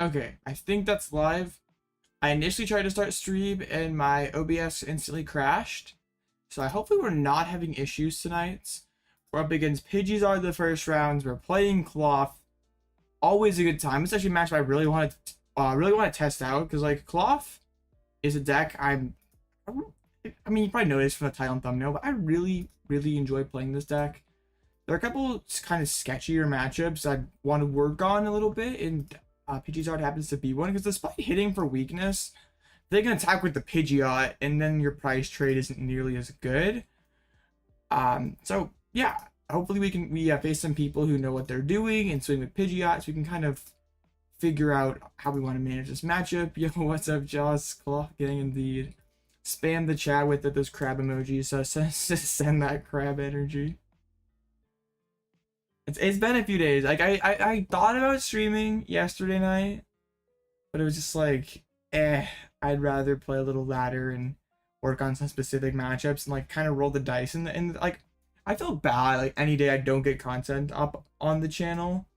Okay, I think that's live. I initially tried to start stream and my OBS instantly crashed. So I hopefully we're not having issues tonight. We're up against Pidgeysar the first rounds. We're playing Klawf. Always a good time. It's actually a match I really want to test out because like Klawf is a deck I mean you probably noticed from the title and thumbnail, but I really enjoy playing this deck. There are a couple kind of sketchier matchups I want to work on a little bit, and Pidgeot happens to be one because despite hitting for weakness, they can attack with the Pidgeot, and then your price trade isn't nearly as good. So yeah, hopefully we face some people who know what they're doing and swing with Pidgeot, so we can kind of figure out how we want to manage this matchup. Yo, what's up, Joss? Claw getting indeed. Spam the chat with those crab emojis. So send that crab energy. It's been a few days. Like I thought about streaming yesterday night, but it was just like, I'd rather play a little ladder and work on some specific matchups and like kind of roll the dice and like I feel bad like any day I don't get content up on the channel.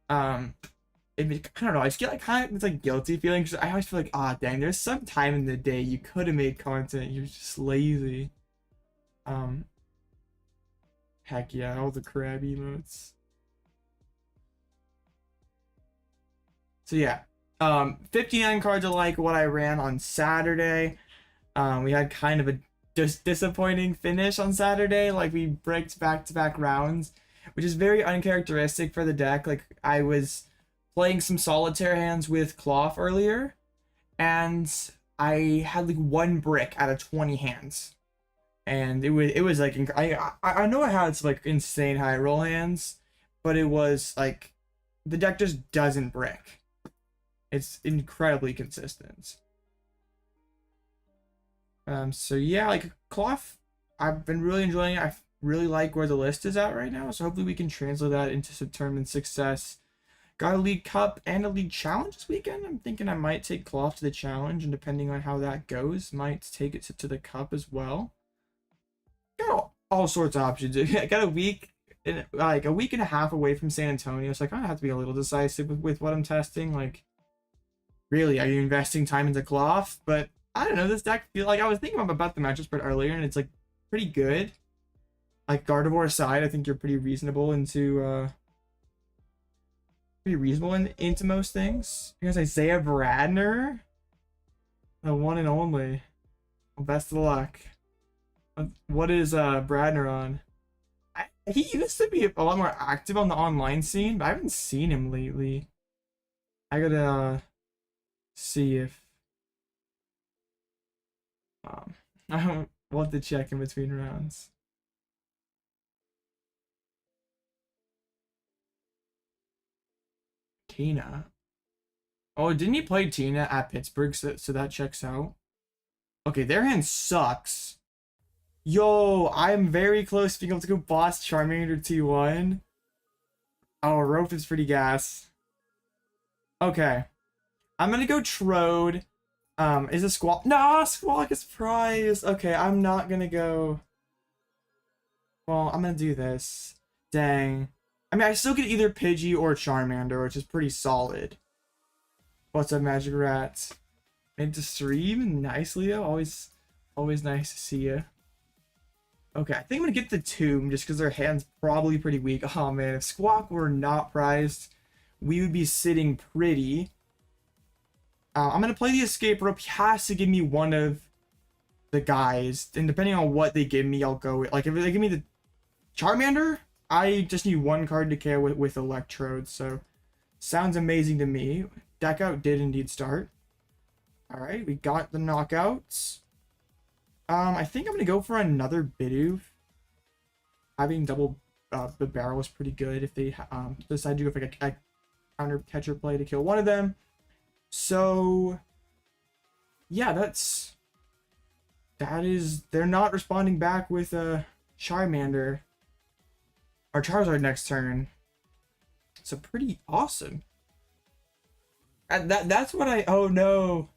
I don't know. I just get like kind of it's like guilty feeling because I always feel like, ah, dang, there's some time in the day you could have made content. You're just lazy. Heck yeah, all the crab emotes. So yeah, 59 cards are like what I ran on Saturday. We had kind of a disappointing finish on Saturday. Like we bricked back-to-back rounds, which is very uncharacteristic for the deck. Like I was playing some solitaire hands with Klawf earlier, and I had like one brick out of 20 hands. And it was like I know I had some like insane high roll hands, but it was like the deck just doesn't brick. It's incredibly consistent. So yeah, like Klawf, I've been really enjoying it. I really like where the list is at right now, so hopefully we can translate that into some tournament success. Got a League Cup and a League Challenge this weekend. I'm thinking I might take Klawf to the Challenge, and depending on how that goes, might take it to the Cup as well. Got all sorts of options. I got a week and a week and a half away from San Antonio, so I kind of have to be a little decisive with what I'm testing. Like, really, are you investing time into Klawf? But I don't know. This deck feel like I was thinking about the matchup spread earlier, and it's like pretty good. Like Gardevoir aside, I think you're pretty reasonable into most things. Here's Isaiah Bradner, the one and only. Well, best of luck. What is Bradner on? He used to be a lot more active on the online scene, but I haven't seen him lately. I gotta see if I want to check in between rounds. Tina. Oh, didn't he play Tina at Pittsburgh? So that checks out. Okay, their hand sucks. Yo, I'm very close to being able to go boss Charmander T1. Oh, Rope is pretty gas. Okay. I'm gonna go Trode. Is a Squawk? No, Squawk is prize. Okay, I'm not gonna go. Well, I'm gonna do this. Dang. I mean, I still get either Pidgey or Charmander, which is pretty solid. What's up, Magic Rats? Into stream? Nice, Leo. Always nice to see you. Okay, I think I'm gonna get the Tomb just because their hand's probably pretty weak. Oh man, if Squawk were not prized, we would be sitting pretty. I'm gonna play the Escape Rope. He has to give me one of the guys, and depending on what they give me, I'll go with. Like if they give me the Charmander, I just need one card to KO with Electrode. So sounds amazing to me. Deck out did indeed start. All right, we got the knockouts. I think I'm gonna go for another Bidoof. Having double Bibarel was pretty good if they decide to go for like a counter catcher play to kill one of them. So yeah, they're not responding back with Charmander or Charizard next turn. So pretty awesome. And that's what oh no.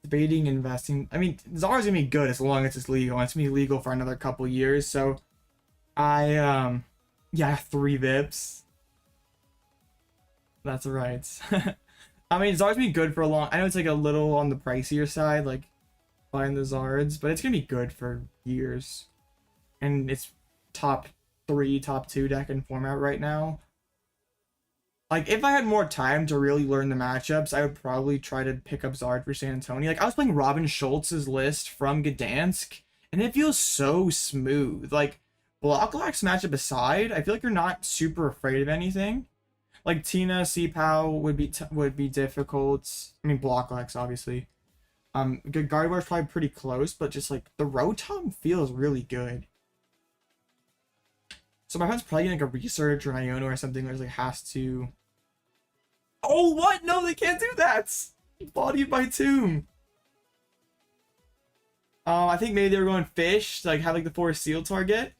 Debating investing. I mean, Zara's gonna be good as long as it's legal. It's gonna be legal for another couple years. So, yeah, 3 VIPs. That's right. I mean, it's always been good for a long. I know it's like a little on the pricier side, like buying the Zards, but it's gonna be good for years. And it's top 3, top 2 deck in format right now. Like, if I had more time to really learn the matchups, I would probably try to pick up Zard for San Antonio. Like, I was playing Robin Schultz's list from Gdansk, and it feels so smooth. Like, Blocklax matchup aside, I feel like you're not super afraid of anything. Like, Tina, C-PAL would be difficult. I mean, Blocklax, obviously. Gardevoir's probably pretty close, but just, like, the Rotom feels really good. So my friend's probably getting like a research or an Iono or something where it like has to. Oh, what? No, they can't do that. Bodied by Tomb. I think maybe they were going fish to like have like the Forest Seal target.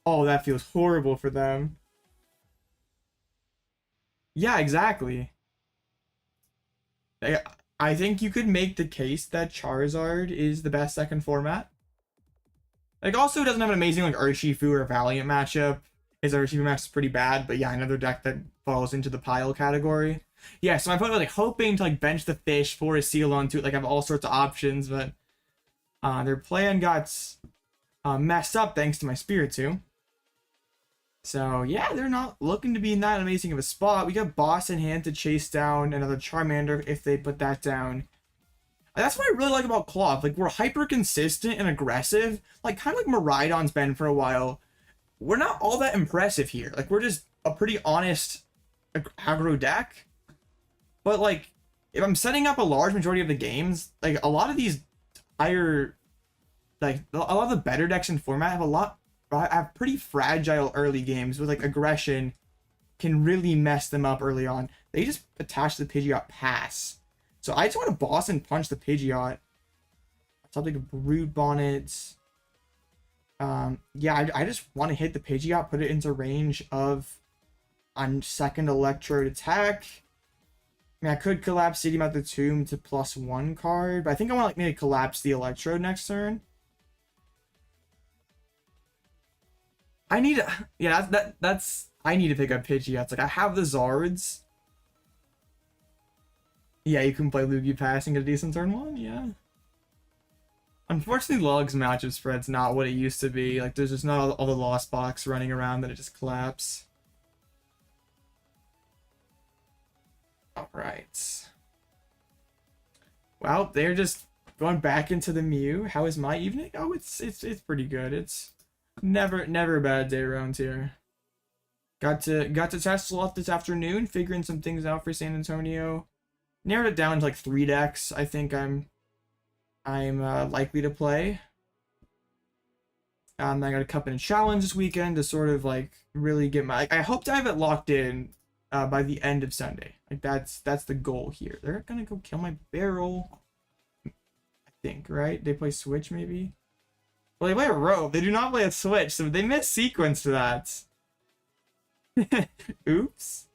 Oh, that feels horrible for them. Yeah, exactly. I think you could make the case that Charizard is the best second format. Like, also doesn't have an amazing, like, Urshifu or Valiant matchup. His Urshifu match is pretty bad, but yeah, another deck that falls into the pile category. Yeah, so my opponent was, like, hoping to, like, bench the fish, pour a seal onto it, like, have all sorts of options, but their plan got messed up thanks to my Spiritomb. So, yeah, they're not looking to be in that amazing of a spot. We got Boss in hand to chase down another Charmander if they put that down. That's what I really like about Klawf. Like, we're hyper consistent and aggressive. Like, kind of like Miraidon's been for a while. We're not all that impressive here. Like, we're just a pretty honest aggro deck. But, like, if I'm setting up a large majority of the games, like, a lot of these higher... Like, a lot of the better decks in format have pretty fragile early games with, like, aggression can really mess them up early on. They just attach the Pidgeot pass. So I just want to boss and punch the Pidgeot. Something like a Brood Bonnet. Yeah, I just want to hit the Pidgeot, put it into range of on second Electrode attack. I mean, I could Collapse Stadium at the Tomb to +1 card, but I think I want to like maybe collapse the Electrode next turn. I need to, yeah, that's I need to pick up Pidgeots. Like, I have the Zards. Yeah, you can play Lugia Pass and get a decent turn 1, yeah. Unfortunately, Log's matchup spread's not what it used to be. Like, there's just not all the Lost Box running around that it just collapse. Alright. Well, they're just going back into the Mew. How is my evening? Oh, it's pretty good. It's never a bad day around here. Got to test a lot this afternoon, figuring some things out for San Antonio. Narrowed it down to like 3 decks. I think I'm likely to play. I got a Cup and Challenge this weekend to sort of like really get my. I hope to have it locked in by the end of Sunday. Like that's the goal here. They're gonna go kill my Bibarel. I think, right? They play Switch maybe. Well, they play a Rogue. They do not play a Switch, so they miss sequence to that. Oops.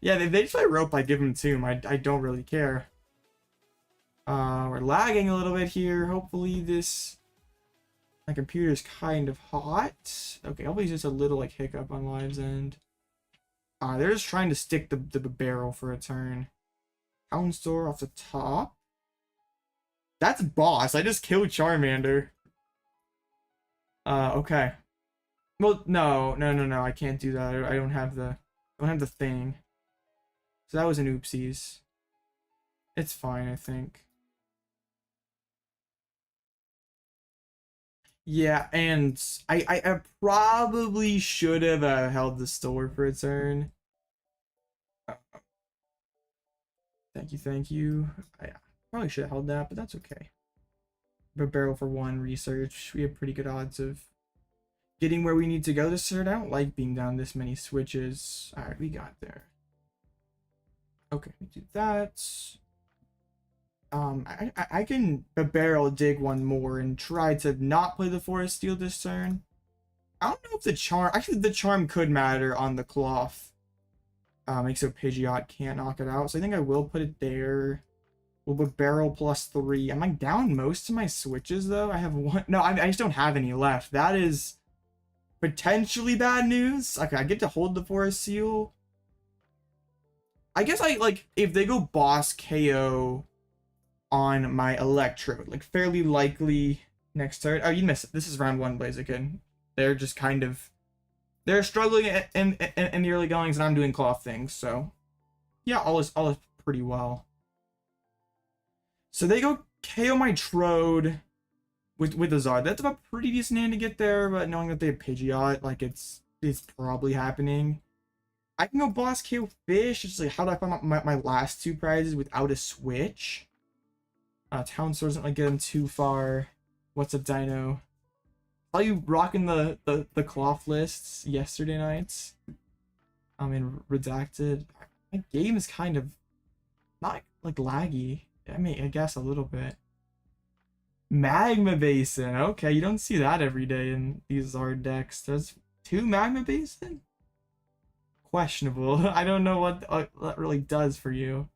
Yeah, they just play Rope, I give them Tomb. I don't really care. We're lagging a little bit here. Hopefully my computer's kind of hot. Okay, hopefully it's just a little like hiccup on Live's end. They're just trying to stick the barrel for a turn. Town Store off the top. That's boss. I just killed Charmander. Okay. Well, no. I can't do that. I don't have the thing. So that was an oopsies. It's fine, I think. Yeah, and I probably should have held the store for a turn. Thank you. I probably should have held that, but that's okay. But barrel for 1 research. We have pretty good odds of getting where we need to go this turn. I don't like being down this many switches. Alright, we got there. Okay, we do that. I can barrel dig 1 more and try to not play the Forest Steel this turn. I don't know if the charm, actually the charm could matter on the Klawf. Makes so Pidgeot can't knock it out. So I think I will put it there. We'll put barrel +3. Am I down most of my switches though? I have 1. No, I just don't have any left. That is potentially bad news. Okay, I get to hold the Forest Seal. I guess I like if they go boss KO on my Electrode, like fairly likely next turn. Oh, you missed it. This is round 1 Blaziken. They're just kind of struggling in the early goings, and I'm doing Klawf things. So yeah, all is pretty well. So they go KO my Trode with the Zard. That's a pretty decent hand to get there, but knowing that they have Pidgeot, like it's probably happening. I can go boss KO Fish. It's like, how do I find my last 2 prizes without a switch? Town Store doesn't like get them too far. What's up, Dino? Saw you rocking the Klawf lists yesterday nights. In Redacted. My game is kind of not like laggy. I mean, I guess a little bit. Magma Basin. Okay, you don't see that every day in these Zard decks. There's 2 Magma Basin? Questionable. I don't know what that really does for you.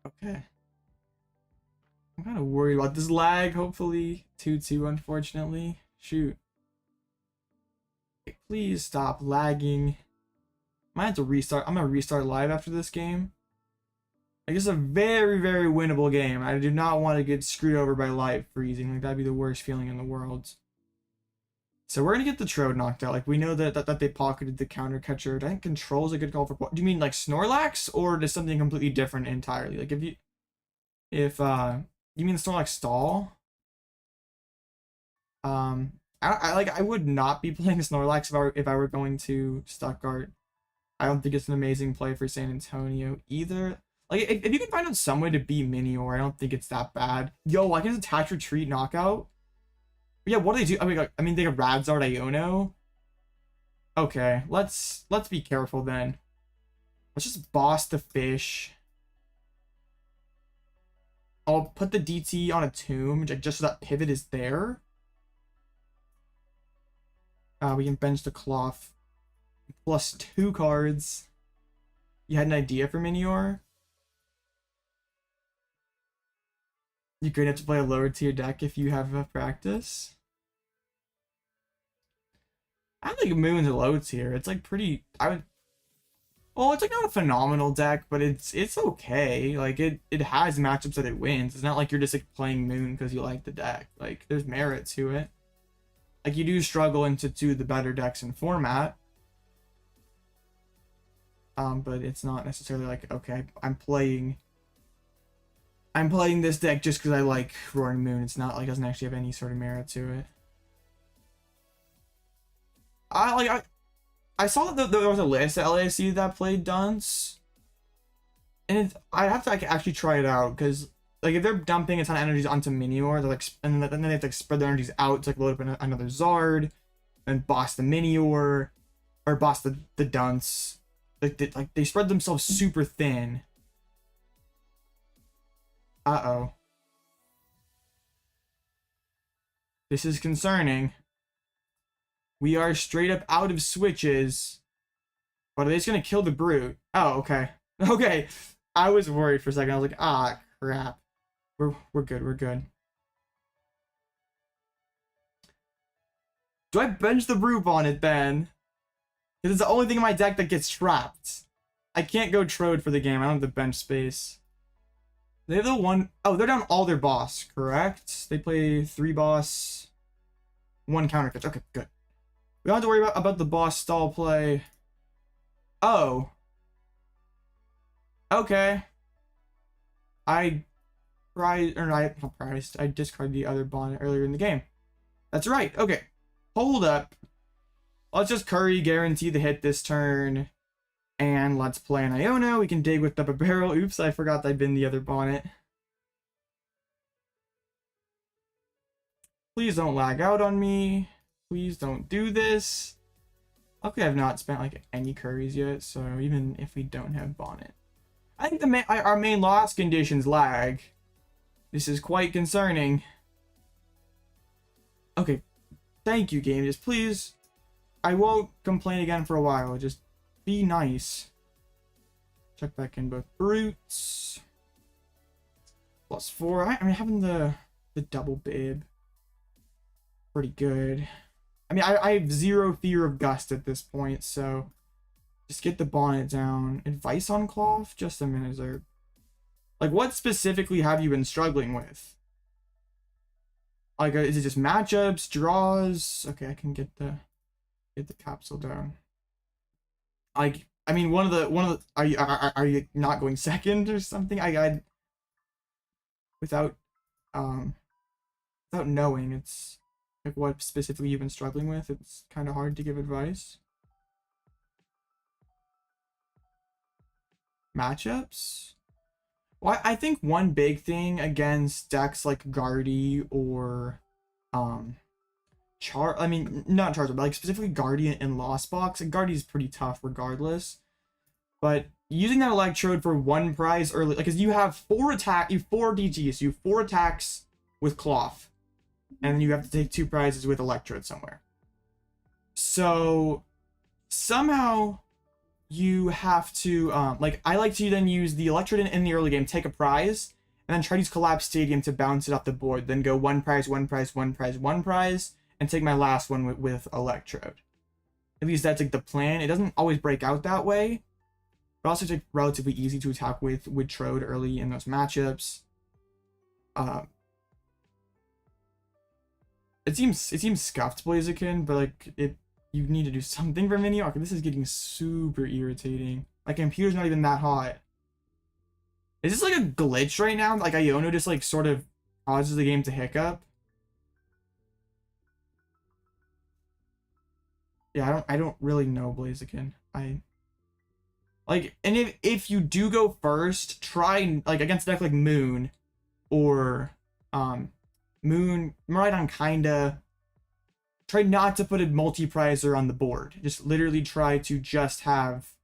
Okay. I'm kind of worried about this lag. Hopefully 2-2, unfortunately. Shoot. Please stop lagging. Might have to restart. I'm gonna restart live after this game. Like, it's a very, very winnable game. I do not want to get screwed over by live freezing. Like, that'd be the worst feeling in the world. So we're gonna get the Trode knocked out. Like, we know that they pocketed the counter catcher. I think Control is a good call for. Do you mean like Snorlax, or is something completely different entirely? Like, if you mean Snorlax stall? I would not be playing Snorlax if I were going to Stuttgart. I don't think it's an amazing play for San Antonio either. Like, if you can find out some way to beat Minior, I don't think it's that bad. Yo, I can attach retreat knockout. But yeah, what do they do? I mean, they got Radzard Iono. Okay, let's be careful then. Let's just boss the fish. I'll put the DT on a tomb just so that pivot is there. We can bench the Klawf. Plus 2 cards. You had an idea for Minior? You're going to have to play a lower tier deck if you have a practice. I don't think Moon's a low tier. It's like pretty. Well, it's like not a phenomenal deck, but it's okay. Like it has matchups that it wins. It's not like you're just like playing Moon because you like the deck. Like there's merit to it. Like you do struggle into 2 of the better decks in format. But it's not necessarily like, okay, I'm playing this deck just because I like Roaring Moon. It's not like, doesn't actually have any sort of merit to it. I saw that there was a list at LAC that played Dunce, and I'd have to actually try it out, because like if they're dumping a ton of energies onto Minior, they're like, and then they have to like spread their energies out to like load up another Zard, and boss the Minior, or boss the Dunce. Like they spread themselves super thin. Uh-oh. This is concerning. We are straight up out of switches. But are they just gonna kill the Brute? Oh, okay. Okay. I was worried for a second. I was like, ah, crap. We're good, we're good. Do I bench the Brute on it then? Because it's the only thing in my deck that gets trapped. I can't go Trode for the game. I don't have the bench space. They have the one. Oh, they're down all their boss, correct? They play 3 boss, 1 counter catch. Okay, good. We don't have to worry about the boss stall play. Oh. Okay. I discarded the other Bonnet earlier in the game. That's right. Okay. Hold up. Let's just Curry guarantee the hit this turn. And let's play an Iono. We can dig with the Bibarel. Oops, I forgot I'd been the other Bonnet. Please don't lag out on me. Please don't do this. Luckily, I've not spent like any curries yet, so even if we don't have Bonnet. I think our main loss conditions lag. This is quite concerning. Okay. Thank you, game. Just please. I won't complain again for a while. Just be nice. Check back in both Brutes. +4. I mean, having the double bib. Pretty good. I mean, I have 0 fear of Gust at this point, so Just get the Bonnet down. Advice on Klawf? Just a minute, Zerg. Like, what specifically have you been struggling with? Like, is it just matchups, draws? Okay, I can get the capsule down. Like, I mean, one of the are you not going second or something? I without knowing, it's like what specifically you've been struggling with. It's kind of hard to give advice. Matchups. Well, I think one big thing against decks like Guardy or I mean, not Charizard, but like specifically Guardian and Lost Box. And Guardy is pretty tough regardless. But using that Electrode for one prize early, like, because you have four DGs, so you have 4 attacks with Klawf, and then you have to take 2 prizes with Electrode somewhere. So somehow you have to like, I like to then use the Electrode in the early game, take a prize, and then try to use Collapsed Stadium to bounce it off the board. Then go 1 prize, 1 prize, 1 prize, 1 prize, and take my last one with Electrode. At least that's like the plan. It doesn't always break out that way, but also it's like relatively easy to attack with Trode early in those matchups. It seems scuffed Blaziken, but like you need to do something for Mini. Okay, this is getting super irritating. My computer's not even that hot. Is this like a glitch right now? Like Iono just like sort of causes the game to hiccup? Yeah, I don't really know Blaziken. Like, and if you do go first, try like against a deck like Moon or Moon, Miraidon kinda. Try not to put a multi-prizer on the board. Just literally try to just have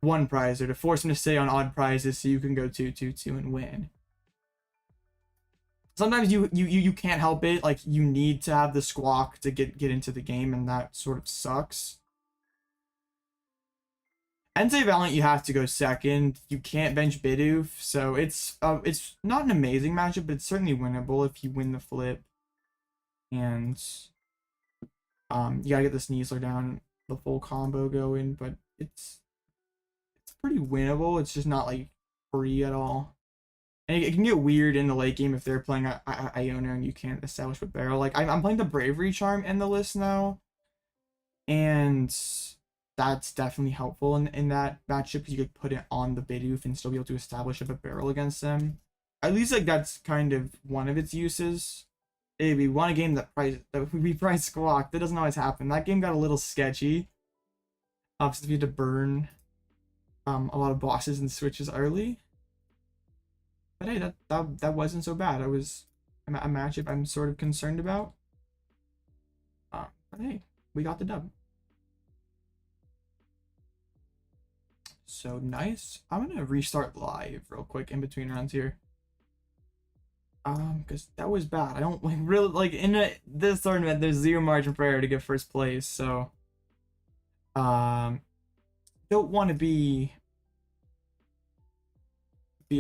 1 prizer to force him to stay on odd prizes so you can go 2-2-2 and win. Sometimes you can't help it. Like, you need to have the Squawk to get into the game, and that sort of sucks. SVALT, you have to go second. You can't bench Bidoof, so it's not an amazing matchup, but it's certainly winnable if you win the flip. And you gotta get the Sneasler down, the full combo going, but it's pretty winnable. It's just not like free at all. And it can get weird in the late game if they're playing Iono and you can't establish with Bibarel. Like, I'm playing the Bravery Charm in the list now, and that's definitely helpful in that matchup because you could put it on the Bidoof and still be able to establish a Bibarel against them. At least like that's kind of one of its uses. Hey, we won a game that we priced Squawk. That doesn't always happen. That game got a little sketchy. Since we had to burn a lot of bosses and switches early. But hey, that wasn't so bad. It was a matchup I'm sort of concerned about. But hey, we got the dub. So nice. I'm gonna restart live real quick in between rounds here. Because that was bad. I don't like really like in this tournament. There's 0 margin for error to get first place, so don't want to be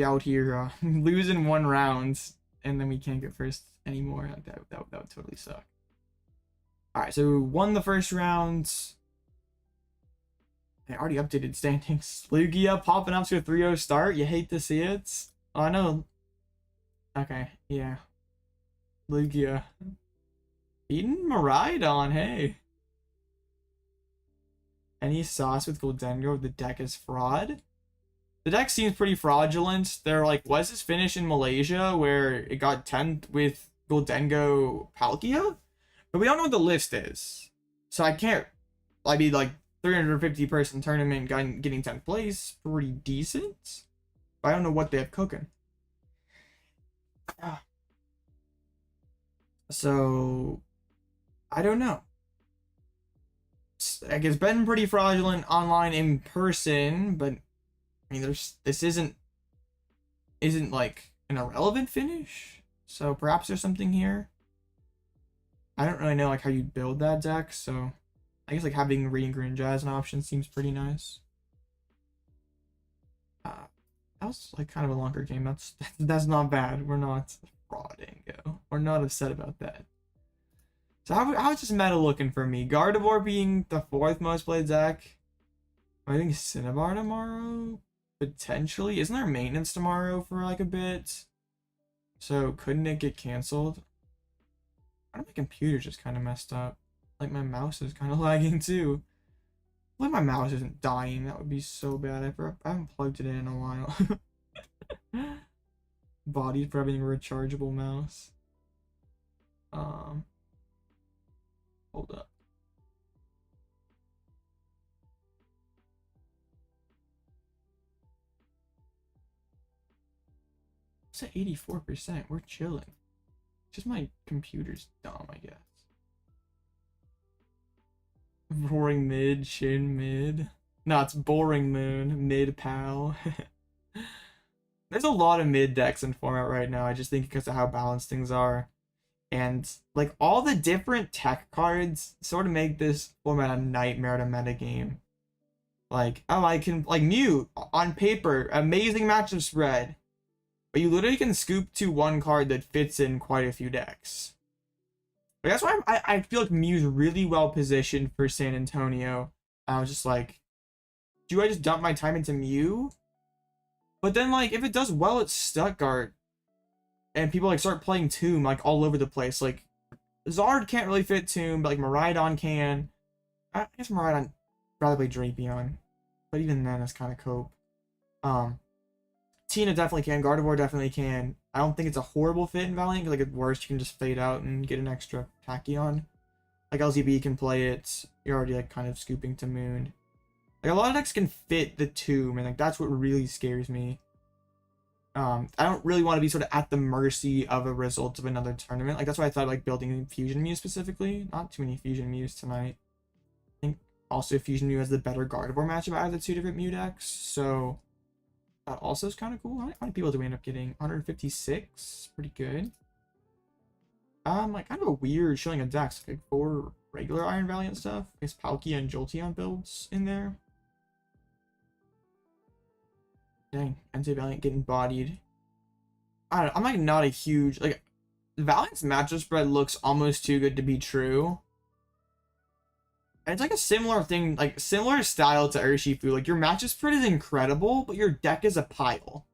out here losing 1 round and then we can't get first anymore. That would totally suck. All right, so we won the first round. I already updated standings. Lugia popping up to a 3-0 start. You hate to see it. Oh, I know. Okay, yeah. Lugia. Beating Miraidon, hey. Any sauce with Goldengo? The deck is fraud? The deck seems pretty fraudulent. They're like, was this finish in Malaysia where it got 10th with Goldengo Palkia? But we don't know what the list is. So I can't. I mean, like, 350 person tournament getting 10th place. Pretty decent. But I don't know what they have cooking. So I don't know. Like, it's been pretty fraudulent online in person, but I mean, this isn't like an irrelevant finish. So perhaps there's something here. I don't really know like how you build that deck, so I guess like having Reading Green Jazz an option seems pretty nice. That was like kind of a longer game. That's not bad. We're not frauding, yo. We're not upset about that. So how is this meta looking for me? Gardevoir being the 4th most played deck. I think Cinnabar tomorrow? Potentially. Isn't there maintenance tomorrow for like a bit? So couldn't it get canceled? I don't know, my computer's just kind of messed up. Like my mouse is kind of lagging too. Like my mouse isn't dying. That would be so bad. I haven't plugged it in a while. Body for having a rechargeable mouse. Hold up. It's at 84%. We're chilling. Just my computer's dumb, I guess. Roaring mid, Shin mid. No, it's boring moon, mid PAL. There's a lot of mid decks in format right now. I just think because of how balanced things are. And like all the different tech cards sort of make this format a nightmare to metagame. Like, oh, I can like Mew on paper, amazing matchup spread. But you literally can scoop to one card that fits in quite a few decks. But that's why I feel like Mew's really well positioned for San Antonio. I was just like, do I just dump my time into Mew? But then like if it does well at Stuttgart and people like start playing Tomb like all over the place, like Zard can't really fit Tomb, but like Miraidon can. I guess Miraidon rather play Drapion, but even then it's kind of cope. Tina definitely can. Gardevoir definitely can. I don't think it's a horrible fit in Valiant. Like at worst, you can just fade out and get an extra Tachyon. Like LZB can play it. You're already like kind of scooping to Moon. Like a lot of decks can fit the Tomb, and like that's what really scares me. I don't really want to be sort of at the mercy of a result of another tournament. Like that's why I thought like building Fusion Mew specifically. Not too many Fusion Mews tonight. I think also Fusion Mew has the better Gardevoir matchup out of the two different Mew decks. So that also is kind of cool. How many people do we end up getting? 156. Pretty good. Like kind of a weird showing of decks. Like 4 regular Iron Valiant stuff. There's Palkia and Jolteon builds in there. Dang, NC Valiant getting bodied. I don't know, I'm like not a huge like Valiant's matchup spread looks almost too good to be true. And it's like a similar thing, like similar style to Urshifu. Like your matchup spread is incredible, but your deck is a pile.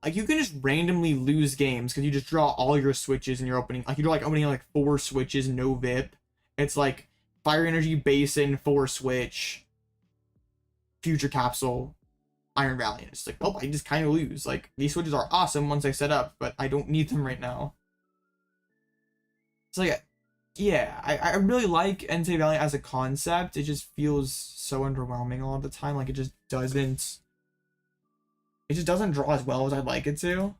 Like you can just randomly lose games because you just draw all your switches in your opening. Like you're like opening like 4 switches, no VIP. It's like Fire Energy, Basin, 4 switch, Future Capsule, Iron Valiant. It's like, oh, I just kind of lose. Like these switches are awesome once I set up, but I don't need them right now. It's like, yeah, I really like NC Valiant as a concept. It just feels so underwhelming a lot of the time. Like it just doesn't draw as well as I'd like it to.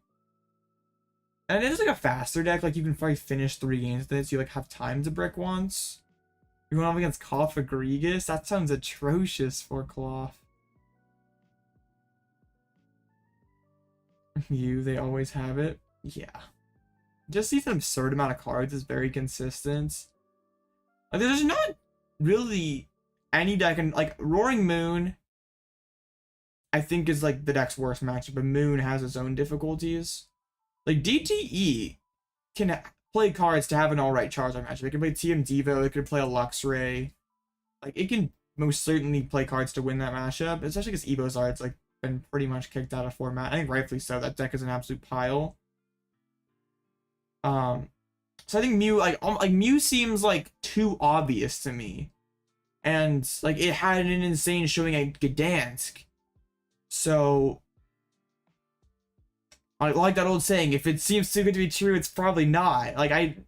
And it is like a faster deck. Like you can probably finish 3 games with it, so you like have time to brick once. You're going up against Klawf Egregious? That sounds atrocious for Klawf. They always have it. Yeah. Just these absurd amount of cards is very consistent. Like, there's not really any deck in like Roaring Moon. I think is like the deck's worst matchup, but Moon has its own difficulties. Like DTE can play cards to have an alright Charizard matchup. It can play TM Devo, it could play a Luxray. Like it can most certainly play cards to win that matchup, especially because Evozard's like been pretty much kicked out of format. I think rightfully so. That deck is an absolute pile. So I think Mew like Mew seems like too obvious to me, and like it had an insane showing at Gdansk. So I like that old saying: if it seems too good to be true, it's probably not. Like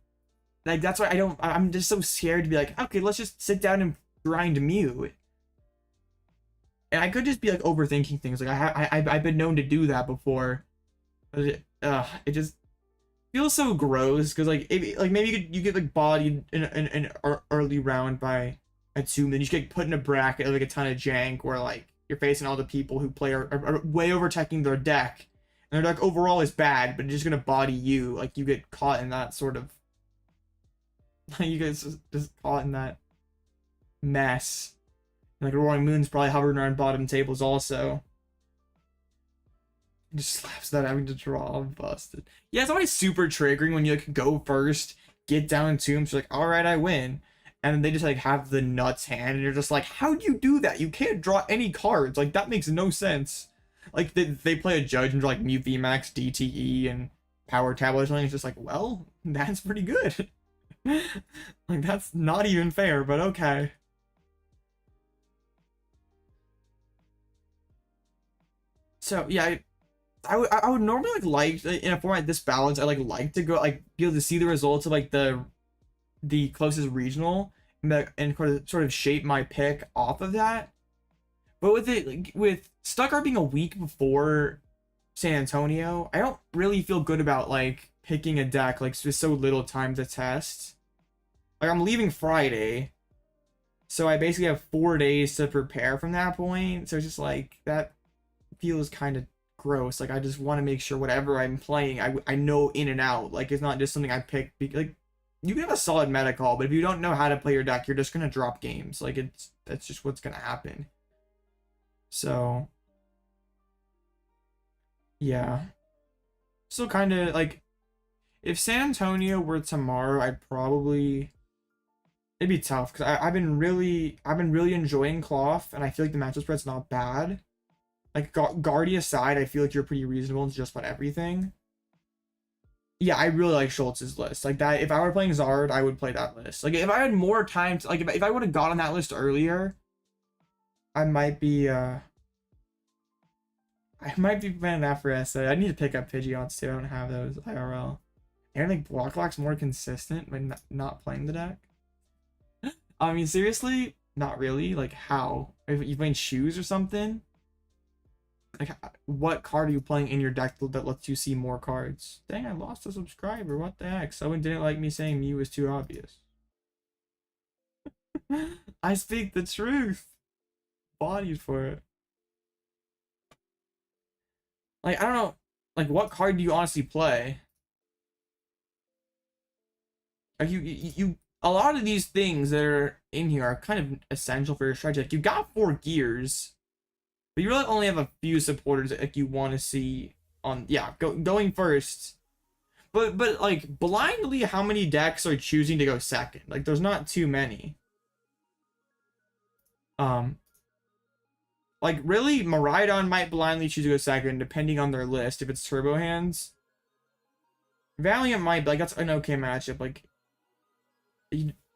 that's why I'm just so scared to be like, okay, let's just sit down and grind Mew. And I could just be like overthinking things. Like I've been known to do that before. But it just feels so gross because like maybe you get like bodied in an early round by a Tomb, then you just get put in a bracket like a ton of jank where like you're facing all the people who play are way overteching their deck, and their deck overall is bad, but it's just gonna body you. Like you get caught in that sort of you guys just caught in that mess. Like Roaring Moon's probably hovering around bottom tables also. Just slaps that having to draw busted. Yeah, it's always super triggering when you like go first, get down Tombs, you're like, alright, I win. and then they just like have the nuts hand, and you're just like, how do you do that? You can't draw any cards. Like that makes no sense. Like they play a judge and draw like Mute VMAX, DTE, and Power Tablet or something. It's just like, well, that's pretty good. Like that's not even fair, but okay. So yeah, I would normally like in a format this balanced, I like to go like be able to see the results of like the closest regional and sort of shape my pick off of that. But with it like, with Stuttgart being a week before San Antonio, I don't really feel good about like picking a deck like with so little time to test. Like I'm leaving Friday, so I basically have 4 days to prepare from that point. So it's just like that feels kind of gross. Like I just want to make sure whatever I'm playing, I know in and out. Like it's not just something I pick. Like you can have a solid meta call, but if you don't know how to play your deck, you're just gonna drop games. Like that's just what's gonna happen. So yeah, so kind of like if San Antonio were tomorrow, I'd probably it'd be tough because I've been really enjoying Klawf, and I feel like the matchup spread's not bad. Like Guardia aside, I feel like you're pretty reasonable in just about everything. Yeah, I really like Schultz's list. Like that, if I were playing Zard, I would play that list. Like if I had more time to, like if I would have got on that list earlier, I might be playing that for SA. I need to pick up Pidgeots too. I don't have those IRL. And like Block Lock's more consistent by not playing the deck. I mean, seriously, not really. Like how? If you playing shoes or something? Like, what card are you playing in your deck that lets you see more cards? Dang, I lost a subscriber. What the heck? Someone didn't like me saying Mew is too obvious. I speak the truth. Bodied for it. Like, I don't know. Like, what card do you honestly play? Like, you a lot of these things that are in here are kind of essential for your strategy. Like, you got 4 gears. But you really only have a few supporters that like you want to see on going first. But like blindly, how many decks are choosing to go second? Like there's not too many. Like really, Miraidon might blindly choose to go second depending on their list if it's turbo hands. Valiant might be like that's an okay matchup. Like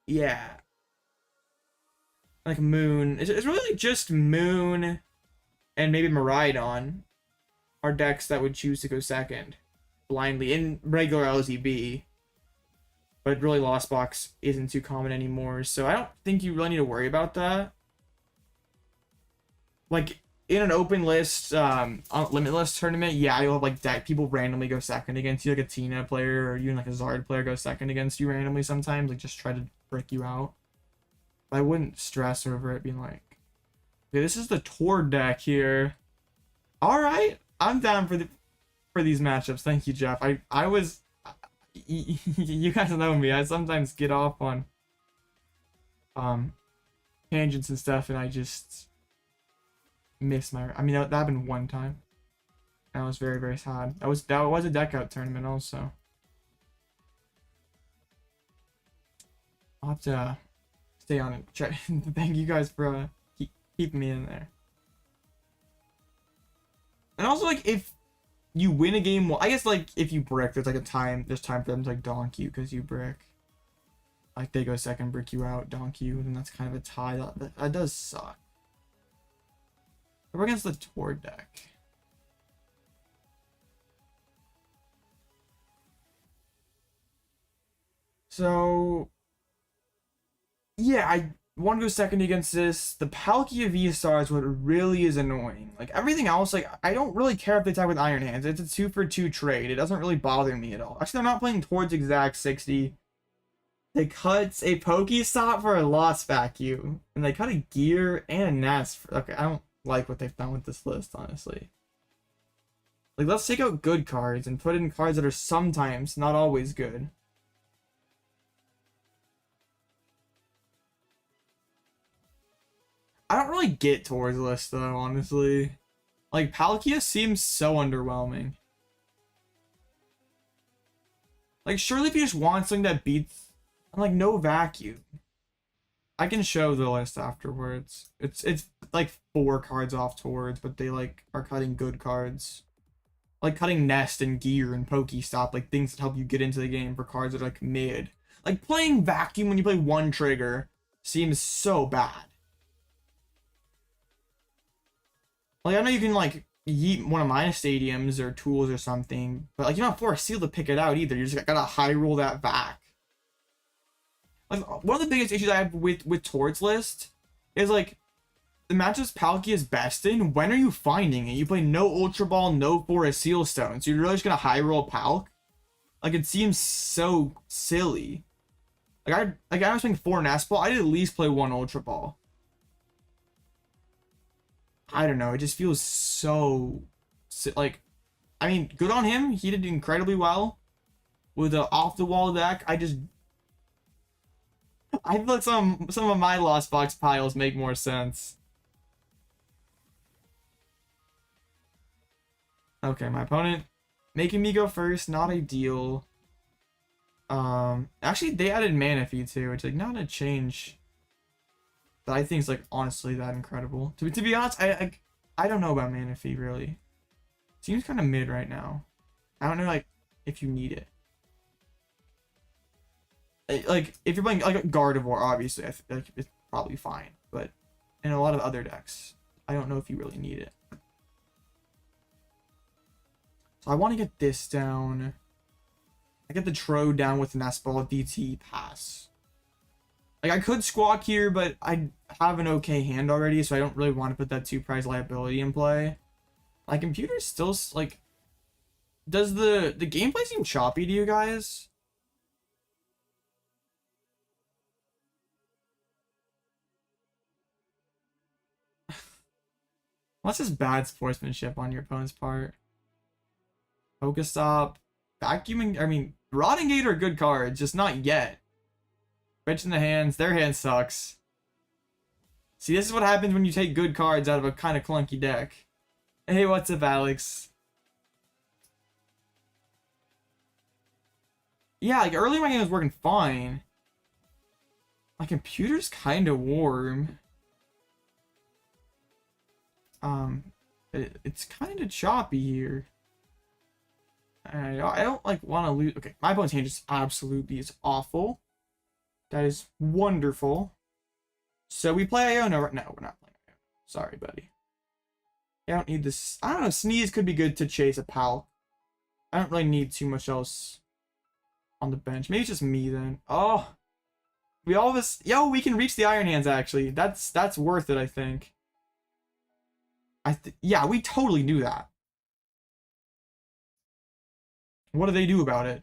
yeah. Like Moon. It's really just Moon and maybe Miraidon are decks that would choose to go second blindly in regular LZB. But really Lost Box isn't too common anymore, so I don't think you really need to worry about that. Like in an open list, limitless tournament, yeah, you'll have like people randomly go second against you, like a Tina player or even like a Zard player go second against you randomly sometimes, like just try to break you out. But I wouldn't stress over it being like, okay, this is the Tor deck here. All right, I'm down for these matchups. Thank you, Jeff. I was, you guys know me. I sometimes get off on tangents and stuff, and I just miss my. I mean, that happened one time. That was very, very sad. That was a deck out tournament also. I'll have to stay on it. Thank you guys for keeping me in there. And also, like, if you win a game, well, I guess, like, if you brick, there's time for them to, like, donk you because you brick. Like, they go second, brick you out, donk you, and that's kind of a tie. That does suck. But we're against the Tor deck. So, yeah, I want to go second against this. The Palkia V-Star is what really is annoying. Like, everything else, like, I don't really care if they attack with Iron Hands. It's a 2-for-2 trade. It doesn't really bother me at all. Actually, they're not playing towards exact 60. They cut a Pokestop for a Lost Vacuum. And they cut a Gear and a Nest. Okay, I don't like what they've done with this list, honestly. Like, let's take out good cards and put in cards that are sometimes, not always good. I don't really get towards list though, honestly. Like, Palkia seems so underwhelming. Like, surely if you just want something that beats, like, no vacuum. I can show the list afterwards. It's like 4 cards off towards, but they like are cutting good cards. Like cutting Nest and Gear and Pokestop, like things that help you get into the game for cards that are like mid. Like playing Vacuum when you play 1 trigger seems so bad. Like I know you can like yeet one of my stadiums or tools or something, but like you're not forced seal to pick it out either. You just gotta high roll that back. Like one of the biggest issues I have with Tord's list is like the matches Palkia is best in. When are you finding it? You play no Ultra Ball, no Forest Seal Stone, so you're really just gonna high roll Palk. Like it seems so silly. I was playing 4 Nest Ball. I did at least play 1 Ultra Ball. I don't know. It just feels so like. I mean, good on him. He did incredibly well with an off the wall deck. I feel like some of my Lost Box piles make more sense. Okay, my opponent making me go first, not ideal. Actually they added Manaphy too, which like not a change that I think is like honestly that incredible. To be honest, I don't know about Manaphy really. Seems kind of mid right now. I don't know like if you need it. Like if you're playing like Gardevoir, obviously I feel like it's probably fine, but in a lot of other decks, I don't know if you really need it. So I want to get this down. I get the Trode down with Nest Ball DT pass. Like I could Squawk here, but I have an okay hand already, so I don't really want to put that 2 prize liability in play. My computer's still like, does the gameplay seem choppy to you guys? What's this bad sportsmanship on your opponent's part? Pokestop, Vacuuming, I mean, Rotting Gate are good cards, just not yet. Switch in the hands, their hand sucks. See, this is what happens when you take good cards out of a kind of clunky deck. Hey, what's up, Alex? Yeah, like early my game was working fine. My computer's kind of warm. It's kind of choppy here. I don't like want to lose. Okay, my opponent's hand just absolutely is awful. That is wonderful. So we play Iono right now. We're not playing Iono. Sorry, buddy. I don't need this. I don't know. Sneeze could be good to chase a PAL. I don't really need too much else on the bench. Maybe it's just me then. Oh, we all of us. Yo, we can reach the Iron Hands actually. That's worth it. I think. Yeah, we totally do that. What do they do about it?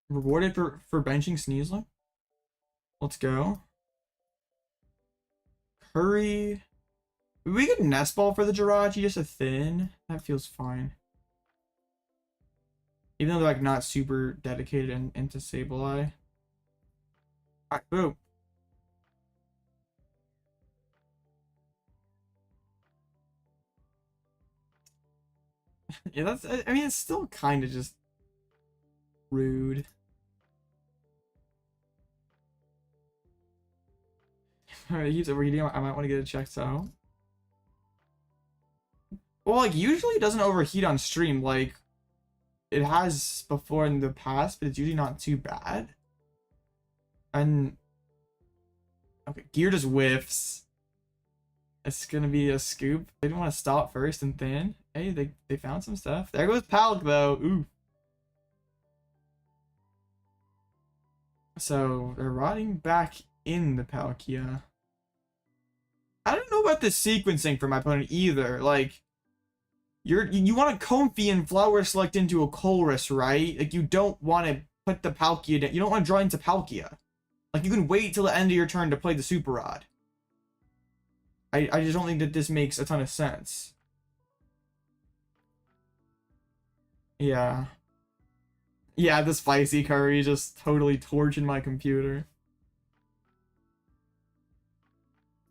Rewarded for benching Sneasler? Let's go. Curry. We get Nest Ball for the Jirachi, just a thin. That feels fine. Even though they're like not super dedicated into Sableye. Alright, boom. Yeah, I mean, it's still kind of just rude. He's overheating. I might want to get it checked out. Well, like, usually it doesn't overheat on stream. Like, it has before in the past, but it's usually not too bad. And, okay, Gear just whiffs. It's gonna be a scoop. They didn't want to stop first and thin. Hey, they found some stuff. There goes Palk, though. Ooh. So, they're rotting back in the Palkia. I don't know about the sequencing for my opponent either. Like, you want to Comfy and Flower Select into a Colress, right? Like, you don't want to put the Palkia down. You don't want to draw into Palkia. Like, you can wait till the end of your turn to play the Super Rod. I just don't think that this makes a ton of sense. Yeah. Yeah, the spicy curry just totally torching my computer.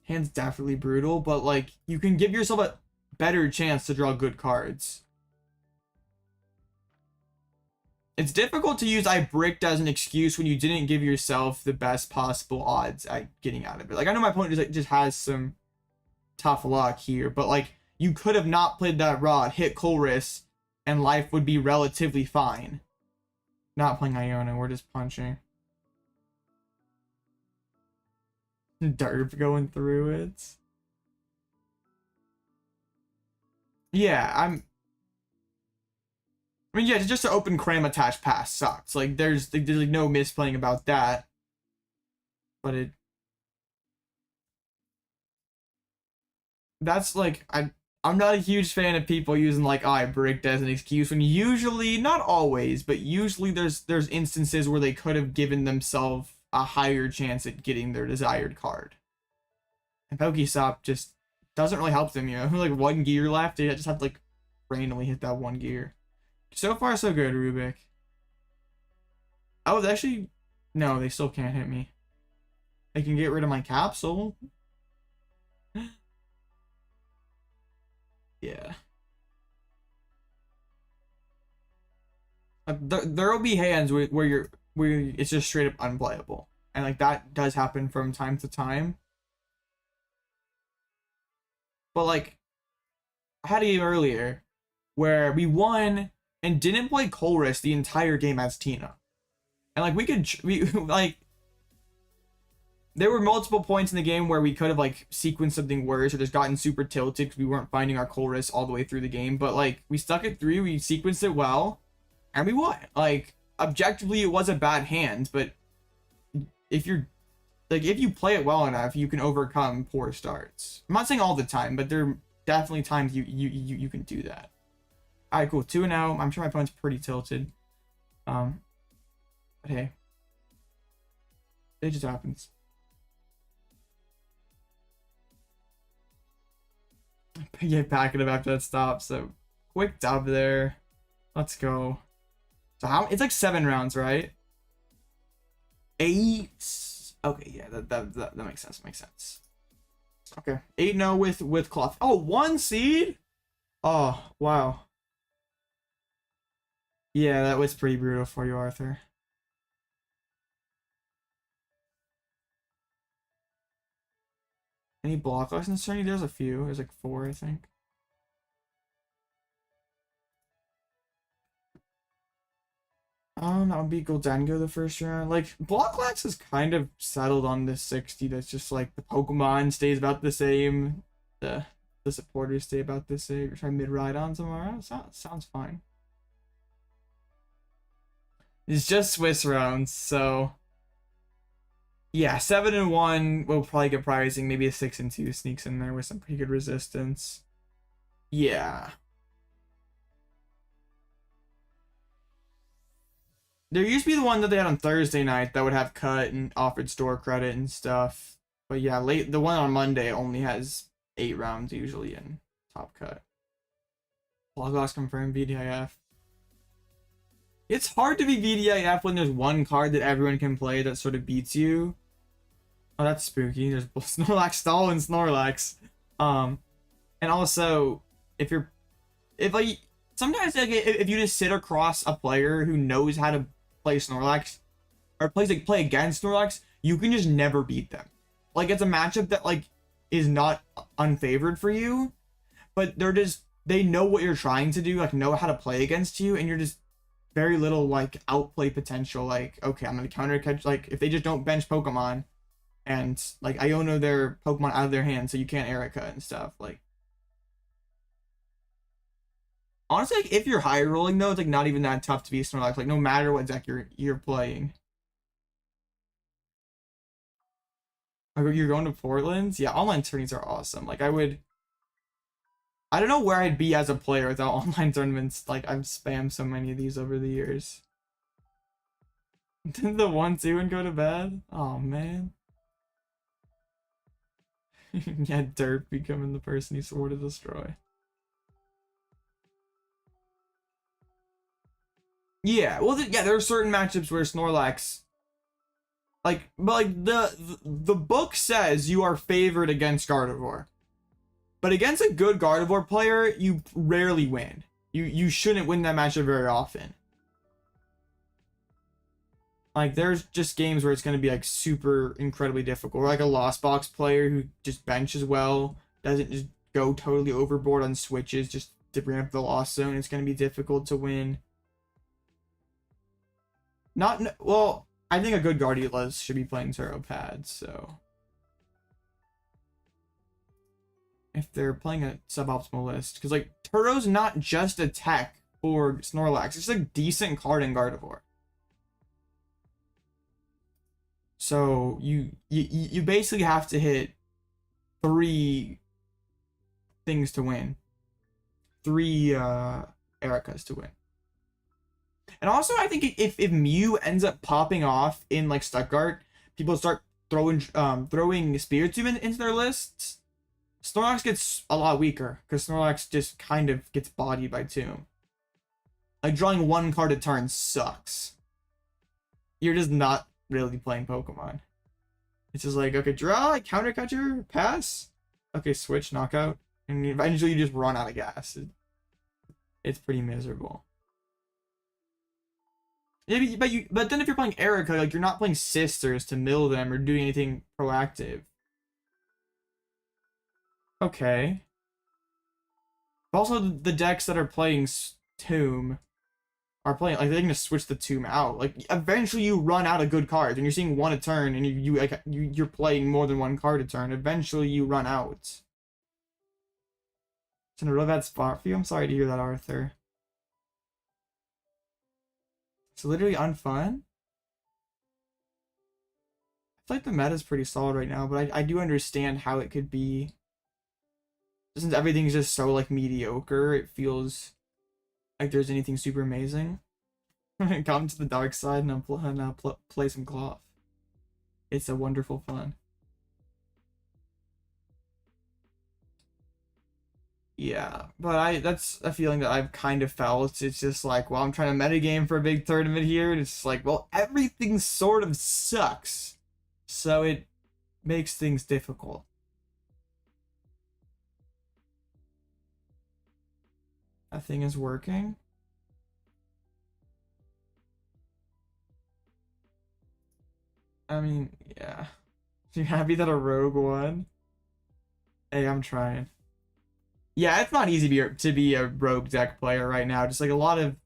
Hand's definitely brutal, but like, you can give yourself a better chance to draw good cards. It's difficult to use I bricked as an excuse when you didn't give yourself the best possible odds at getting out of it. Like, I know my opponent just has some tough luck here, but like, you could have not played that rod, hit Colress, and life would be relatively fine. Not playing Iono, we're just punching. Derp going through it. Yeah, I mean, yeah, just to open cram attached pass sucks. Like, there's like no misplaying about that. But that's like, I'm not a huge fan of people using like, oh, I bricked as an excuse when usually, not always, but usually there's instances where they could have given themselves a higher chance at getting their desired card. And Pokestop just doesn't really help them, you know? Like, 1 gear left, they just have to like randomly hit that 1 gear. So far, so good, Rubik. Oh, actually, no, they still can't hit me. They can get rid of my capsule. Yeah. There will be hands where it's just straight up unplayable, and like that does happen from time to time. But like, I had a game earlier where we won and didn't play Colress the entire game as Tina, and like we like, there were multiple points in the game where we could have like sequenced something worse or just gotten super tilted because we weren't finding our Colress all the way through the game. But like, we stuck at 3, we sequenced it well, and we won. Like, objectively, it was a bad hand, but if you're like, if you play it well enough, you can overcome poor starts. I'm not saying all the time, but there are definitely times you can do that. All right, cool. 2-0. I'm sure my opponent's pretty tilted. But hey, it just happens. Get back at him after that stop. So quick dub there. Let's go. So how? It's like 7 rounds, right? 8. Okay, yeah, that makes sense. Makes sense. Okay, 8-0 with Klawf. Oh, 1 seed. Oh wow. Yeah, that was pretty brutal for you, Arthur. Any block lessons, Tony? There's a few. There's like 4, I think. That would be Goldengo the first round. Like, Blocklax is kind of settled on this 60. That's just like the Pokemon stays about the same. The supporters stay about the same. Try mid-ride-on tomorrow. Sounds fine. It's just Swiss rounds, so yeah, 7-1 will probably get prizing. Maybe a 6-2 sneaks in there with some pretty good resistance. Yeah. There used to be the one that they had on Thursday night that would have cut and offered store credit and stuff. But yeah, the one on Monday only has 8 rounds usually in top cut. Logos confirmed VDIF. It's hard to be VDIF when there's one card that everyone can play that sort of beats you. Oh, that's spooky. There's Snorlax Stall and Snorlax. And also, sometimes like, if you just sit across a player who knows how to play Snorlax or play against Snorlax, you can just never beat them. Like, it's a matchup that like is not unfavored for you, but they know what you're trying to do, like know how to play against you, and you're just very little like outplay potential. Like, okay, I'm gonna counter catch. Like, if they just don't bench Pokemon, and like Iono their Pokemon out of their hands, so you can't Erica and stuff. Like, honestly, like, if you're higher rolling though, it's like not even that tough to be Snorlax. Like, no matter what deck you're playing. You're going to Portland? Yeah, online tourneys are awesome. Like, I don't know where I'd be as a player without online tournaments. Like, I've spammed so many of these over the years. Did the 1-2 and go to bed? Oh man. Yeah, Derp becoming the person he swore to destroy. Yeah, well, yeah, there are certain matchups where Snorlax, like, but like the book says you are favored against Gardevoir, but against a good Gardevoir player, you rarely win. You shouldn't win that matchup very often. Like, there's just games where it's going to be, like, super incredibly difficult. Or, like, a Lost Box player who just benches well, doesn't just go totally overboard on switches just to bring up the Lost Zone. It's going to be difficult to win. Well, I think a good Guardian list should be playing Turo pads, so. If they're playing a suboptimal list. Because, like, Turo's not just a tech for Snorlax. It's a decent card in Gardevoir. So you basically have to hit 3 things to win. 3 Ericas to win. And also, I think if Mew ends up popping off in, like, Stuttgart, people start throwing Spiritomb into their lists, Snorlax gets a lot weaker, because Snorlax just kind of gets bodied by Tomb. Like, drawing 1 card a turn sucks. You're just not really playing Pokemon. It's just like, okay, draw, counter catcher, pass. Okay, switch, knockout. And eventually you just run out of gas. It's pretty miserable. Maybe, but then if you're playing Erica, like, you're not playing Sisters to mill them or doing anything proactive. Okay. Also, the decks that are playing Tomb are playing, like, they're gonna switch the Tomb out. Like, eventually you run out of good cards, and you're seeing 1 a turn, and you're playing more than 1 card a turn. Eventually you run out. It's in a real bad spot for you. I'm sorry to hear that, Arthur. It's literally unfun. I feel like the meta is pretty solid right now, but I do understand how it could be. Since everything's just so, like, mediocre, it feels like there's anything super amazing. Come to the dark side and play some Klawf. It's a wonderful fun. Yeah, but that's a feeling that I've kind of felt. It's just like, well, I'm trying to metagame for a big tournament here, and it's like, well, everything sort of sucks. So it makes things difficult. That thing is working. I mean, yeah. You happy that a rogue won? Hey, I'm trying. Yeah, it's not easy to be a rogue deck player right now. Just like a lot of,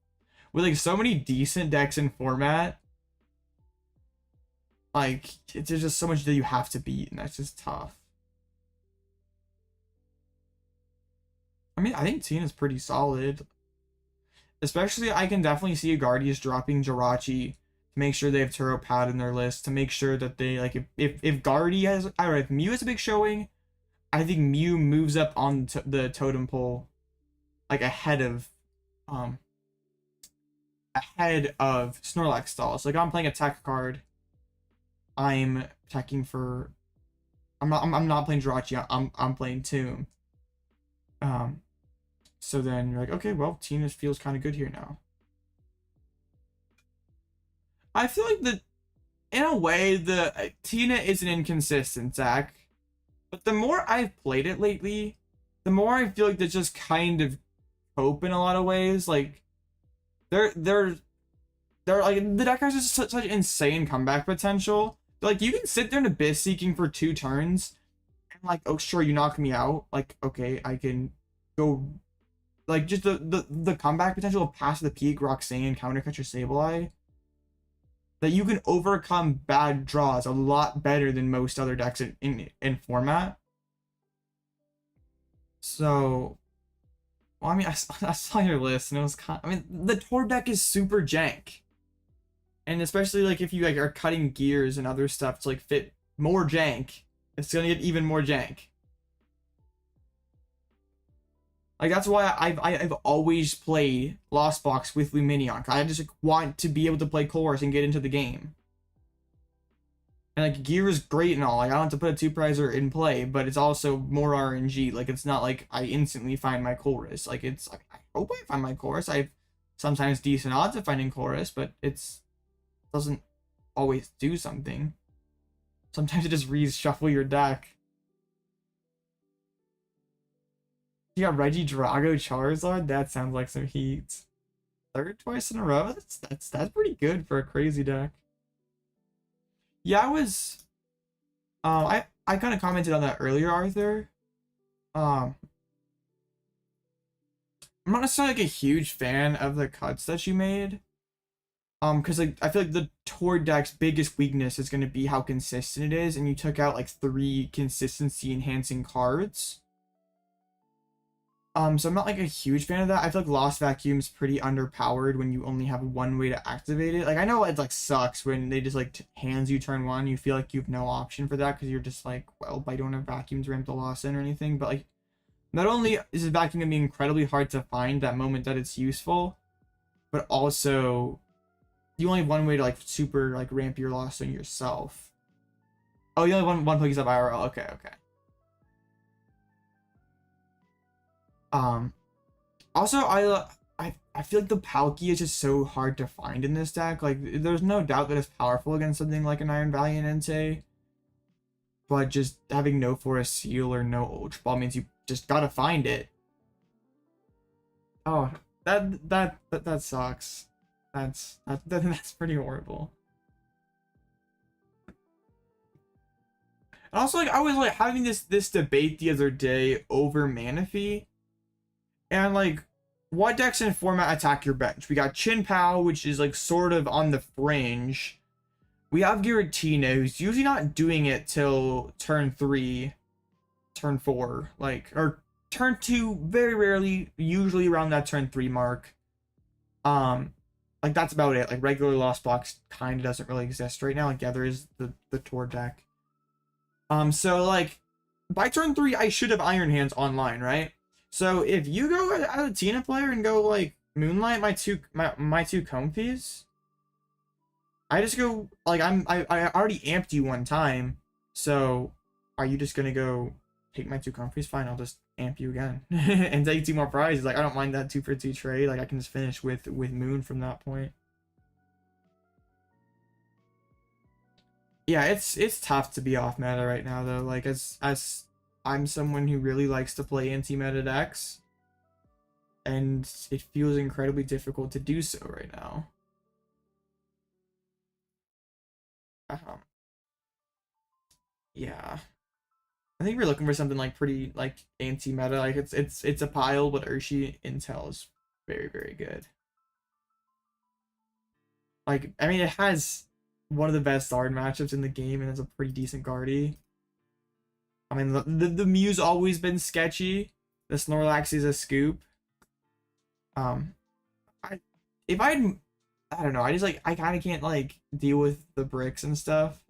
with like so many decent decks in format, like there's just so much that you have to beat, and that's just tough. I mean, I think Tina's pretty solid. Especially, I can definitely see a Guardians dropping Jirachi to make sure they have Turo Pad in their list, to make sure that they, like, if Guardy has, I don't know, if Mew has a big showing, I think Mew moves up on the totem pole, like, ahead of Snorlax stalls. Like, I'm playing a tech card. I'm attacking for, I'm not playing Jirachi, I'm playing Tomb. So then you're like, okay, well, Tina feels kind of good here now. I feel like in a way, Tina is an inconsistent deck, but the more I've played it lately, the more I feel like they're just kind of cope in a lot of ways. Like, they're like, the deck has just such insane comeback potential. Like, you can sit there in Abyss Seeking for 2 turns, and like, oh sure, you knock me out. Like, okay, I can go. Like, just the comeback potential of Pass the Peak, Roxanne, Countercatcher, Sableye, that you can overcome bad draws a lot better than most other decks in format. So, well, I mean, I saw your list, and it was I mean, the Tor deck is super jank. And especially, like, if you, like, are cutting gears and other stuff to, like, fit more jank, it's gonna get even more jank. Like, that's why I've always played Lost Box with Luminion. I just, like, want to be able to play Chorus and get into the game. And, like, gear is great and all. Like, I don't have to put a 2-prizer in play, but it's also more RNG. Like, it's not like I instantly find my Chorus. Like, it's, like, I hope I find my Chorus. I have sometimes decent odds of finding Chorus, but it doesn't always do something. Sometimes it just reshuffle your deck. You got Reggie Drago Charizard? That sounds like some heat. 3rd twice in a row? That's pretty good for a crazy deck. Yeah, I was. I kind of commented on that earlier, Arthur. Um, I'm not necessarily like a huge fan of the cuts that you made. Because like I feel like the Tour deck's biggest weakness is going to be how consistent it is, and you took out like 3 consistency enhancing cards. So I'm not like a huge fan of that. I feel like Lost Vacuum's pretty underpowered when you only have one way to activate it. Like I know it like sucks when they just like hands you turn 1, you feel like you have no option for that because you're just like, well, I don't have vacuums ramp to loss in or anything. But like, not only is this vacuum gonna be incredibly hard to find that moment that it's useful, but also you only have one way to like super like ramp your loss in yourself. Oh, you only one place up IRL. Okay, okay. Also, I feel like the Palkia is just so hard to find in this deck. Like, there's no doubt that it's powerful against something like an Iron Valiant Entei, but just having no Forest Seal or no Ultra Ball means you just gotta find it. Oh, that sucks. That's pretty horrible. And also, like, I was like having this debate the other day over Manaphy. And like, what decks and format attack your bench? We got Chin PAL, which is like sort of on the fringe. We have Giratina, who's usually not doing it till turn 3, turn 4, like, or turn 2, very rarely, usually around that turn 3 mark. Like that's about it. Like regular Lost Box kind of doesn't really exist right now. Like yeah, there is the Tour deck. So like by turn 3, I should have Iron Hands online, right? So if you go as a Tina player and go like Moonlight my two Comfies, I just go like I already amped you one time, so are you just gonna go take my 2 Comfies? Fine, I'll just amp you again and take 2 more prizes. Like I don't mind that 2 for 2 trade. Like I can just finish with Moon from that point. Yeah, it's tough to be off meta right now though. Like as I'm someone who really likes to play anti-meta decks, and it feels incredibly difficult to do so right now. Yeah, I think we're looking for something like pretty like anti-meta. Like it's a pile, but Urshi Intel is very very good. Like I mean, it has one of the best guard matchups in the game, and it's a pretty decent guardie. I mean, the Mew's always been sketchy. The Snorlax is a scoop. I if I don't know, I just like I kind of can't like deal with the bricks and stuff.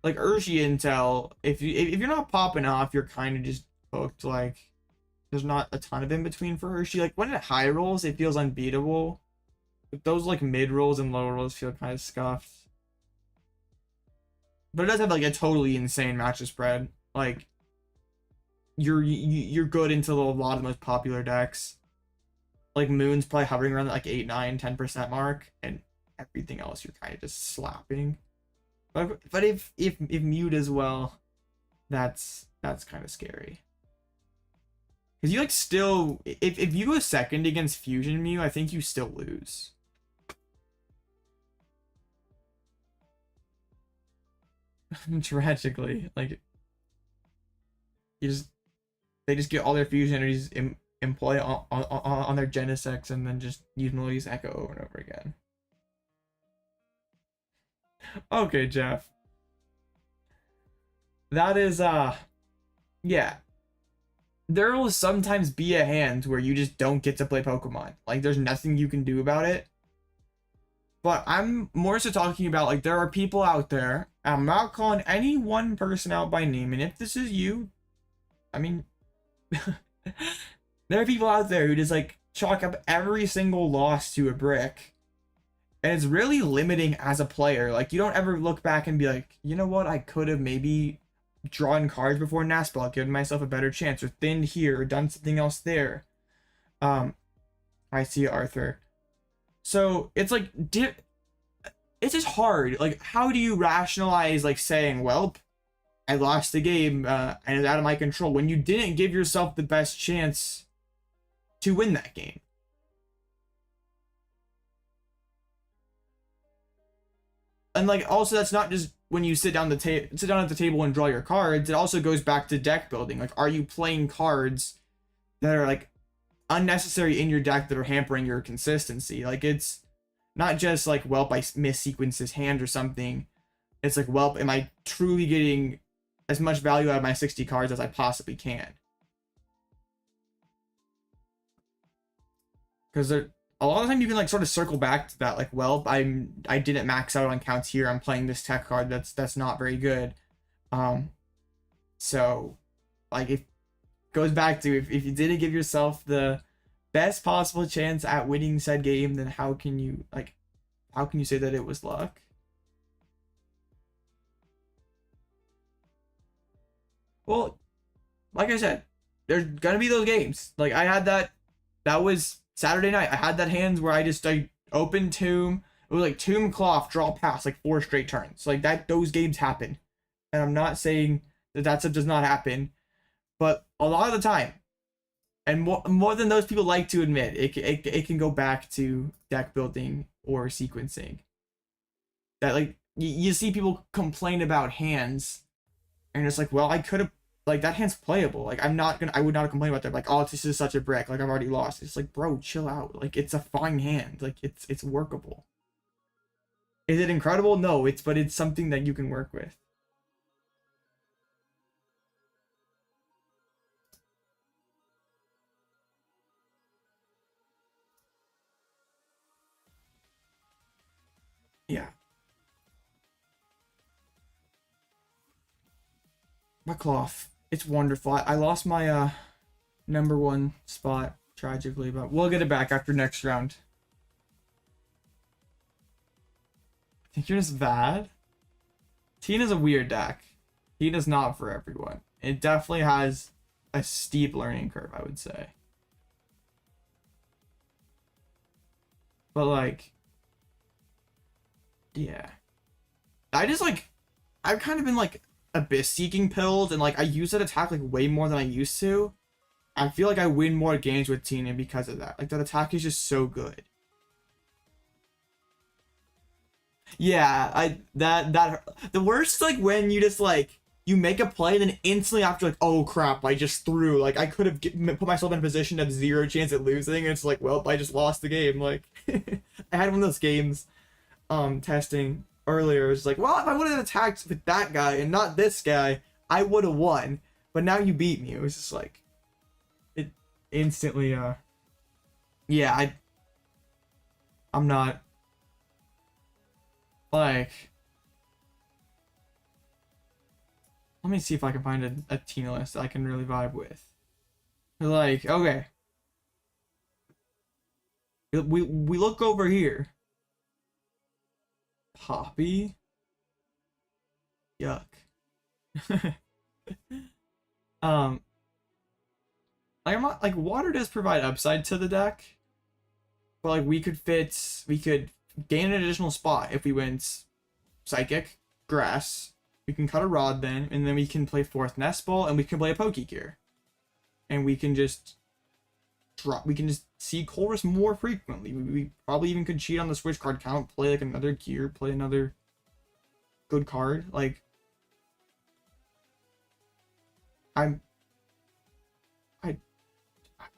Like Urshi Intel, if you're not popping off, you're kind of just hooked. Like there's not a ton of in between for Hershey. Like when it high rolls, it feels unbeatable. But those like mid rolls and low rolls feel kind of scuffed. But it does have like a totally insane matchup spread. Like you're good into a lot of the most popular decks. Like Moon's probably hovering around like 8, 9, 10% mark, and everything else you're kind of just slapping. But if Mew does well, that's kind of scary. Because you like still if you go second against Fusion Mew, I think you still lose. Tragically, like they just get all their fusion energies employ on their Genesects and then just use Melodious Echo over and over again. Okay, Jeff. That is yeah. There will sometimes be a hand where you just don't get to play Pokemon. Like there's nothing you can do about it. But I'm more so talking about like there are people out there. I'm not calling any one person out by name, and if this is you, I mean there are people out there who just like chalk up every single loss to a brick. And it's really limiting as a player. Like you don't ever look back and be like, you know what, I could have maybe drawn cards before Naspel, given myself a better chance, or thinned here, or done something else there. I see Arthur. So it's like it's just hard. Like how do you rationalize like saying, well, I lost the game and it's out of my control when you didn't give yourself the best chance to win that game? and like also that's not just when you sit down at the table and draw your cards. It also goes back to deck building. Like, are you playing cards that are like unnecessary in your deck that are hampering your consistency? Like, it's not just like, well, I missequenced his hand or something. It's like, well, am I truly getting as much value out of my 60 cards as I possibly can? Because a lot of the time you can like sort of circle back to that, like, well, I didn't max out on counts here. I'm playing this tech card that's not very good. So like, it goes back to, if you didn't give yourself the best possible chance at winning said game, then how can you say that it was luck? Well, like I said, there's gonna be those games. Like, I had that was Saturday night. I had that hands where I opened Tomb. It was like Tomb, Klawf, draw, pass, like 4 straight turns. Like that, those games happen. And I'm not saying that stuff does not happen, but a lot of the time, and more than those people like to admit, it can go back to deck building or sequencing. That, like, you see people complain about hands, and it's like, well, I could have, like, that hand's playable. Like, I would not have complained about that. Like, oh, this is such a brick. Like, I've already lost. It's like, bro, chill out. Like, it's a fine hand. Like, it's workable. Is it incredible? No, but it's something that you can work with. Yeah. My Klawf. It's wonderful. I lost my #1 spot tragically, but we'll get it back after next round. I think you're just bad. Tina's a weird deck. Tina's not for everyone. It definitely has a steep learning curve, I would say. But like, yeah. I've kind of been like abyss seeking pills, and like I use that attack like way more than I used to. I feel like I win more games with Tina because of that. Like, that attack is just so good. Yeah, the worst is like when you just like, you make a play and then instantly after, like, oh crap, I just threw, like, I could have put myself in a position to have 0 chance at losing, and it's like, well, I just lost the game. Like, I had one of those games testing earlier. It's like, well, if I would have attacked with that guy and not this guy, I would have won. But now you beat me. It was just like, it instantly yeah, I'm not like, let me see if I can find a Tina list I can really vibe with. Like, okay, we look over here. Poppy, yuck. Like, I'm not, like, water does provide upside to the deck, but like we could gain an additional spot if we went psychic, grass. We can cut a rod then, and then we can play 4th nest ball, and we can play a Pokegear, and we can just see Chorus more frequently. We probably even could cheat on the switch card count, play like another gear, play another good card. Like, I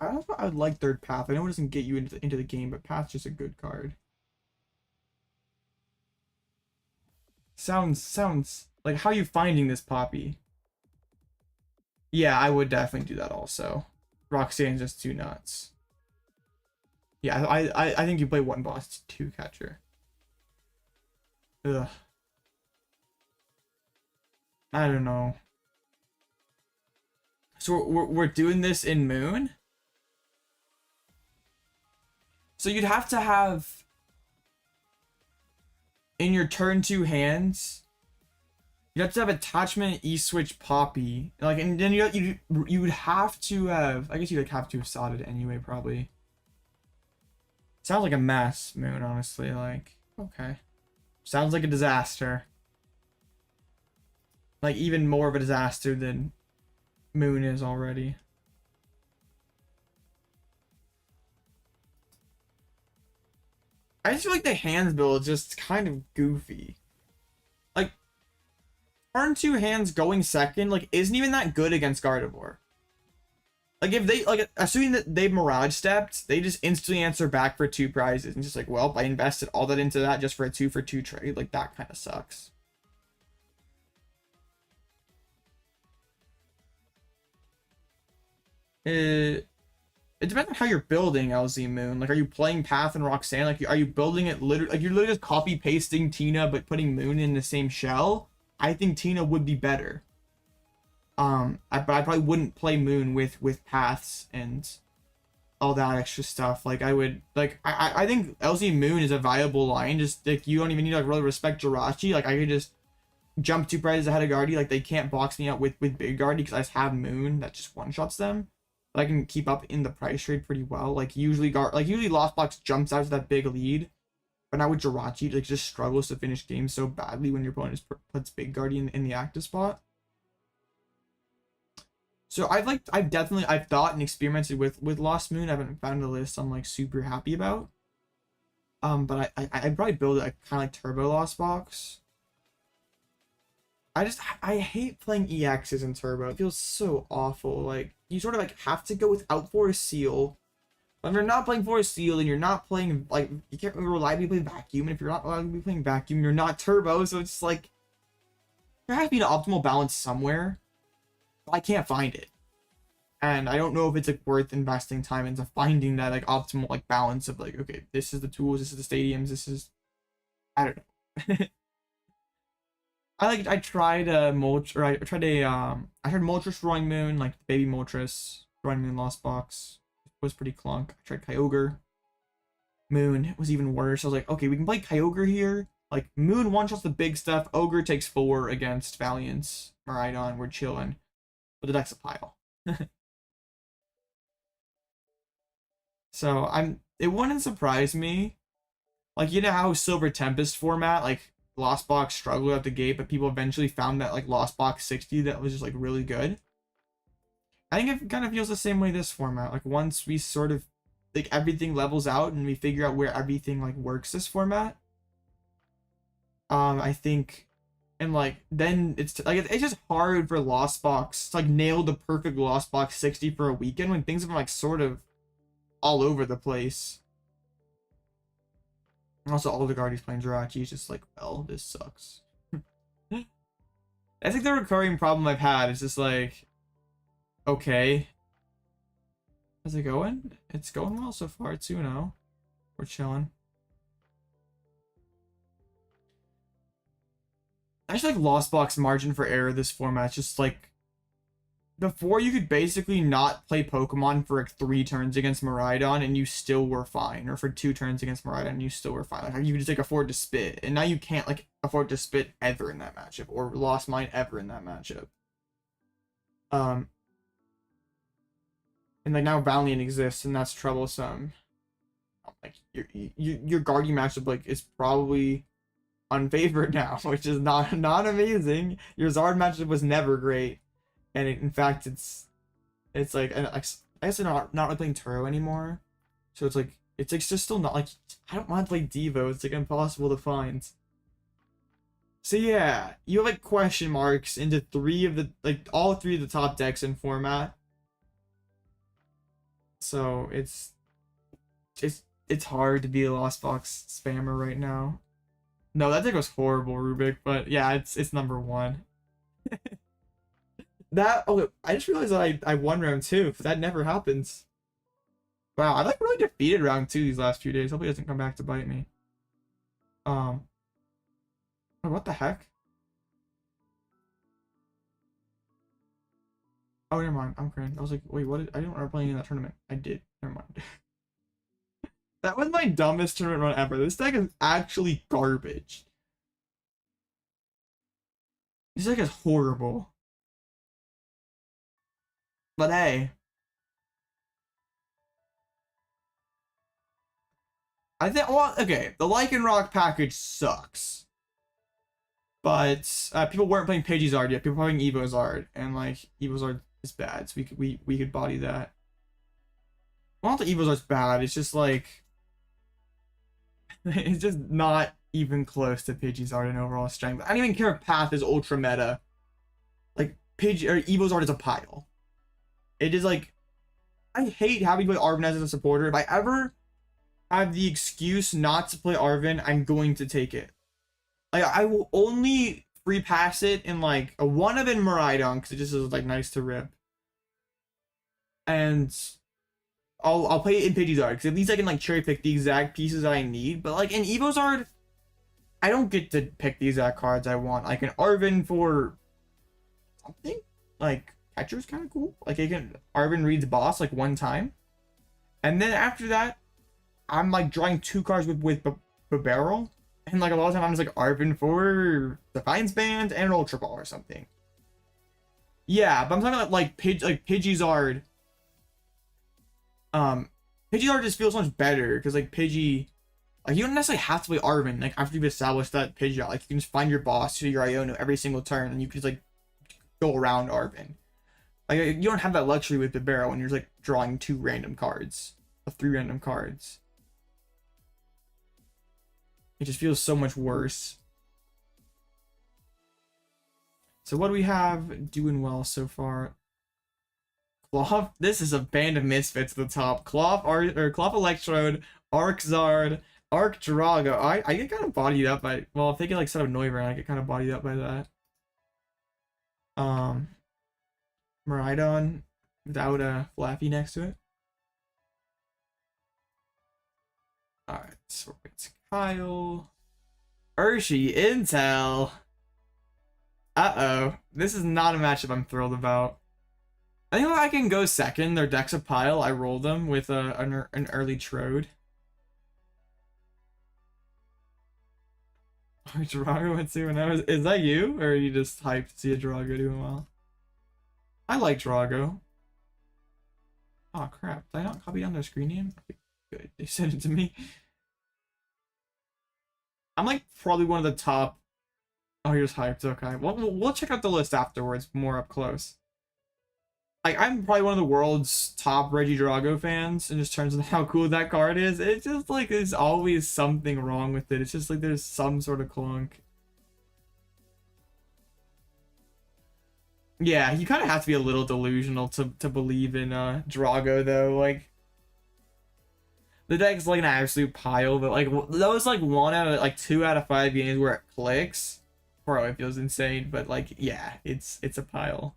don't know if I would like Third Path. I know it doesn't get you into the game, but Path's just a good card. Sounds like, how are you finding this, Poppy? Yeah, I would definitely do that also. Roxanne's just too nuts. Yeah, I think you play 1 boss, 2 catcher. Ugh. I don't know. So we're doing this in Moon? So you'd have to have, in your turn 2 hands, you'd have to have attachment E-switch Poppy. Like, and then you would have to have, I guess you'd like have to have sodded anyway, probably. Sounds like a mess, Moon, honestly. Like, okay. Sounds like a disaster. Like, even more of a disaster than Moon is already. I just feel like the hands build is just kind of goofy. turn 2 hands going second, like, isn't even that good against Gardevoir. Like, if they, like, assuming that they Mirage stepped, they just instantly answer back for 2 prizes. And just like, well, I invested all that into that just for a 2-for-2 trade. Like, that kind of sucks. It depends on how you're building LZ Moon. Like, are you playing Path and Roxanne? Like, are you building it literally, like, you're literally just copy pasting Tina but putting Moon in the same shell? I think Tina would be better. But I probably wouldn't play Moon with Paths and all that extra stuff. Like, I would, like, I think LZ Moon is a viable line. Just, like, you don't even need to, like, really respect Jirachi. Like, I could just jump 2 prizes ahead of Guardy. Like, they can't box me out with Big Guardy because I just have Moon that just one-shots them. But I can keep up in the price trade pretty well. Like, usually Lost Box jumps out to that big lead. But now with Jirachi, like, just struggles to finish games so badly when your opponent puts Big Guardy in the active spot. So I've thought and experimented with Lost Moon. I haven't found a list I'm like super happy about. But I'd probably build it kind of like Turbo Lost Box. I hate playing EXs in Turbo. It feels so awful. Like, you sort of like have to go without Forest Seal. But if you're not playing Forest Seal, then you're not playing, like, you can't reliably play Vacuum. And if you're not reliably playing Vacuum, you're not Turbo. So it's like, there has to be an optimal balance somewhere. I can't find it, and I don't know if it's like worth investing time into finding that like optimal like balance of like, okay, this is the tools, this is the stadiums, this is, I don't know. I tried Moltres Roaring Moon, like Baby Moltres Roaring Moon Lost Box. It was pretty clunk. I tried Kyogre Moon. It was even worse. I was like, okay, we can play Kyogre here. Like, Moon one-shots the big stuff. Ogre takes 4 against Valiance. Miraidon, we're chilling. But the deck's a pile. So it wouldn't surprise me. Like, you know how Silver Tempest format, like, Lost Box struggled at the gate, but people eventually found that like Lost Box 60 that was just like really good. I think it kind of feels the same way this format. Like, once we sort of like everything levels out and we figure out where everything like works this format, I think, and like then it's just hard for Lost Box to like nail the perfect Lost Box 60 for a weekend when things have been like sort of all over the place. Also, all the Guardians playing Jirachi is just like, well, this sucks. I think the recurring problem I've had is just like, okay, how's it going? It's going well so far. It's 2-0. We're chilling. I just like Lost Box margin for error this format. It's just like, before you could basically not play Pokemon for like 3 turns against Miraidon and you still were fine, or for 2 turns against Miraidon and you still were fine. Like, you could just like afford to spit, and now you can't like afford to spit ever in that matchup, or Lost Mine ever in that matchup. And like now Valiant exists, and that's troublesome. Like, your Guardian matchup like is probably unfavored now, which is not amazing. Your Zard matchup was never great. And in fact, it's like, and I guess they're not really playing Turo anymore, so it's like just still not like, I don't want to play Devo. It's like impossible to find. So yeah, you have like question marks into all 3 of the top decks in format. So it's hard to be a Lost Box spammer right now. No, that deck was horrible, Rubik. But yeah, it's number 1. I just realized that I won round 2. That never happens. Wow, I like really defeated round 2 these last few days. Hopefully it doesn't come back to bite me. Oh, what the heck? Oh, never mind. I'm crying. I was like, wait, what? I didn't remember playing in that tournament. I did. Never mind. That was my dumbest tournament run ever. This deck is actually garbage. This deck is horrible. But hey, I think, well, okay, the Lycanroc package sucks. But people weren't playing Pidgeysard yet. People were playing Evozard, and like Evozard is bad, so we could body that. Well, not that Evozard's bad. It's just like it's just not even close to Pidgeysard in overall strength. I don't even care if Path is ultra meta. Pidgey or Evo's art is a pile. It is like, I hate having to play Arven as a supporter. If I ever have the excuse not to play Arven, I'm going to take it. Like, I will only free pass it in like a one of in Miraidon because it just is like nice to rip. And I'll play it in Pidgey's art because at least I can like cherry pick the exact pieces that I need. But like in Evo's art, I don't get to pick the exact cards I want. Like an Arven for something like Catcher's kind of cool. Like Arven reads boss like one time, and then after that, I'm like drawing 2 cards with Bibarel, and like a lot of time I'm just like Arven for Defiance Band and an Ultra Ball or something. Yeah, but I'm talking about like Pidgey's art. Pidgey's art just feels so much better because like Pidgey, like you don't necessarily have to play Arven. Like after you've established that Pidgey, like you can just find your boss to your Iono every single turn, and you can just like go around Arven. Like you don't have that luxury with Bibarel when you're just like drawing 2 random cards, or 3 random cards. It just feels so much worse. So what do we have doing well so far? Klawf, this is a band of misfits at the top. Klawf Electrode, Arczard, Arc Drago. I get kind of bodied up by, well, if they get like set up Noivern, I get kind of bodied up by that. Miraidon without a Flappy next to it. Alright, so it's Kyle. Urshi, Intel. Uh-oh. This is not a matchup I'm thrilled about. I think if I can go second, their deck's a pile. I roll them with an early Trode. Drago went 2-0. Is that you? Or are you just hyped to see a Drago doing well? I like Drago. Oh crap. Did I not copy down their screen name? Okay, good. They sent it to me. I'm like probably one of the top. Oh, here's hyped. Okay. We'll check out the list afterwards, more up close. Like, I'm probably one of the world's top Regidrago fans in just terms of how cool that card is. It's just like there's always something wrong with it. It's just like there's some sort of clunk. Yeah, you kind of have to be a little delusional to believe in Drago, though. Like, the deck's like an absolute pile, but like those like 2 out of 5 games where it clicks, bro, it feels insane. But like, yeah, it's a pile.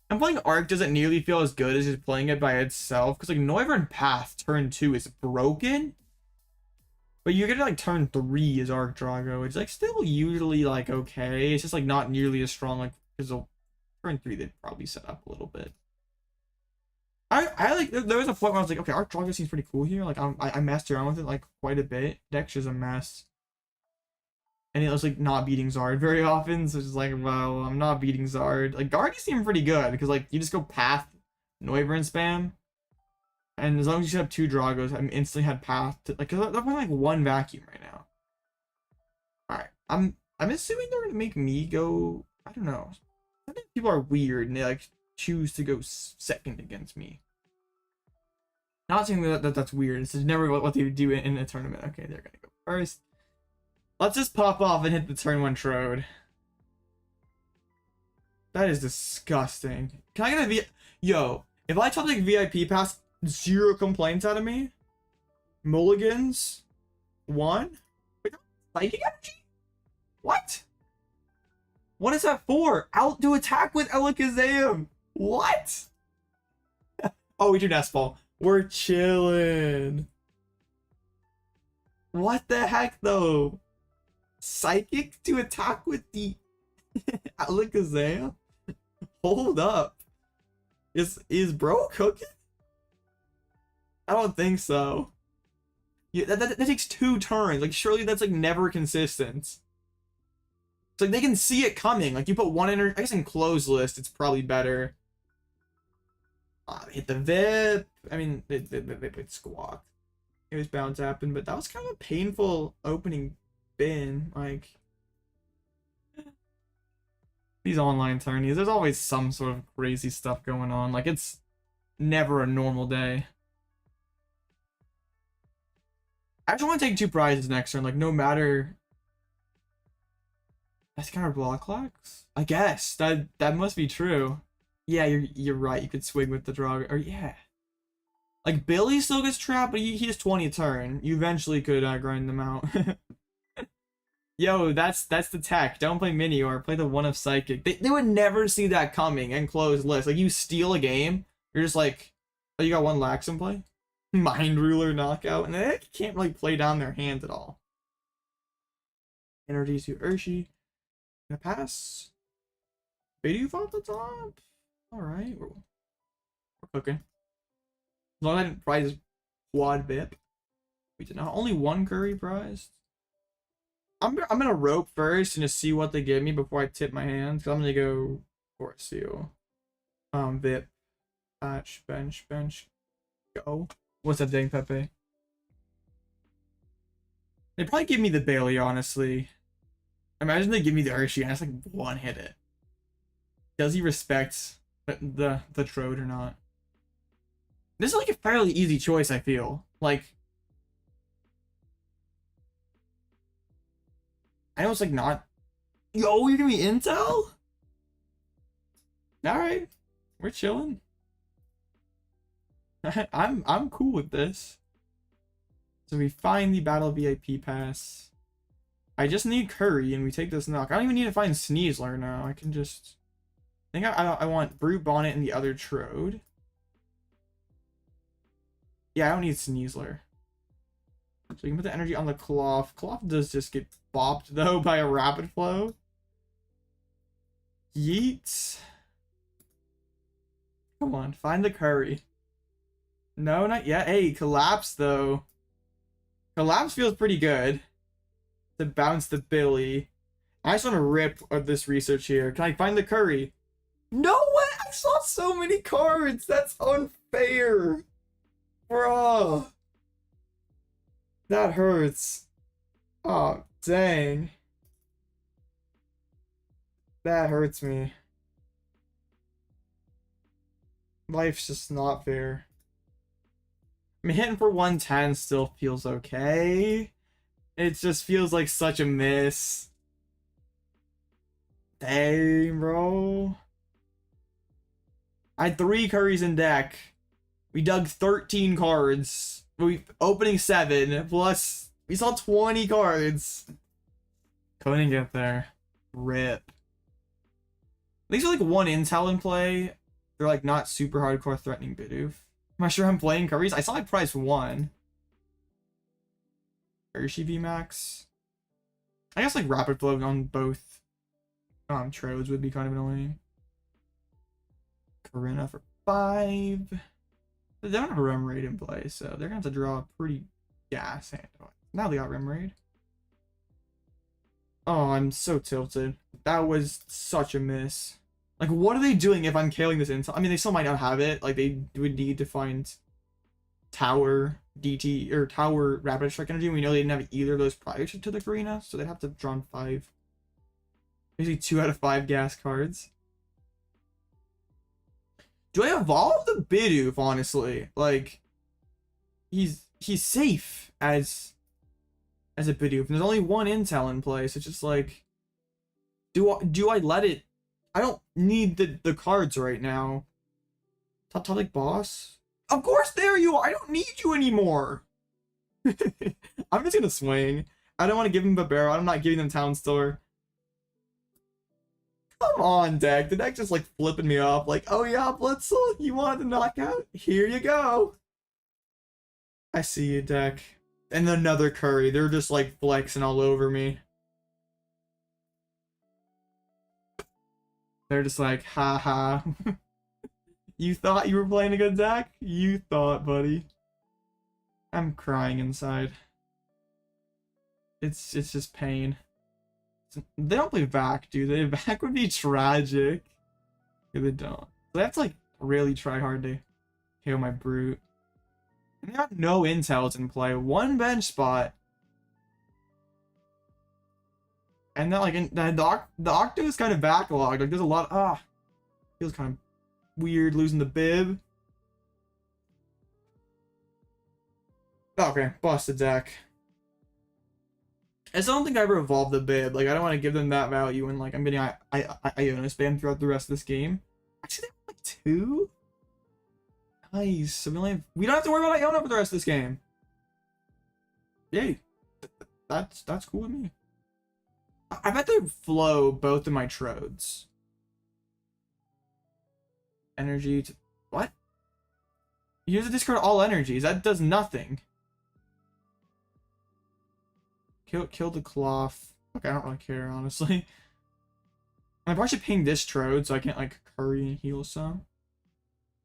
I'm playing Arc doesn't nearly feel as good as just playing it by itself, because like Noivern Path turn 2 is broken, but you're gonna like turn 3 is Arc Drago. It's like still usually like okay. It's just like not nearly as strong, like because turn 3 they'd probably set up a little bit. I like, there was a point where I was like, okay, Arc Drago seems pretty cool here. Like I messed around with it like quite a bit. Deck's just a mess. And it was like not beating Zard very often, so it's just like, well, I'm not beating Zard. Like Guardy seemed pretty good because like you just go Path, Noivern spam, and as long as you set up 2 Dragos, I instantly had Path to, like, cause they're playing like 1 vacuum right now. All right, I'm assuming they're gonna make me go. I don't know. I think people are weird and they like choose to go second against me. Not saying that's weird. It's just never what they would do in a tournament. Okay, they're gonna go first. Let's just pop off and hit the turn 1 Trode. That is disgusting. Can I get a Yo, if I top like VIP Pass, 0 complaints out of me. Mulligans. 1. Wait, Psychic Energy? What? What is that for? Outdo attack with Alakazam. What? Oh, we do Nest Ball. We're chilling. What the heck, though? Psychic to attack with the Alakazam? Hold up. Is bro cooking? I don't think so. Yeah, that takes 2 turns. Like, surely that's like never consistent. It's like they can see it coming. Like, you put 1 in, I guess in closed list, it's probably better. Hit the VIP. I mean, they squawked. It was bound to happen, but that was kind of a painful opening bin. Like, these online tourneys, there's always some sort of crazy stuff going on. Like, it's never a normal day. I actually want to take 2 prizes next turn. Like, no matter That's kind of block locks? I guess. That must be true. Yeah, you're right. You could swing with the draw. Or yeah. Like, Billy still gets trapped, but he has 20 a turn. You eventually could grind them out. Yo, that's the tech. Don't play Mini or play the one of Psychic. They would never see that coming and close list. Like, you steal a game, you're just like, oh, you got one Lax in play? Mind Ruler knockout, and they can't really play down their hands at all. Energy to Urshi. Gonna pass. Bidoof off the top. Alright, we're cooking. As long as I didn't prize quad VIP. We did not. Only one curry prized. I'm gonna rope first and just see what they give me before I tip my hands. Cause I'm gonna go for a seal. VIP. Patch. Bench. Go. What's that dang Pepe? They probably give me the Bailey, honestly. Imagine they give me the Urshi and I just like one hit it. Does he respect the Trode or not? This is like a fairly easy choice, I feel. Like, I know it's like not. Yo, you're gonna be Intel? Alright. We're chilling. I'm cool with this. So we find the Battle VIP Pass. I just need Curry and we take this knock. I don't even need to find Sneasler now. I can just... I think I want Brute, Bonnet, and the other Trode. Yeah, I don't need Sneasler. So we can put the energy on the Klawf. Klawf does just get bopped, though, by a Rapid Flow. Yeet. Come on, find the Curry. No, not yet. Hey, Collapse, though. Collapse feels pretty good. To bounce the Billy. I just want to rip this research here. Can I find the Curry? No way! I saw so many cards! That's unfair! Bro! That hurts. Oh, dang. That hurts me. Life's just not fair. I mean, hitting for 110 still feels okay. It just feels like such a miss. Dang, bro. I had 3 Curries in deck. We dug 13 cards. Opening 7, plus we saw 20 cards. Couldn't get there. Rip. These are like one intel in play. They're like not super hardcore threatening Bidoof. Am I sure I'm playing Curries? I saw I priced 1. Urshi VMAX. I guess like Rapid Flow on both Trodes would be kind of annoying. Karina for 5. They don't have a Rem Raid in play, so they're gonna have to draw a pretty gas hand. Now they got Rem Raid. Oh, I'm so tilted. That was such a miss. Like, what are they doing if I'm killing this intel? I mean, they still might not have it. Like, they would need to find Tower DT or Tower Rapid Strike Energy. We know they didn't have either of those prior to the Karina, so they'd have to draw 5. Basically 2 out of 5 gas cards. Do I evolve the Bidoof, honestly? Like, he's safe as a Bidoof. And there's only 1 intel in play, so it's just like, do I let it? I don't need the cards right now. Top boss? Of course, there you are. I don't need you anymore. I'm just gonna swing. I don't want to give him Bibarel. I'm not giving them Town Store. Come on, deck. The deck just like flipping me off. Like, oh yeah, Blitzel, you wanted the knockout? Here you go. I see you, deck. And another Curry. They're just like flexing all over me. They're just like, haha. You thought you were playing a good deck? You thought, buddy. I'm crying inside. It's just pain. They don't play Vac, do they? Vac would be tragic. Yeah, they don't. They have to like really try hard to kill my Brute. And they have no intels in play. 1 bench spot. And then like the Octo is kind of backlogged. Like there's a lot. Feels kind of weird losing the Bib. Okay, busted deck. I still don't think I ever evolved the bib. Like, I don't want to give them that value when, like, I'm getting Iono spam throughout the rest of this game. Actually, they have, like, 2? Nice. So we don't have to worry about Iono for the rest of this game. Yay. That's cool with me. I bet they flow both of my Trodes. Energy to... What? Use to discard all energies. That does nothing. Kill the Klawf. Okay, I don't really care, honestly. I probably should ping this Trode so I can't, like, curry and heal some.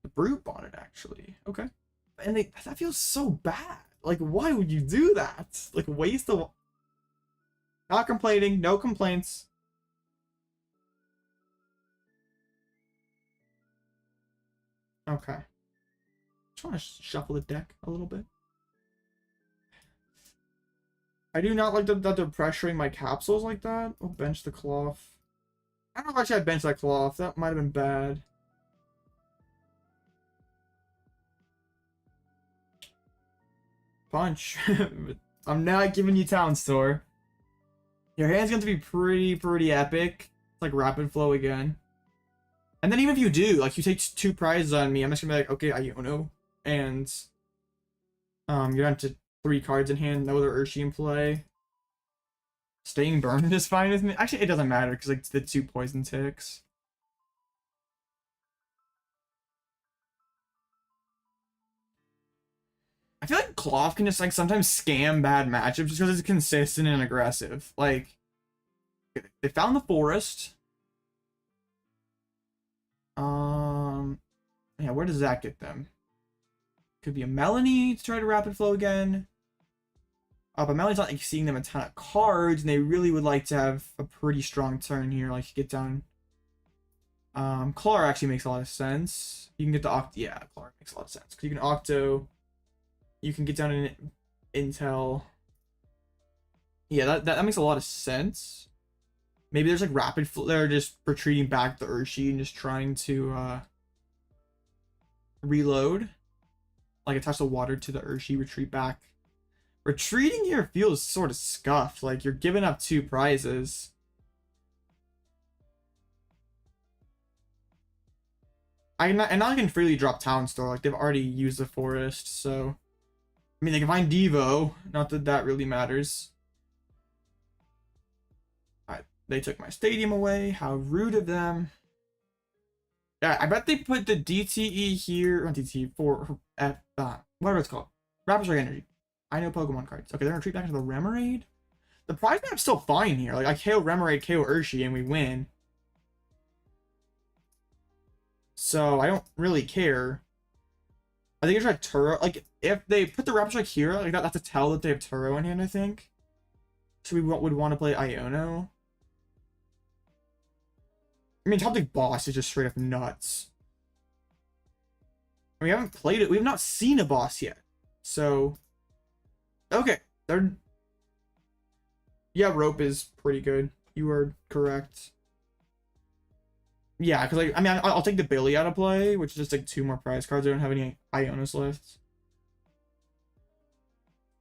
The Brute Bonnet, actually. Okay. And that feels so bad. Like, why would you do that? Like, waste the... Not complaining. No complaints. Okay. Just want to shuffle the deck a little bit. I do not like that they're pressuring my capsules like that. I'll bench the Klawf. I don't know if I should have benched that Klawf. That might have been bad. Punch. I'm not giving you Town Store. Your hand's going to be pretty epic. It's like Rapid Flow again. And then even if you do, like, you take 2 prizes on me, I'm just going to be like, okay, Iono. And you're down to 3 cards in hand, no other Urshi in play. Staying burned is fine with me. Actually, it doesn't matter because, like, the 2 poison ticks. I feel like Klawf can just, like, sometimes scam bad matchups just because it's consistent and aggressive. Like, they found the forest. Yeah, where does that get them? Could be a Melanie to try to Rapid Flow again. But Melanie's not, like, seeing them a ton of cards, and they really would like to have a pretty strong turn here, like, get down. Claw actually makes a lot of sense. You can get the Octo. Yeah, Claw makes a lot of sense. Because you can Octo. You can get down in Intel. Yeah, that makes a lot of sense. Maybe there's, like, Rapid Flow. They're just retreating back the Urshi and just trying to reload. Like, attach the water to the Urshi, retreat back. Retreating here feels sort of scuffed. Like, you're giving up 2 prizes. And now I can freely drop Town Store. Like, they've already used the forest, so... I mean, they can find Devo. Not that that really matters. Alright, they took my stadium away. How rude of them. Yeah, I bet they put the DTE here... Not DTE, for... whatever it's called. Rapid Strike Energy. I know Pokemon cards. Okay, they're gonna retreat back to the Remoraid. The prize map's still fine here. Like, I KO Remoraid, KO Urshi, and we win. So, I don't really care. I think it's like Turo. Like, if they put the Rapid Strike here, like, that's a tell that they have Turo in hand, I think. So we would want to play Iono. I mean, top deck boss is just straight up nuts. And we haven't played it. We have not seen a boss yet. So... Okay, they're... Yeah, Rope is pretty good. You are correct. Yeah, because, like, I mean, I'll take the Billy out of play, which is just, like, 2 more prize cards. I don't have any Ionos left.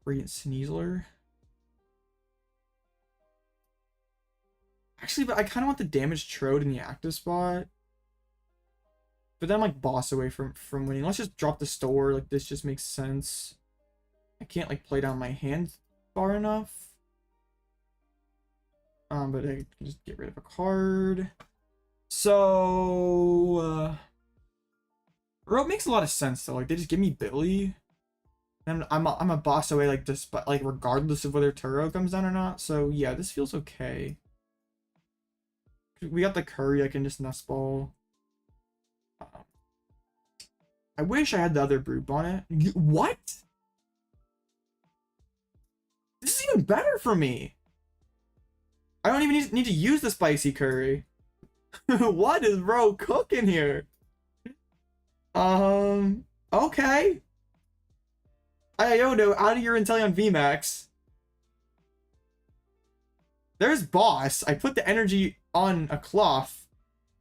Brilliant Sneasler. Actually, but I kind of want the damaged Trode in the active spot. But then, like, boss away from winning. Let's just drop the store. Like, this just makes sense. I can't, like, play down my hand far enough. But I can just get rid of a card. So, Rope makes a lot of sense, though. Like, they just give me Billy. And I'm a boss away, like, despite, like, regardless of whether Turo comes down or not. So, yeah, this feels okay. We got the Curry, I can just Nustball. I wish I had the other Brute Bonnet. What? This is even better for me. I don't even need to use the spicy curry. What is bro cooking here? Okay. Iono, out of your Inteleon VMAX. There's boss. I put the energy on a Klawf.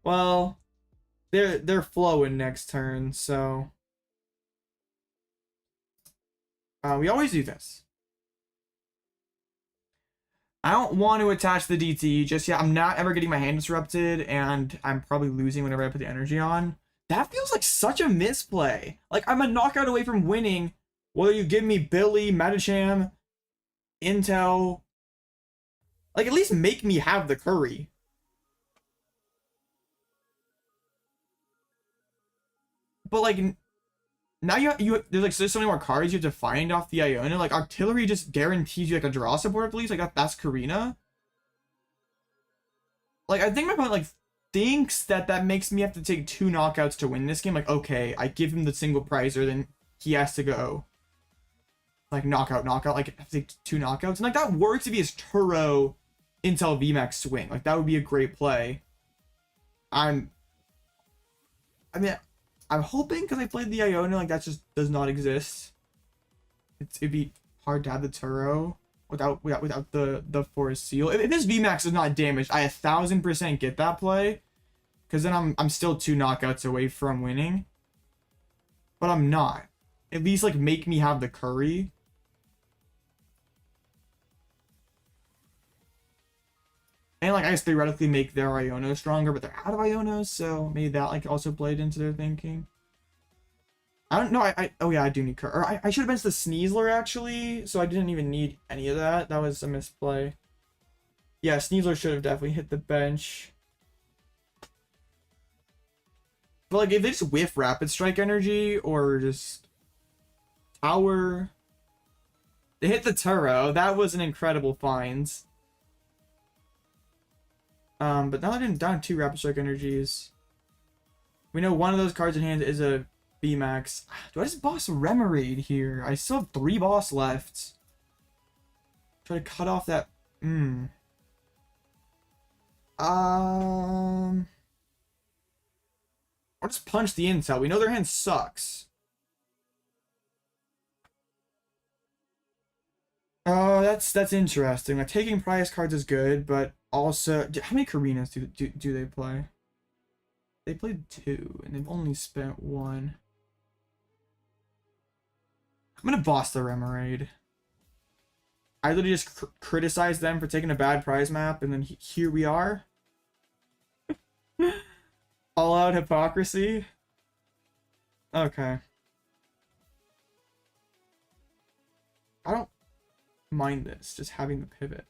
Well, they're flowing next turn, so we always do this. I don't want to attach the DT just yet. I'm not ever getting my hand disrupted, and I'm probably losing whenever I put the energy on. That feels like such a misplay. Like, I'm a knockout away from winning, whether you give me Billy, Medicham, Intel. Like, at least make me have the curry. But, like, now there's so many more cards you have to find off the Iono. Like, Artillery just guarantees you, like, a draw support at least. Like, that's Karina. Like, I think my opponent, like, thinks that makes me have to take 2 knockouts to win this game. Like, okay, I give him the single prizer, then he has to go, like, knockout. Like, I have to take 2 knockouts. And, like, that works if he has Turo Intel VMAX swing. Like, that would be a great play. I mean, I'm hoping, because I played the Iono, like, that just does not exist. It'd be hard to have the Turo without the Forest Seal. If this VMAX is not damaged, I 1000% get that play, because then I'm still 2 knockouts away from winning. But I'm not. At least, like, make me have the curry. And, like, I guess theoretically make their Iono stronger, but they're out of Ionos, so maybe that, like, also played into their thinking. I don't know. Oh, yeah, I do need curry. Or I should have been to the Sneasler, actually, so I didn't even need any of that. That was a misplay. Yeah, Sneasler should have definitely hit the bench. But, like, if they just whiff Rapid Strike energy, or just Tower... They hit the Turo. That was an incredible find. But now they're down 2 Rapid Strike energies. We know one of those cards in hand is a VMAX. Do I just boss Remoraid here? I still have 3 boss left. Try to cut off that. I'll just punch the Intel. We know their hand sucks. Oh, that's interesting. Like, taking prize cards is good, but also, how many Karinas do they play? They played 2, and they've only spent 1. I'm gonna boss the Remoraid. I literally just criticized them for taking a bad prize map, and then here we are. All out hypocrisy. Okay. I don't mind this, just having the pivot.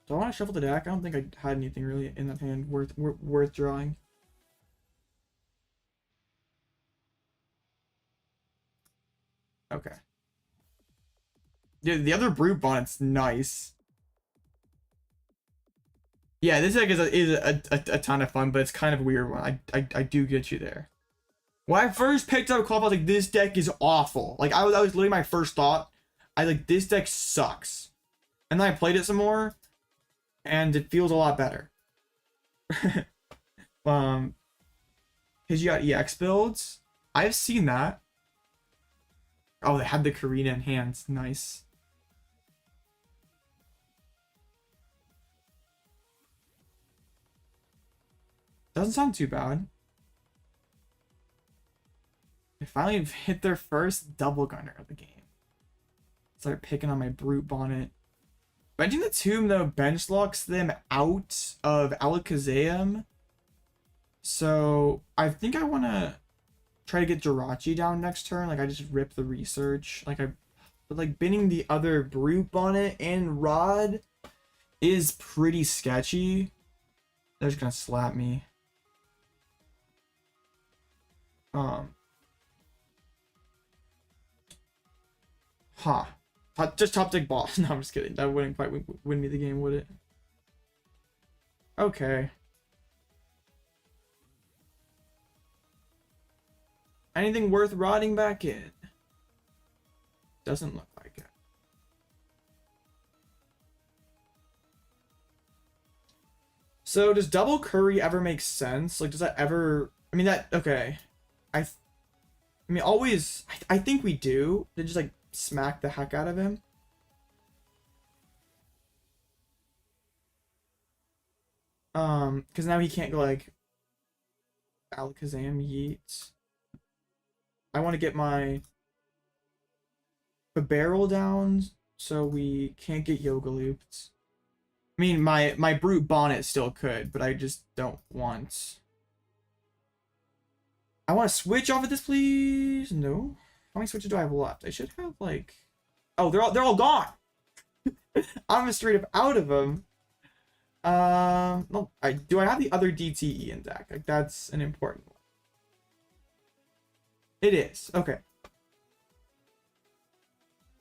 Do I want to shuffle the deck? I don't think I had anything really in that hand worth drawing. Okay. Yeah, the other Brute Bonnet's nice. Yeah, this deck is a ton of fun, but it's kind of a weird one. I do get you there. When I first picked up Klawf, I was like, this deck is awful. Like, that was literally my first thought. This deck sucks. And then I played it some more, and it feels a lot better. Because you got EX builds. I've seen that. Oh, they had the Karina in hand. Nice. Doesn't sound too bad. They finally hit their first double gunner of the game. Start picking on my Brute Bonnet. Benching the Tomb, though, bench locks them out of Alakazam. So I think I want to try to get Jirachi down next turn. Like, I just rip the research. But like binning the other Brute Bonnet and Rod is pretty sketchy. They're just gonna slap me. Just top deck boss. No, I'm just kidding. That wouldn't quite win me the game, would it? Okay. Anything worth rotting back in? Doesn't look like it. So does double curry ever make sense? Like, does that ever... I mean, okay. I mean, always... I think we do. They just, like, smack the heck out of him. Because now he can't go, like... Alakazam yeet. I want to get my Bibarel down so we can't get yoga looped. I mean, my brute bonnet still could, but I just don't want. I want to switch off of this, please. No. How many switches do I have left? I should have like. Oh, they're all gone. I'm straight up out of them. No, do I have the other DTE in deck? Like, that's an important one. It is. Okay.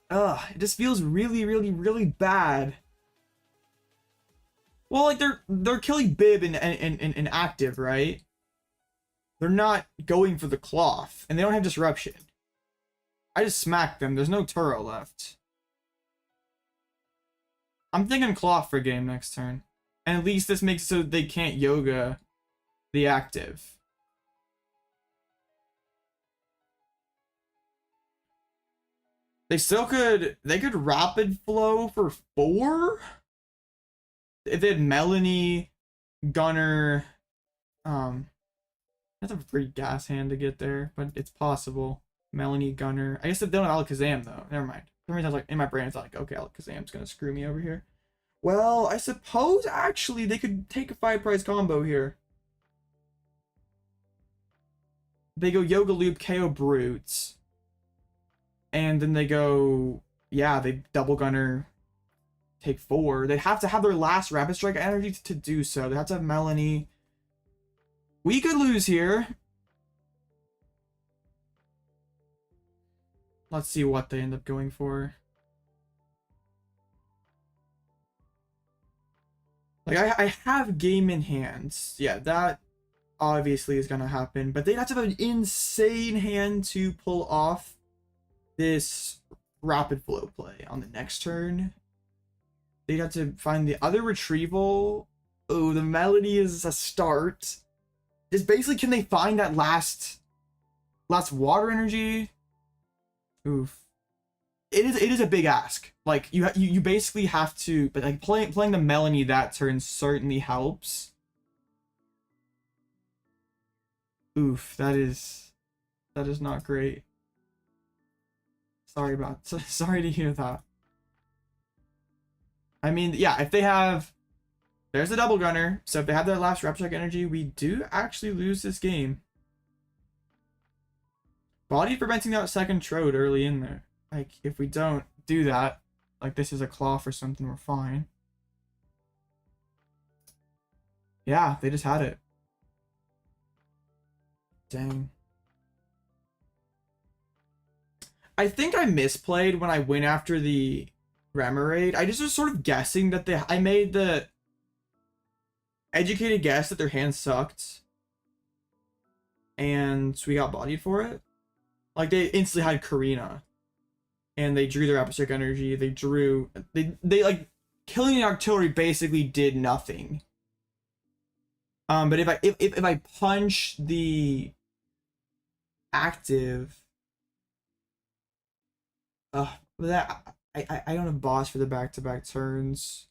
Ugh, it just feels really, really, really bad. Well, like they're killing Bib and active, right? They're not going for the Klawf, and they don't have disruption. I just smacked them. There's no Turo left. I'm thinking Klawf for game next turn. And at least this makes it so they can't yoga the active. They still could, they could rapid flow for 4? If they had Melanie, Gunner, that's a pretty gas hand to get there, but it's possible. Melanie, Gunner. I guess if they don't have Alakazam though. Never mind. For some reason I was like, in my brain it's like, okay, Alakazam's gonna screw me over here. Well, I suppose actually they could take a 5-price combo here. They go Yoga Loop, KO Brutes. And then they go, yeah, they double Gunner, take 4. They have to have their last Rapid Strike energy to do so. They have to have Melanie. We could lose here. Let's see what they end up going for. Like, I have game in hands. Yeah, that obviously is going to happen. But they have to have an insane hand to pull off this rapid flow play on the next turn. They'd have to find the other retrieval. Oh, the Melody is a start. Just basically, can they find that last water energy? Oof. It is a big ask. Like you basically have to, but like playing the Melanie that turn certainly helps. Oof, that is not great. Sorry to hear that. I mean, yeah, if they have, there's the double Gunner. So if they have their last Rapid Strike energy, we do actually lose this game. Body preventing that second Trode early in there. Like, if we don't do that, like this is a Klawf or something, we're fine. Yeah, they just had it. Dang. I think I misplayed when I went after the Remoraid. I just was sort of guessing that I made the educated guess that their hand sucked. And we got bodied for it. Like, they instantly had Karina. And they drew their Rapid Strike energy. They like, killing the artillery basically did nothing. But if I punch the active, that I don't have boss for the back-to-back turns.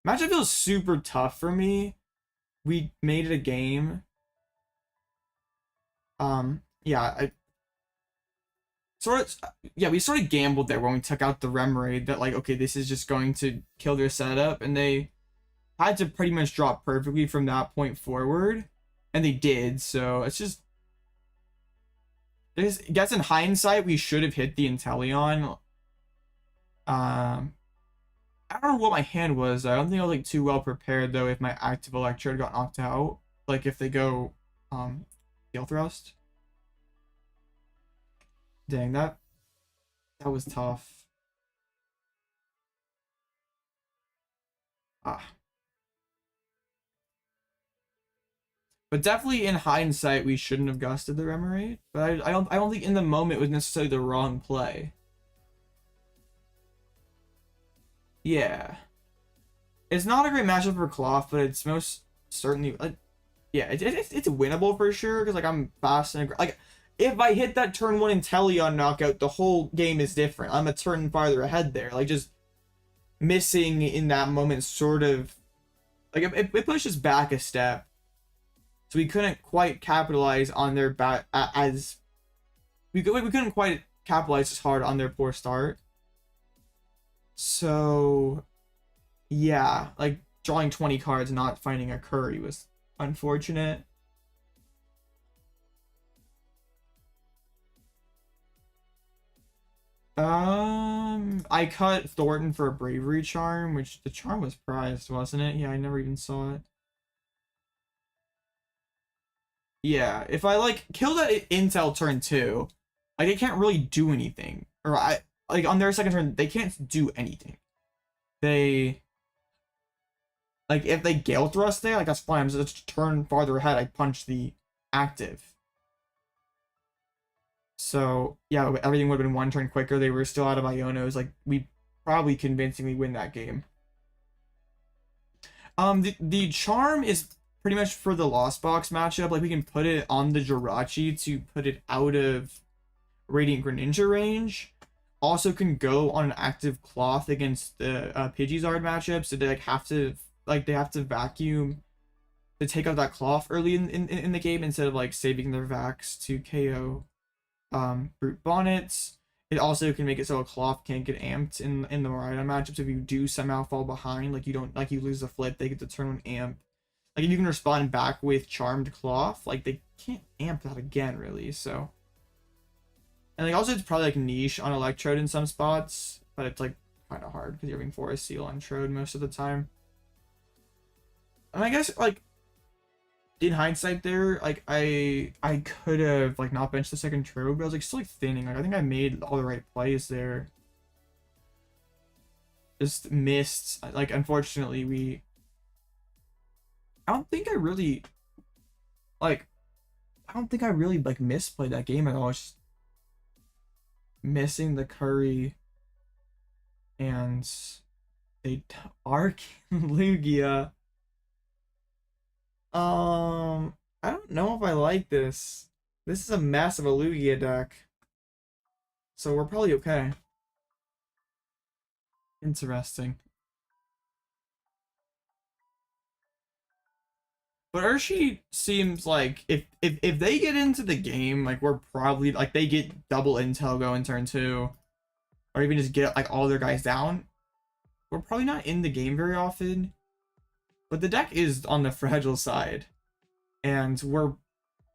Matchup feels super tough for me. We made it a game. Yeah, we sort of gambled there when we took out the Remoraid that, like, okay, this is just going to kill their setup, and they had to pretty much drop perfectly from that point forward, and they did. So it's just, I guess in hindsight we should have hit the Inteleon. I don't know what my hand was. I don't think I was like too well prepared though if my active Electrode got knocked out. Like if they go Steel Thrust. Dang, that was tough. But definitely in hindsight we shouldn't have gusted the Remoraid. But I don't think in the moment it was necessarily the wrong play. Yeah. It's not a great matchup for Klawf, but it's most certainly, like, yeah, it's winnable for sure, because, like, I'm fast and like, if I hit that turn 1 Inteleon knockout, the whole game is different. I'm a turn farther ahead there. Like, just missing in that moment sort of, like, it pushes back a step. So we couldn't quite capitalize on their we couldn't quite capitalize as hard on their poor start. So yeah, like drawing 20 cards and not finding a curry was unfortunate. I cut Thornton for a Bravery Charm, which the charm was prized, wasn't it? Yeah, I never even saw it. Yeah, if I like kill that intel turn 2, like it can't really do anything. Or I like on their second turn, they can't do anything. They like if they Gale Thrust there, like that's fine. I'm just a turn farther ahead, I punch the active. So yeah, everything would have been one turn quicker. They were still out of Ionos. Like we probably convincingly win that game. The charm is pretty much for the Lost Box matchup. Like we can put it on the Jirachi to put it out of Radiant Greninja range. Also can go on an active Klawf against the Pidgeysard matchup. So they they have to vacuum to take out that Klawf early in the game instead of like saving their Vax to KO Brute Bonnets. It also can make it so a Klawf can't get amped in the Rhydon matchups. If you do somehow fall behind, like you lose a flip, they get to turn on amp. Like if you can respond back with Charmed Klawf, like they can't amp that again really. So, and like also it's probably like niche on Electrode in some spots, but it's like kind of hard because you're having Forest Seal on Trode most of the time. And I guess like in hindsight there, like I could have like not benched the second Trode, but I was like still like thinning. Like I think I made all the right plays there. Just missed. Like unfortunately I don't think I really like misplayed that game at all. It's just missing the curry and they Arc Lugia. I don't know if I like this. This is a massive Lugia deck. So we're probably okay. Interesting. But Urshi seems like if they get into the game, like we're probably like they get double intel going turn 2. Or even just get like all their guys down. We're probably not in the game very often. But the deck is on the fragile side. And we're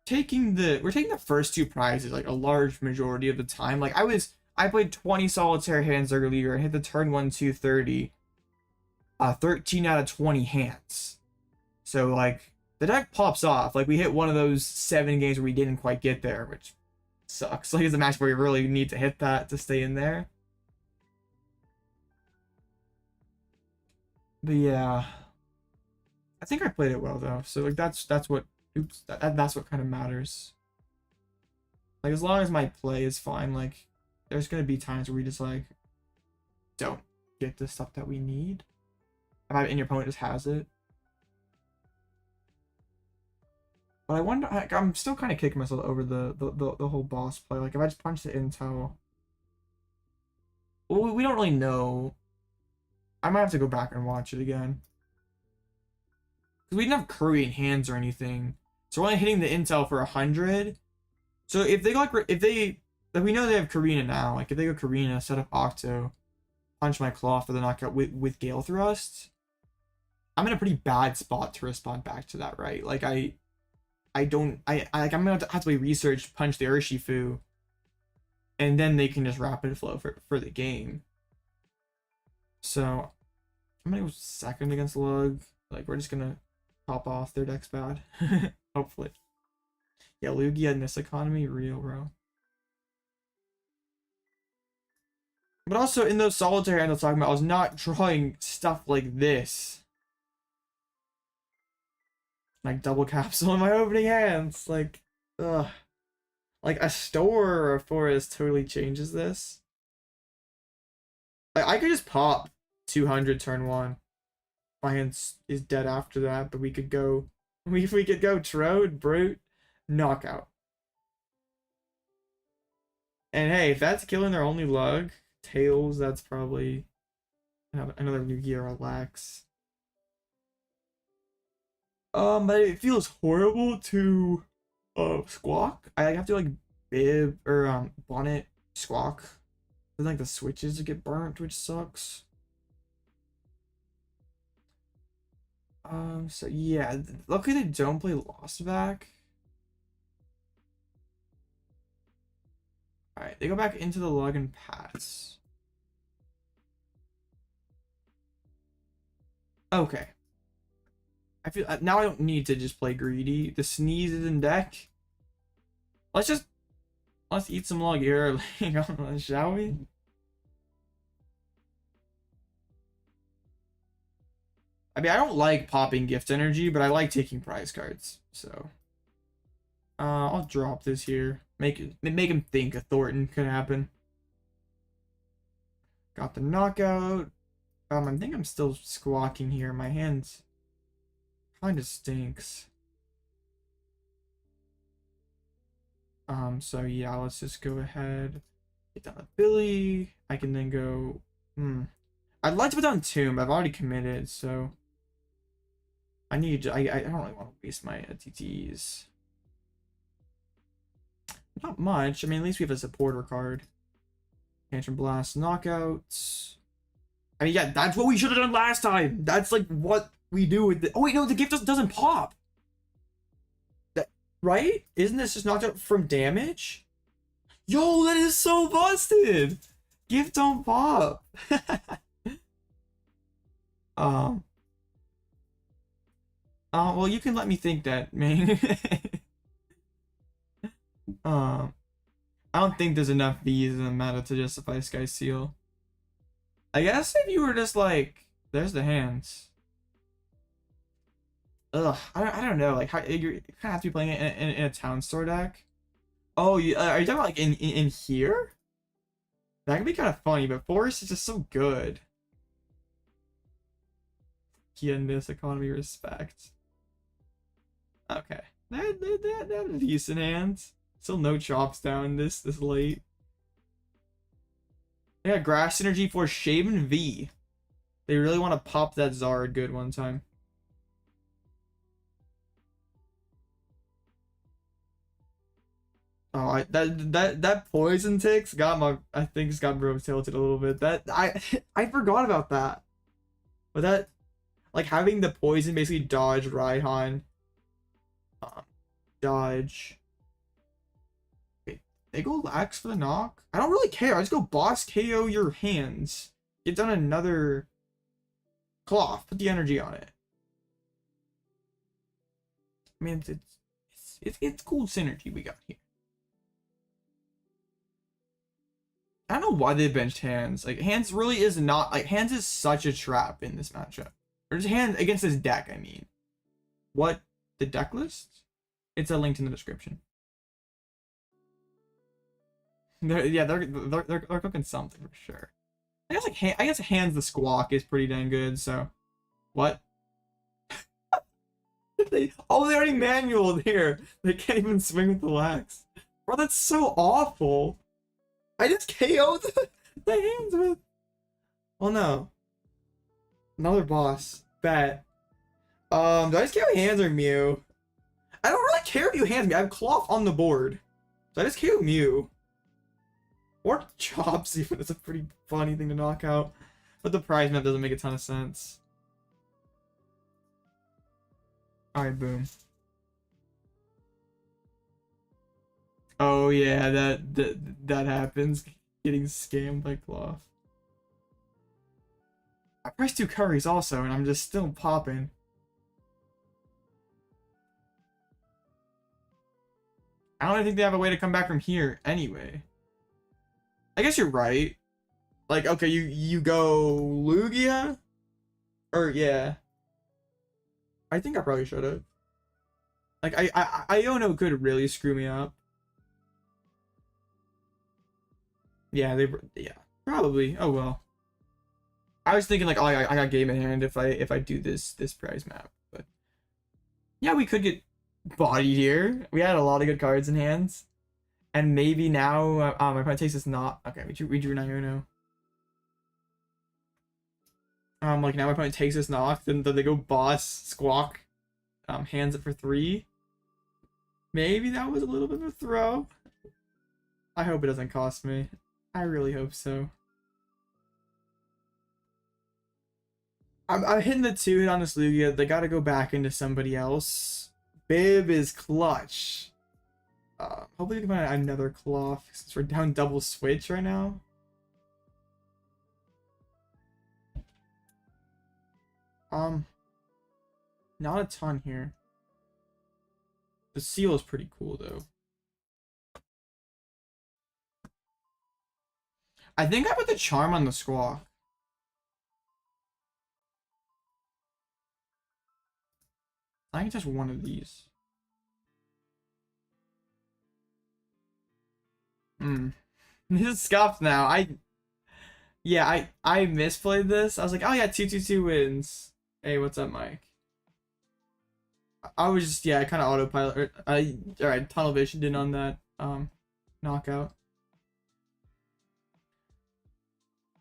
taking the first 2 prizes like a large majority of the time. Like I played 20 solitaire hands earlier and hit the turn 1 230. 13 out of 20 hands. So like the deck pops off. Like we hit one of those 7 games where we didn't quite get there, which sucks. Like it's a match where we really need to hit that to stay in there. But yeah, I think I played it well though. So like that's what that's what kind of matters. Like as long as my play is fine, like there's gonna be times where we just like don't get the stuff that we need. And your opponent just has it. But I wonder, like, I'm still kind of kicking myself over the whole boss play. Like if I just punch the intel, well, we don't really know. I might have to go back and watch it again. Because we didn't have curry in hands or anything. So we're only hitting the intel for 100. So if they like we know they have Karina now. Like if they go Karina, set up Octo, punch my Claw for the knockout with Gale Thrust, I'm in a pretty bad spot to respond back to that, right? Like I'm gonna have to research punch the Urshifu, and then they can just rapid flow for the game. So I'm gonna go second against Lug. Like we're just gonna pop off. Their deck's bad. Hopefully. Yeah, Lugia in this economy, real bro. But also in those solitaire hands I was talking about, I was not drawing stuff like this. Like double capsule in my opening hands. Like, ugh. Like a store or a forest totally changes this. Like I could just pop 200 turn 1. My hand is dead after that, but we could go Trode, Brute, Knockout. And hey, if that's killing their only Lug, Tails, that's probably another Lugia Relax. But it feels horrible to Squawk. I have to like Bib or Bonnet Squawk. Then like the switches get burnt, which sucks. So yeah, luckily they don't play Lost back. Alright, they go back into the lug and pass. Okay. I feel now I don't need to just play greedy. The sneeze is in deck. Let's eat some log here, shall we? I mean, I don't like popping gift energy, but I like taking prize cards. So, I'll drop this here. Make him think a Thornton could happen. Got the knockout. I think I'm still squawking here. My hands kind of stinks. So yeah, let's just go ahead. Get down to Billy. I can then go. I'd like to put down Tomb, but I've already committed, so I don't really want to waste my TTs. Not much. I mean, at least we have a supporter card. Tantrum Blast, knockouts. I mean, yeah, that's what we should have done last time. That's like what we do with the. Oh wait, no, the gift doesn't pop. That right? Isn't this just knocked out from damage? Yo, that is so busted. Gift don't pop. Well, you can let me think that, man. I don't think there's enough V's in the meta to justify Sky Seal. I guess if you were just like, there's the hands. Ugh, I don't know. Like, how you kind of have to be playing it in a Town Store deck. Oh, are you talking about like in here? That could be kind of funny, but Forest is just so good. In this economy, respect. Okay, that decent hands. Still no chops down this late. Yeah, Grass Synergy for Shaven V. They really want to pop that Zard good one time. Oh, that poison ticks got my, I think it's got bro tilted a little bit. That I forgot about that. But that, like, having the poison basically dodge Raihan. Dodge. Wait, they go lax for the knock? I don't really care. I just go boss KO your hands. Get done another Klawf. Put the energy on it. I mean, it's cool synergy we got here. I don't know why they benched Hands. Like, Hands really is not, like, Hands is such a trap in this matchup. Or just Hands against this deck, I mean. What? The deck list? It's a link in the description. They're cooking something for sure. I guess Hands the Squawk is pretty dang good, so. What? they already manualed here. They can't even swing with the lax. Bro, that's so awful. I just KO'd the hands with. Well, no. Another boss. Bet. Do I just KO hands or Mew? I don't really care if you hands me. I have Klawf on the board. So I just KO Mew. Or Chops, even. It's a pretty funny thing to knock out. But the prize map doesn't make a ton of sense. Alright, boom. Oh yeah, that happens. Getting scammed by Klawf. I pressed 2 curries also, and I'm just still popping. I don't think they have a way to come back from here anyway. I guess you're right. Like, okay, you go Lugia? Or yeah. I think I probably should have. Like, Iono could really screw me up. Yeah, yeah, probably. Oh well. I was thinking like, oh, I got game in hand if I do this prize map, but yeah, we could get bodied here. We had a lot of good cards in hands, and maybe now my opponent takes this not okay. We drew an Iono. Like now my opponent takes this knock, then they go boss Squawk, hands it for 3. Maybe that was a little bit of a throw. I hope it doesn't cost me. I really hope so. I'm hitting the 2-hit on this Lugia. They gotta go back into somebody else. Bib is clutch. Hopefully we can find another Klawf since we're down double switch right now. Not a ton here. The seal is pretty cool though. I think I put the charm on the Squawk. I can test one of these. This is scuffed now. I misplayed this. I was like, oh yeah, 2-2-2 wins. Hey, what's up, Mike? I was just, yeah, I kind of autopilot. Alright, tunnel vision in on that knockout.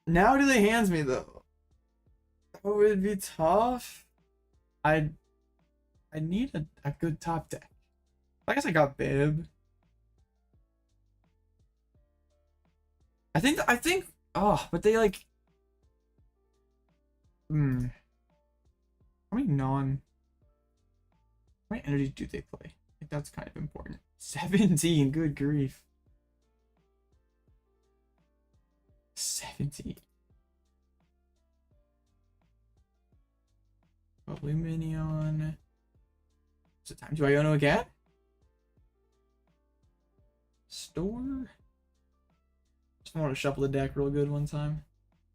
Now do they hands me though? Oh, it'd be tough. I need a good top deck. I guess I got Bib. I think oh, but they like how many energies do they play? I think that's kind of important. 17, good grief. 17. Luminion. Is it time to Iono again? Store? Just want to shuffle the deck real good one time.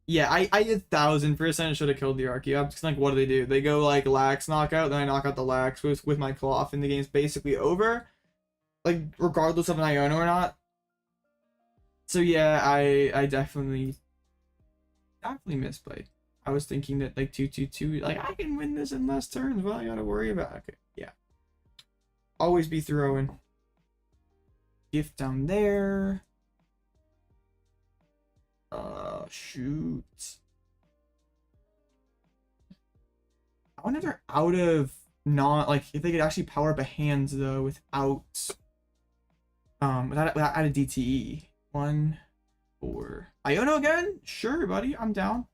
Yeah, I 1000% should have killed the Archie. I'm just like, what do? They go like Lax knockout, then I knock out the Lax with my Klawf, and the game's basically over. Like, regardless of an Iono or not. So yeah, I definitely misplayed. I was thinking that like 2-2-2, like I can win this in less turns. What I gotta worry about? Okay, yeah. Always be throwing. Gift down there. Shoot. I wonder if they're out of like if they could actually power up a hands though without without a DTE. 1, 4. Iono again? Sure, buddy. I'm down.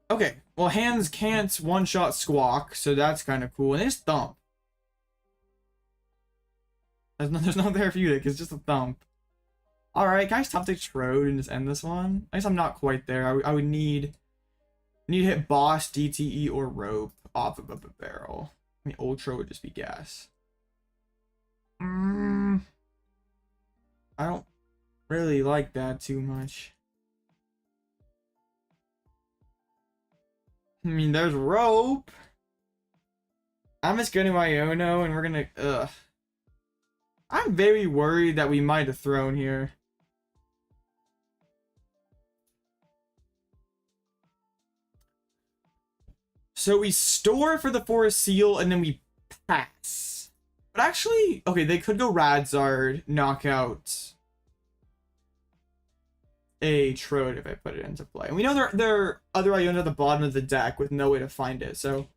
Okay, well, hands can't one-shot Squawk, so that's kind of cool. And it's Thump. There's no therapeutic, it's just a Thump. Alright, can I top take Trode and just end this one? I guess I'm not quite there. I would need to hit Boss, DTE, or Rope off of a barrel. I mean, Ultra would just be gas. I don't really like that too much. I mean, there's Rope. I'm just going to Iono, and we're gonna, I'm very worried that we might have thrown here. So we store for the Forest Seal, and then we pass. But actually, okay, they could go Radzard, knock out a Trode if I put it into play. And we know there are other Iono at the bottom of the deck with no way to find it, so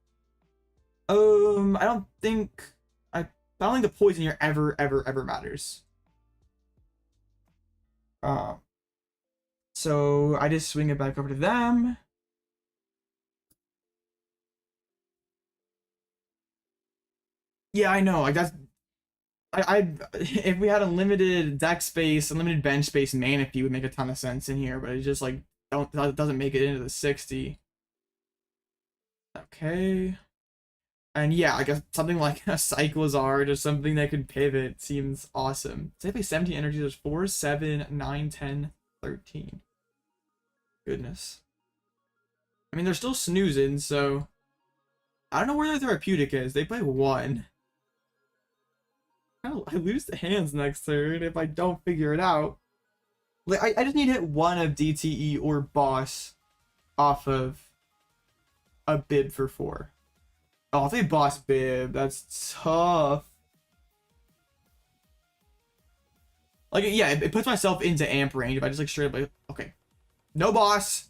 I don't think the poison here ever matters. So I just swing it back over to them. Yeah, I know. Like that's if we had a limited deck space, unlimited bench space, Manaphy would make a ton of sense in here, but it just like doesn't make it into the 60. Okay. And yeah, I guess something like a Cyclizar, just something that could pivot seems awesome. So they play 17 energy, there's 4, 7, 9, 10, 13. Goodness. I mean, they're still snoozing, so I don't know where their therapeutic is. They play 1. I lose the hands next turn if I don't figure it out. Like I just need to hit 1 of DTE or Boss off of a Bib for 4. Oh, if they Boss Bib, that's tough. Like, yeah, it puts myself into amp range if I just like straight up like, okay, no Boss.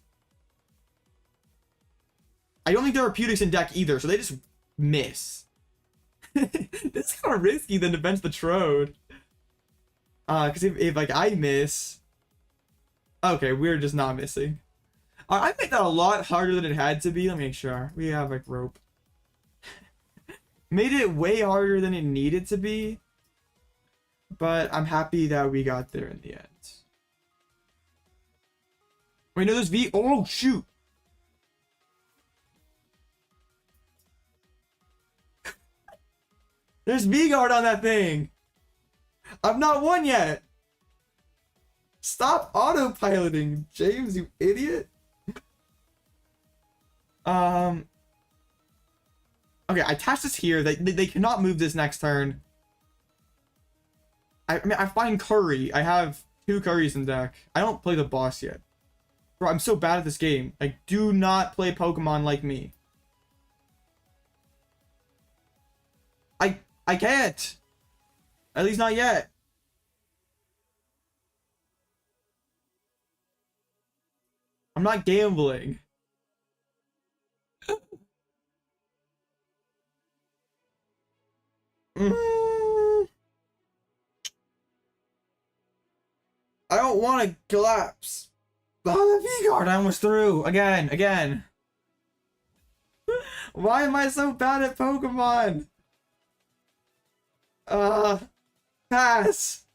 I don't think therapeutics in deck either, so they just miss. This is kind of risky than to bench the Trode. Because if like I miss... Okay, we're just not missing. I made that a lot harder than it had to be. Let me make sure. We have like rope. Made it way harder than it needed to be. But I'm happy that we got there in the end. Wait, no, there's V. Oh, shoot. There's V-Guard on that thing. I've not won yet. Stop autopiloting, James, you idiot. Okay, I attached this here. They cannot move this next turn. I mean, I find Curry. I have 2 Curries in deck. I don't play the boss yet. Bro, I'm so bad at this game. Like, do not play Pokemon like me. I can't. At least not yet. I'm not gambling. I don't want to collapse. Oh, the V-Guard, I almost threw. Again. Why am I so bad at Pokemon? Pass.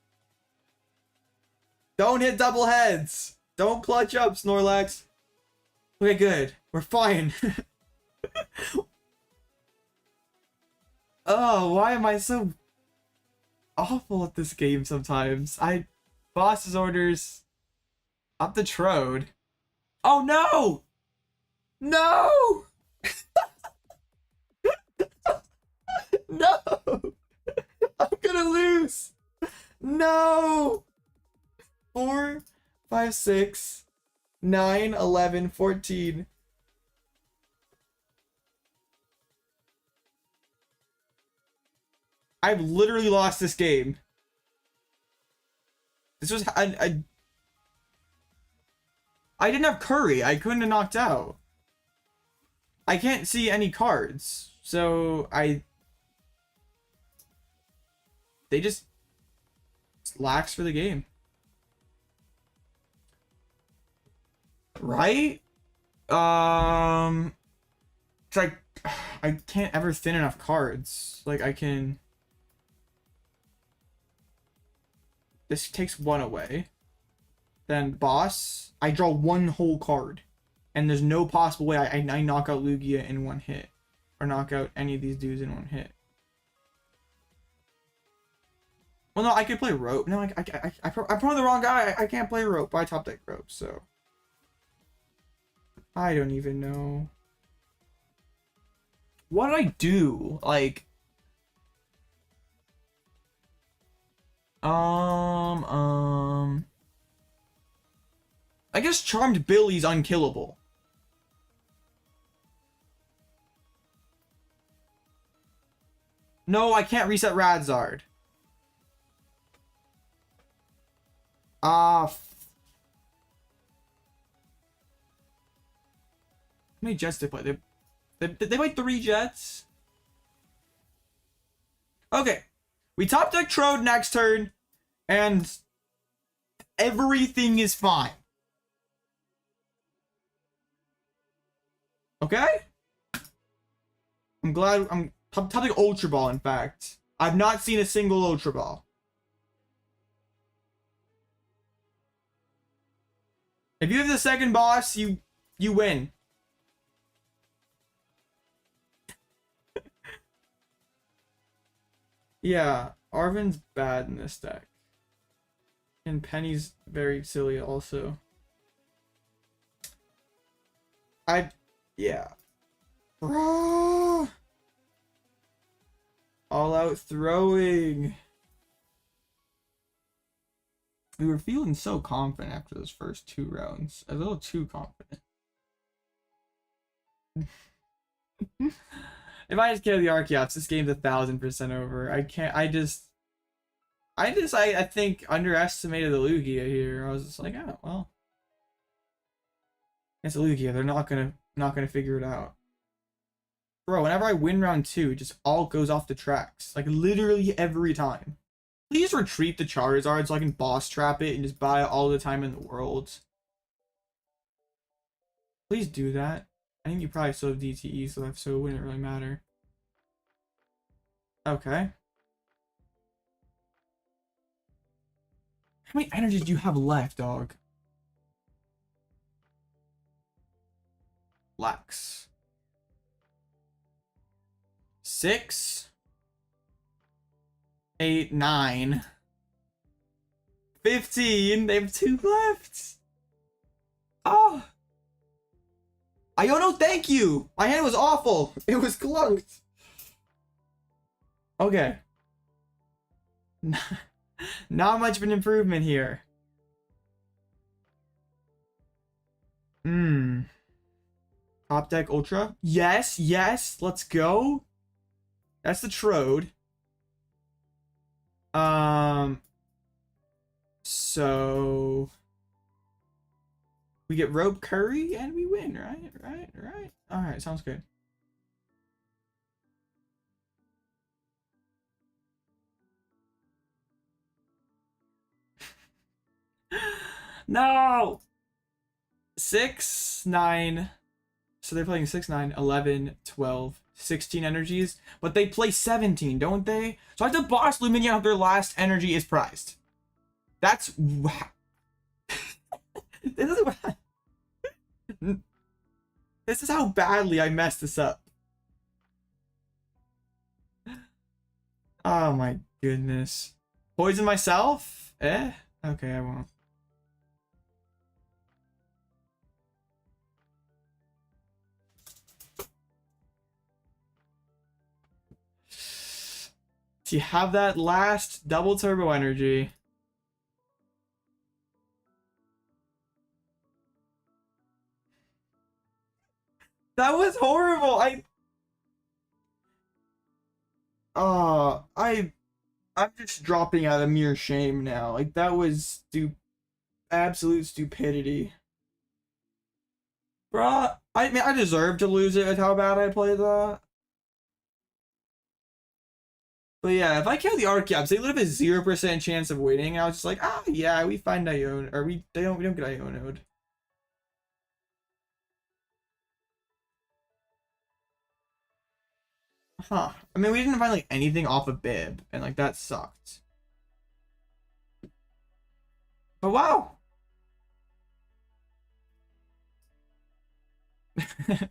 Don't hit double heads. Don't clutch up, Snorlax. Okay, good. We're fine. Oh, why am I so awful at this game sometimes? Boss's orders up the Trode. Oh no! No! No! I'm gonna lose! No! 4, 5, 6, 9, 11, 14. I've literally lost this game. This was... I didn't have Curry. I couldn't have knocked out. I can't see any cards. So, they just lax for the game. Right? It's like, I can't ever thin enough cards. Like, I can... This takes 1 away. Then boss, I draw 1 whole card. And there's no possible way I knock out Lugia in 1 hit. Or knock out any of these dudes in 1 hit. Well, no, I could play rope. No, I'm probably the wrong guy. I can't play rope. I top deck rope, so... I don't even know. What did I do? Like... I guess Charmed Billy's unkillable. No, I can't reset Radzard. How many jets did they play? They played 3 jets. Okay. We top deck Trode next turn, and everything is fine. Okay? I'm glad I'm top deck Ultra Ball, in fact. I've not seen a single Ultra Ball. If you have the second boss, you win. Yeah, Arven's bad in this deck. And Penny's very silly also. Yeah. All out throwing. We were feeling so confident after those first 2 rounds. A little too confident. If I just kill the Archeops, this game's 1000% over. I think underestimated the Lugia here. I was just like, oh well. It's a Lugia. They're not gonna figure it out. Bro, whenever I win round 2, it just all goes off the tracks. Like literally every time. Please retreat the Charizard so I can boss trap it and just buy it all the time in the world. Please do that. I think you probably still have DTEs left, so it wouldn't really matter. Okay. How many energies do you have left, dog? Lax. 6, 8, 9, 15. They have 2 left. Oh. Iono, thank you. My hand was awful. It was clunked. Okay. Not much of an improvement here. Top deck Ultra. Yes, yes. Let's go. That's the Trode. So we get Rope Curry and we win, right? Right. All right, sounds good. No. 6, 9. So they're playing 6, 9, 11, 12, 16 energies, but they play 17, don't they? So I have to boss Luminia if their last energy is prized. That's this is how badly I messed this up. Oh my goodness. Poison myself? Eh? Okay, I won't. Do you have that last double turbo energy? That was horrible. I'm just dropping out of mere shame now. Like, that was absolute stupidity. Bruh, I mean, I deserve to lose it with how bad I played that. But yeah, if I kill the Archeops, they literally have a 0% chance of winning. I was just like, ah, yeah, we find Iono, or we don't get Iono'd. Huh. I mean, we didn't find like anything off of Bib, and like that sucked. But wow.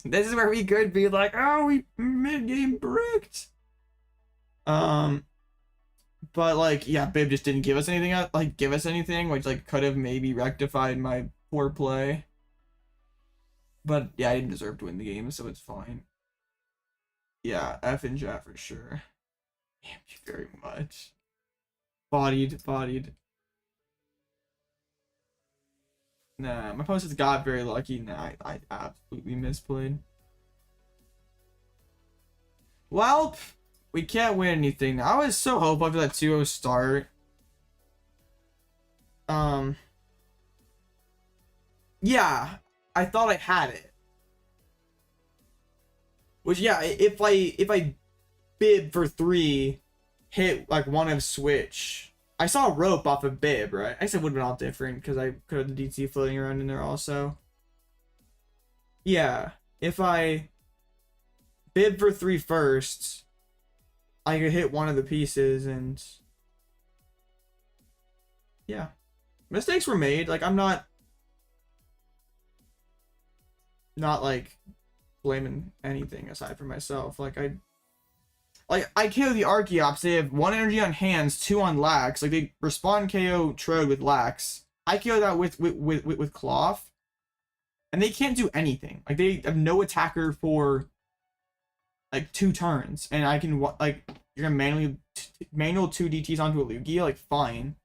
This is where we could be like, oh, we mid-game bricked. But like, yeah, Bib just didn't give us anything, which like could have maybe rectified my poor play. But yeah, I didn't deserve to win the game, so it's fine. Yeah, F and J for sure. Thank you very much. Bodied. Nah, my opponent got very lucky. Nah, I absolutely misplayed. Well, we can't win anything. I was so hopeful for that 2-0 start. Yeah, I thought I had it. Which, yeah, if I Bib for 3, hit like one of switch. I saw a rope off of Bib, right? I guess it would have been all different because I could have the DT floating around in there also. Yeah, if I Bib for 3 first, I could hit one of the pieces and yeah. Mistakes were made. Like, I'm not like blaming anything aside from myself. Like I KO the Archeops. They have 1 energy on hands, 2 on Lax. Like, they respond KO Trode with Lax. I KO that with Klawf, and they can't do anything. Like, they have no attacker for like 2 turns, and I can like, you're gonna manual 2 DTs onto a Lugia. Like, fine.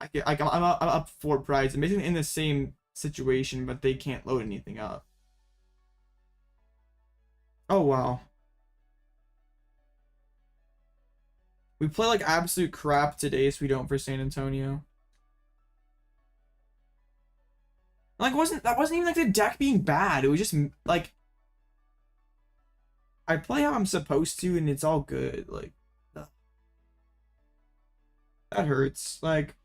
I'm up for prize. I'm basically in the same situation, but they can't load anything up. Oh wow. We play like absolute crap today, so we don't for San Antonio. Like, that wasn't even like the deck being bad. It was just like I play how I'm supposed to, and it's all good. Like, That hurts. Like,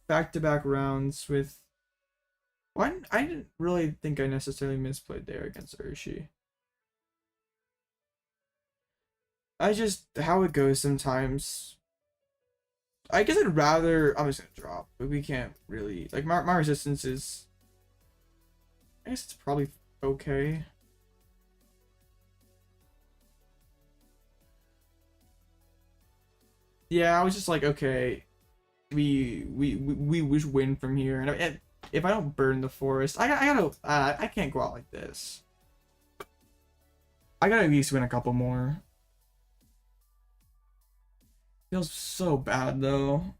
back-to-back rounds with... One, I didn't really think I necessarily misplayed there against Urshi. I just... How it goes sometimes. I guess I'd rather... I'm just gonna drop. But we can't really... Like, my resistance is... I guess it's probably okay. Yeah, I was just like, okay, we win from here, and if I don't burn the forest, I gotta I can't go out like this. I gotta at least win a couple more. Feels so bad though.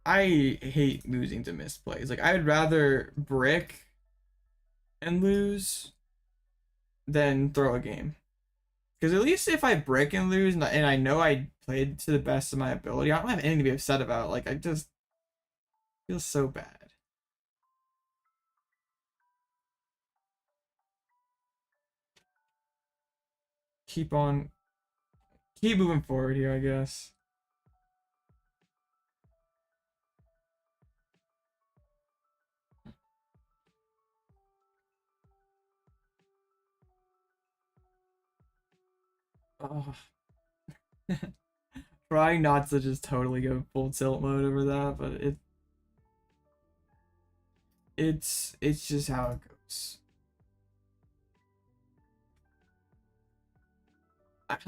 I hate losing to misplays. Like, I'd rather brick and lose than throw a game. Because at least if I brick and lose, and I know I played to the best of my ability, I don't have anything to be upset about. Like, I just feel so bad. Keep moving forward here, I guess. Oh. Trying not to just totally go full tilt mode over that, but it's just how it goes.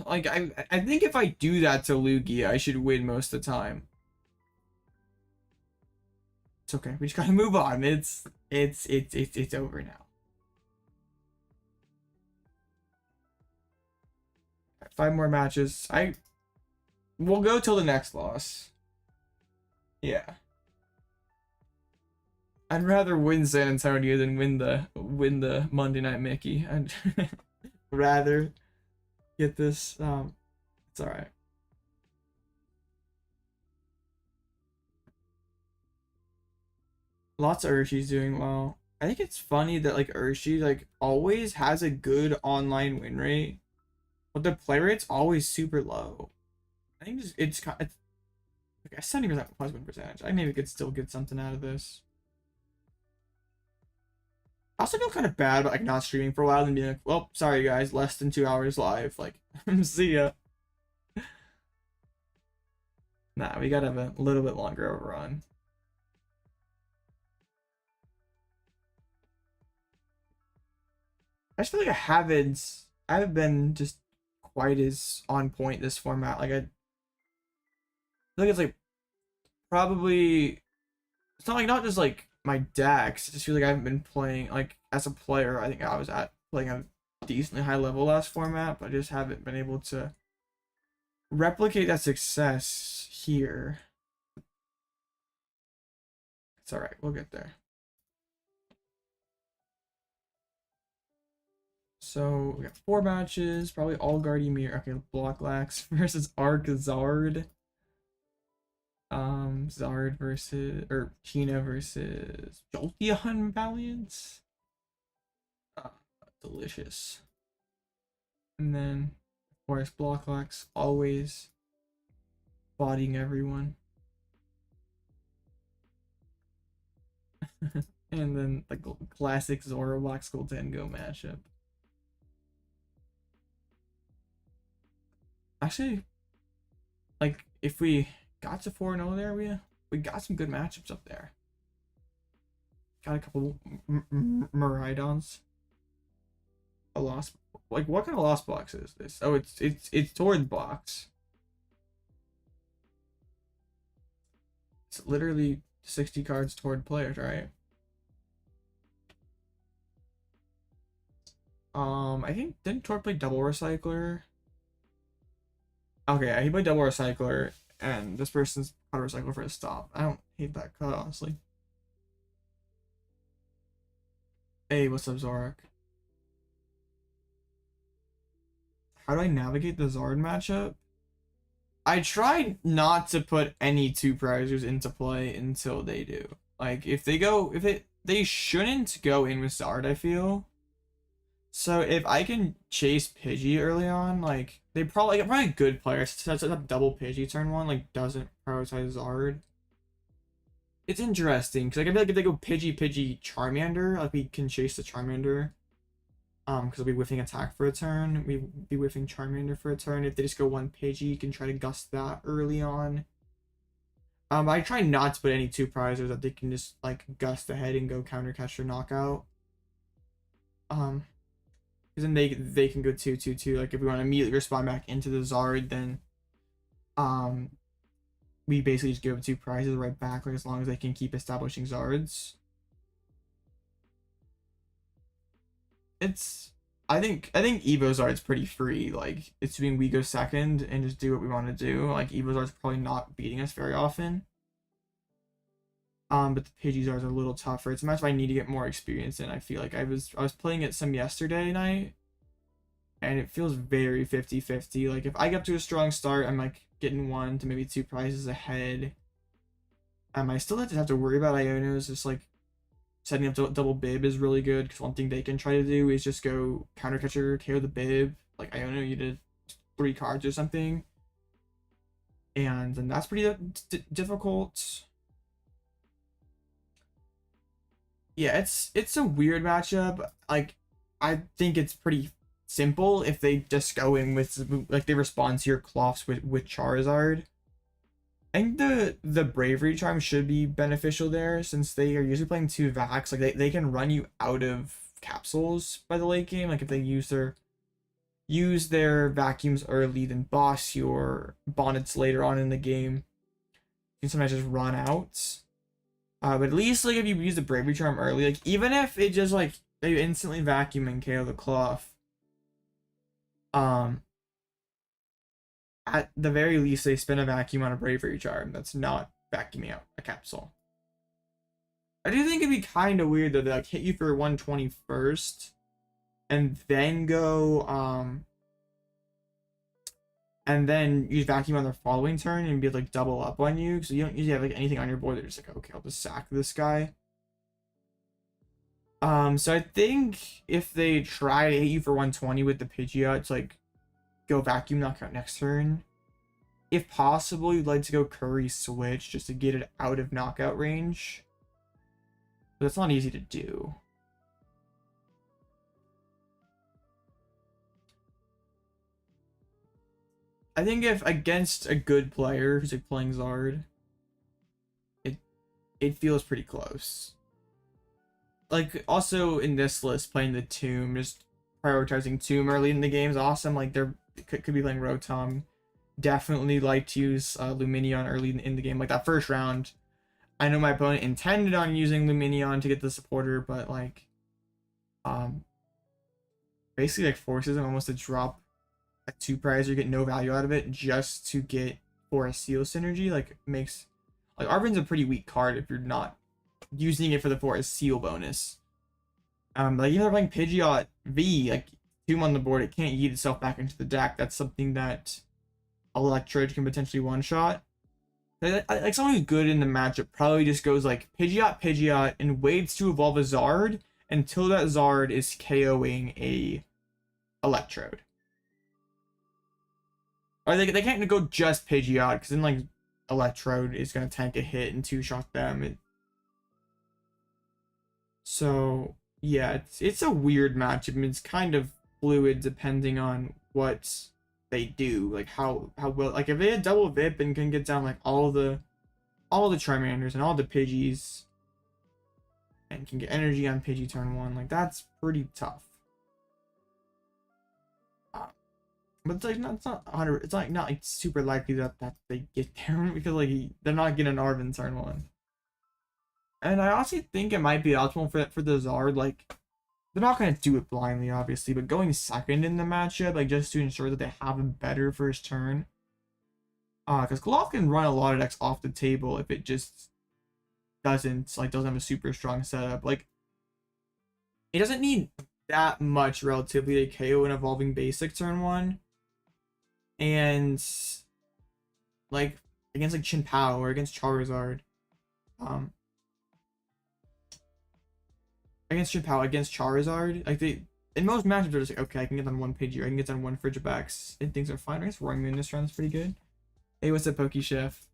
I think if I do that to Lugia, I should win most of the time. It's okay. We just gotta move on. It's over now. 5 more matches. We'll go till the next loss. Yeah. I'd rather win San Antonio than win the Monday Night Mickey. I'd rather get this. It's all right. Lots of Urshi's doing well. I think it's funny that like Urshi like always has a good online win rate, but the play rate's always super low. I think it's like a 70% plus win percentage. I maybe could still get something out of this. I also feel kind of bad about like not streaming for a while and being like, well, sorry guys, less than 2 hours live. Like, see ya. Nah, we gotta have a little bit longer overrun. I just feel like I haven't been just quite as on point this format. Like, I think it's like probably it's not like not just like my decks. I just feel like I haven't been playing like as a player. I think I was playing at a decently high level last format, but I just haven't been able to replicate that success here. It's all right. We'll get there. So we got 4 matches, probably all Gardymir. Okay, Blocklax versus Zard. Zard versus Tina versus Jolteon Valiance. Delicious. And then of course Blocklax always bodying everyone. And then the classic Zoroark Goldengo matchup. Actually, like if we got to 4-0 there, we got some good matchups up there. Got a couple Miraidons. A lost, like what kind of lost box is this? Oh, it's toward box. It's literally 60 cards toward players, right? I think didn't Tord play double recycler? Okay, he played double recycler, and this person's cut a recycler for a stop. I don't hate that cut, honestly. Hey, what's up, Zorak? How do I navigate the Zard matchup? I try not to put any 2 prizers into play until they do. Like, if they shouldn't go in with Zard, I feel. So if I can chase Pidgey early on, like they probably good players sets up double Pidgey turn one, like doesn't prioritize Zard. It's interesting because like I feel like if they go Pidgey Charmander, like we can chase the Charmander. Because we'll be whiffing attack for a turn. We be whiffing Charmander for a turn. If they just go one Pidgey, you can try to gust that early on. I try not to put any two prizers that they can just like gust ahead and go counter catch or knockout. Because then they can go 2-2-2. Like if we want to immediately respond back into the Zard, then we basically just give two prizes right back, like as long as they can keep establishing Zards. I think Evo Zard's pretty free. Like it's being we go second and just do what we want to do. Like Evo Zard's probably not beating us very often. But the Pidgey Zards are a little tougher. It's a match I need to get more experience in. I feel like I was playing it some yesterday night, and it feels very 50-50. Like if I get up to a strong start, I'm like getting 1 to maybe 2 prizes ahead. I still have to worry about Ionos. Just like setting up double Bib is really good, because one thing they can try to do is just go counter catcher, KO the Bib. Like Iono, you did 3 cards or something, and then that's pretty difficult. Yeah, it's a weird matchup. Like I think it's pretty simple if they just go in with like they respond to your Klawfs with Charizard. I think the Bravery Charm should be beneficial there, since they are usually playing 2 Vacs. Like they can run you out of capsules by the late game. Like if they use their vacuums early, then boss your Bonnets later on in the game, you can sometimes just run out. But at least like if you use the Bravery Charm early, like even if it just like they instantly vacuum and KO the Klawf, at the very least they spin a vacuum on a Bravery Charm that's not vacuuming out a capsule. I do think it'd be kind of weird though, they like hit you for 120 first, and then go and then use vacuum on their following turn and be like double up on you, so you don't usually have like anything on your board. They're just like, okay, I'll just sack this guy. So I think if they try to hit you for 120 with the Pidgeot, it's like go vacuum knockout next turn. If possible, you'd like to go Curry switch just to get it out of knockout range, but it's not easy to do. I think if against a good player who's like playing Zard, it feels pretty close. Like also in this list, playing the Tomb, just prioritizing Tomb early in the game is awesome. Like they're could be playing Rotom. Definitely like to use Lumineon early in the game. Like that first round, I know my opponent intended on using Lumineon to get the supporter, but like basically like forces him almost to drop a 2 prize or get no value out of it just to get Forest Seal synergy. Like makes like Arven's a pretty weak card if you're not using it for the Forest Seal bonus. Like even if they're playing Pidgeot V, like Tomb on the board, it can't yeet itself back into the deck. That's something that Electrode can potentially one-shot. Like someone who's good in the matchup probably just goes like Pidgeot and waits to evolve a Zard until that Zard is KOing a Electrode. Or they can't go just Pidgeot, because then like Electrode is gonna tank a hit and 2-shot them. So yeah, it's a weird matchup. It's kind of fluid depending on what they do, like how well, like if they had double VIP and can get down like all the Charmanders and all the Pidgeys and can get energy on Pidgey turn 1, like that's pretty tough. But it's like it's not 100. It's like not like super likely that they get there, because like they're not getting an Arven turn 1. And I honestly think it might be optimal for the Zard. Like they're not gonna do it blindly, obviously, but going second in the matchup, like just to ensure that they have a better first turn. Because Klawf can run a lot of decks off the table if it just doesn't have a super strong setup. Like it doesn't need that much relatively to KO an evolving basic turn 1. And like against like Chin Pao or against Charizard, against Charizard, like in most matchups, they're just like, okay, I can get on one Pidgey, or I can get on one Frigibax, and things are fine. I guess Roaring Moon this round is pretty good. Hey, what's up, Poke Chef?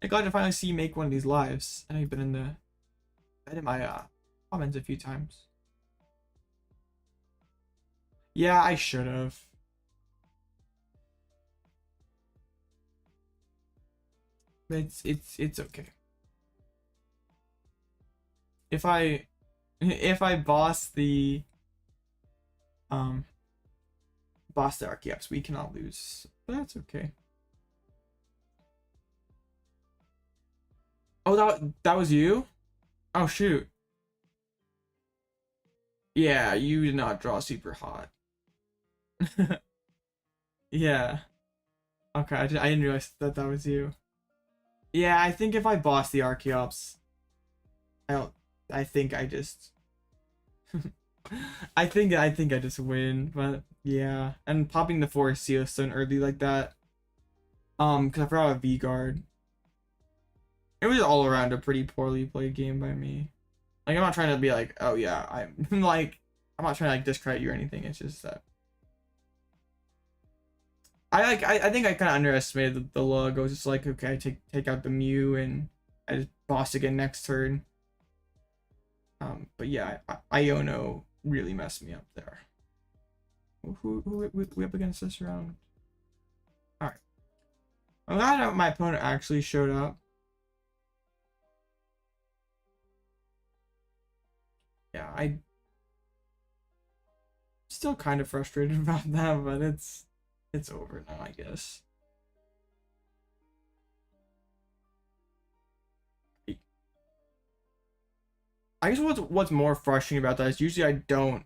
I'm glad to finally see you make one of these lives. I know you've been in my comments a few times. Yeah, I should have. But it's okay. If I boss the Archeops, we cannot lose. But that's okay. Oh, that was you? Oh shoot. Yeah, you did not draw super hot. Yeah. Okay, I didn't realize that was you. Yeah, I think if I boss the Archeops, I think I just I think I just win, but yeah. And popping the Forest Seal Stone early like that. Because I forgot a V-Guard. It was all around a pretty poorly played game by me. Like, I'm not trying to be like, oh yeah, I'm like, I'm not trying to like discredit you or anything. It's just that I think I kind of underestimated the lug. I was just like, okay, take out the Mew and I just boss again next turn. But yeah, Iono really messed me up there. Who we up against this round? All right, I'm glad my opponent actually showed up. Yeah, I still kind of frustrated about that, but it's over now, I guess. I guess what's more frustrating about that is usually I don't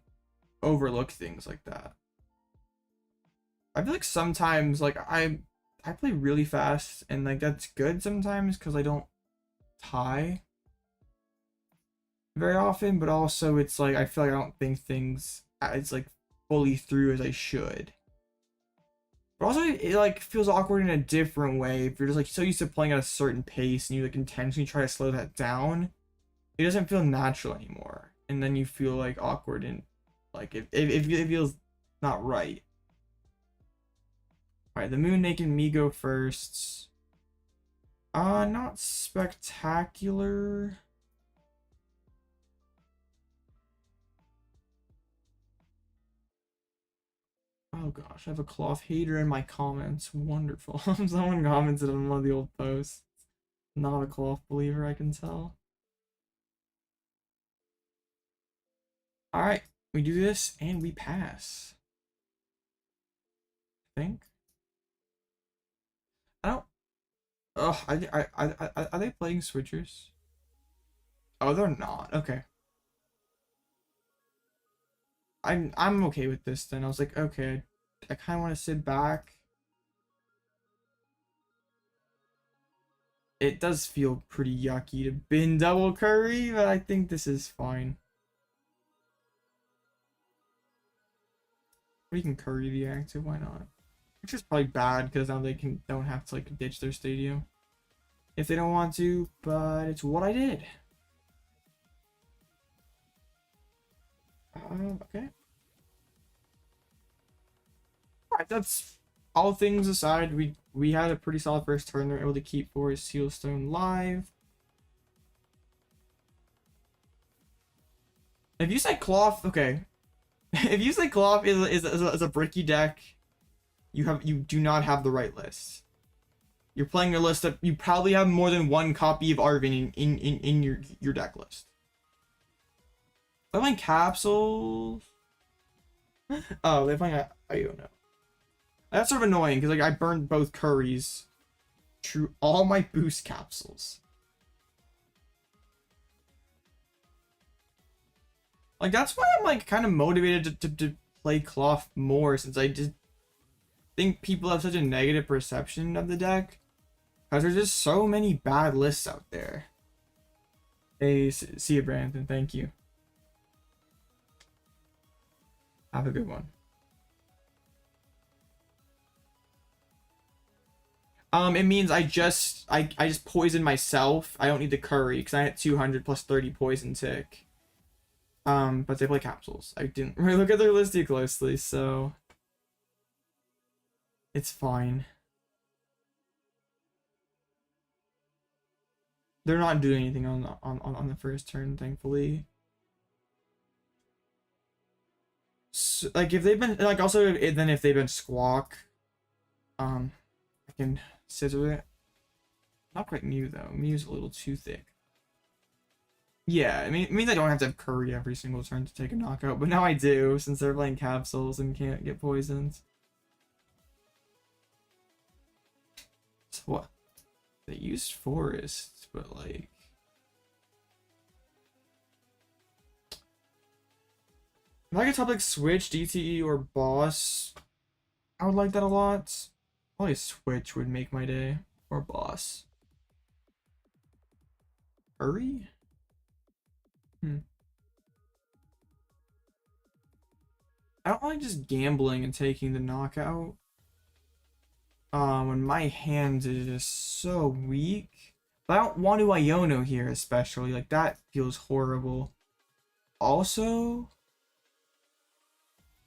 overlook things like that. I feel like sometimes like I play really fast and like that's good sometimes because I don't tie very often, but also it's like I feel like I don't think things as like fully through as I should. But also it like feels awkward in a different way if you're just like so used to playing at a certain pace and you like intentionally try to slow that down. It doesn't feel natural anymore, and then you feel like awkward and like it feels not right. All right, the Moon making me go first. Not spectacular. Oh gosh, I have a Klawf hater in my comments. Wonderful. Someone commented on one of the old posts. Not a Klawf believer, I can tell. Alright, we do this and we pass. I think. I don't. Oh, are they playing switchers? Oh, they're not. Okay. I'm okay with this then. I was like, okay, I kind of want to sit back. It does feel pretty yucky to bin double curry, but I think this is fine. We can curry the active, why not? Which is probably bad because now they don't have to like ditch their stadium if they don't want to, but it's what I did. Okay. Alright, that's all things aside. We had a pretty solid first turn. They're able to keep Forest Sealstone live. If you say Klawf, okay. If you say Klawf is a bricky deck, you do not have the right list. You're playing a list that you probably have more than one copy of Arvin in your deck list. They're playing Capsule. Oh, they're playing Iono. That's sort of annoying because like I burned both curries through all my boost capsules. Like that's why I'm like kind of motivated to play Klawf more, since I just think people have such a negative perception of the deck because there's just so many bad lists out there. Hey, see you, Brandon. Thank you. Have a good one. It means I just poisoned myself. I don't need the curry because I had 200 plus 30 poison tick. But they play Capsules. I didn't really look at their list too closely, so it's fine. They're not doing anything on the first turn, thankfully. So, like if they've been like also then if they've been Squawk, I can scissor it. Not quite Mew though. Mew's a little too thick. Yeah, I mean it means I don't have to have Curry every single turn to take a knockout, but now I do since they're playing Capsules and can't get poisoned. So what? They used Forest, but like if I could top like Switch, DTE, or Boss, I would like that a lot. Probably Switch would make my day. Or Boss. Hurry? I don't like just gambling and taking the knockout. When my hand is just so weak. But I don't want to Iono here, especially. Like, that feels horrible. Also,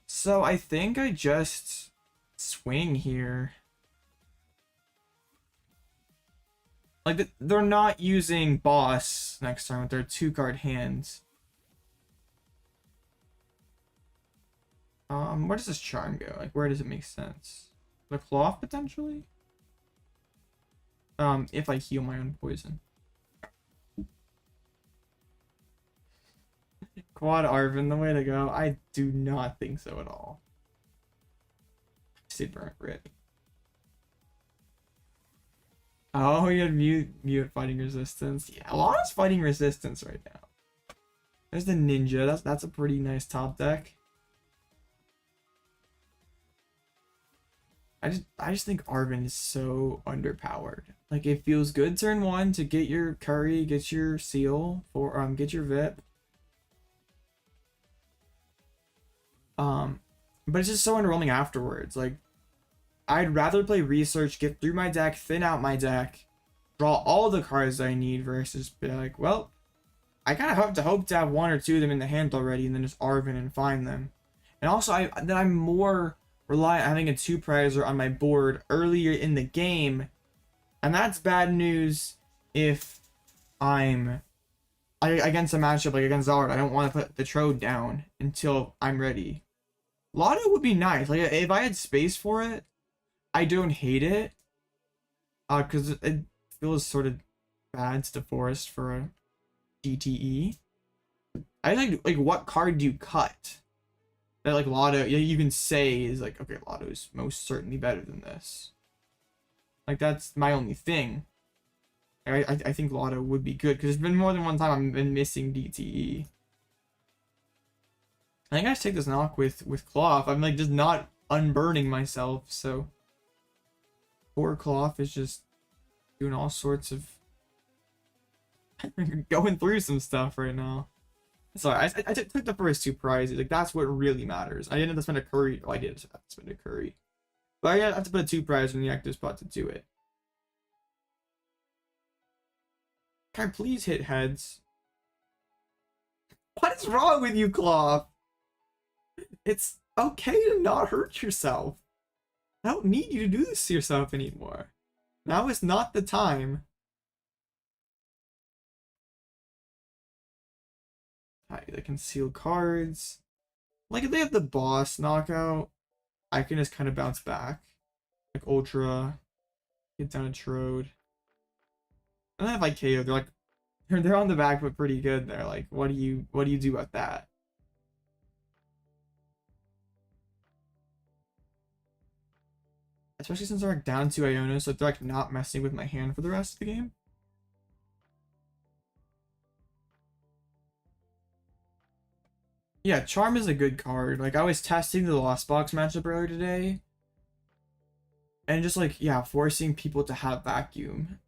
so I think I just swing here. Like, they're not using Boss next turn with their 2-card hands. Where does this charm go? Like, where does it make sense? The Klawf, potentially? If I heal my own poison. Quad Arvin, the way to go. I do not think so at all. Sid burnt Rit. Oh, you had mute fighting resistance. Yeah, a lot is fighting resistance right now. There's the ninja. That's a pretty nice top deck. I just think Arvin is so underpowered. Like it feels good turn 1 to get your Curry, get your Seal, or get your VIP. But it's just so underwhelming afterwards. Like I'd rather play Research, get through my deck, thin out my deck, draw all the cards I need versus be like, well, I kind of hope to have 1 or 2 of them in the hand already and then just Arvin and find them. And also I'm more reliant on having a 2-prizer on my board earlier in the game, and that's bad news if I'm against a matchup like against Zard. I don't want to put the Trode down until I'm ready. Lotto would be nice. Like if I had space for it, I don't hate it. Because it feels sort of bad to Forest for a DTE. I think like what card do you cut? That like Lotto, you can say is like, okay, Lotto is most certainly better than this. Like that's my only thing. I think Lotto would be good because there's been more than one time I've been missing DTE. I think I should take this knock with Klawf. I'm like just not unburning myself, so poor Klawf is just doing all sorts of going through some stuff right now. Sorry, I took the first 2 prizes. Like that's what really matters. I didn't have to spend a Curry. Oh, I did have to spend a Curry, but I have to put a 2 prize in the active spot to do it. Can I please hit heads? What is wrong with you, Klawf? It's okay to not hurt yourself. I don't need you to do this to yourself anymore. Now is not the time. They conceal cards. Like if they have the boss knockout, I can just kind of bounce back. Like Ultra, get down a Trode. And then if I KO, they're like they're on the back but pretty good. They're like, what do you do about that? Especially since they're like down 2 Iono, so they're like not messing with my hand for the rest of the game. Yeah, Charm is a good card. Like, I was testing the Lost Box matchup earlier today. And just, like, yeah, forcing people to have Vacuum.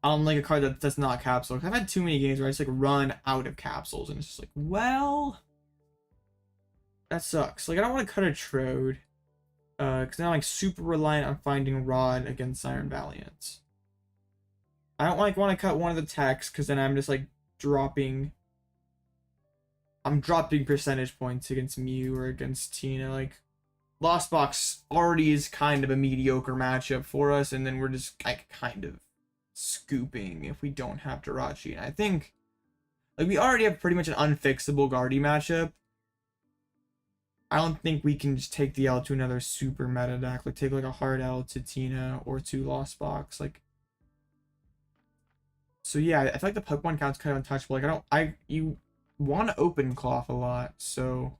Like a card that's not Capsule. I've had too many games where I just, like, run out of Capsules. And it's just like, well... that sucks. Like, I don't want to cut a Trode. Because I'm, like, super reliant on finding Rod against Iron Valiant. I don't, like, want to cut one of the techs, because then I'm just, like, dropping I'm dropping percentage points against Mew or against Tina. Like, Lost Box already is kind of a mediocre matchup for us, and then we're just like kind of scooping if we don't have Jirachi. And I think like we already have pretty much an unfixable Guardy matchup. I don't think we can just take the L to another super meta deck, like take like a hard L to Tina or to Lost Box. Like, so yeah, I feel like the Pokemon count's kind of untouchable. Like you want to open Klawf a lot, so,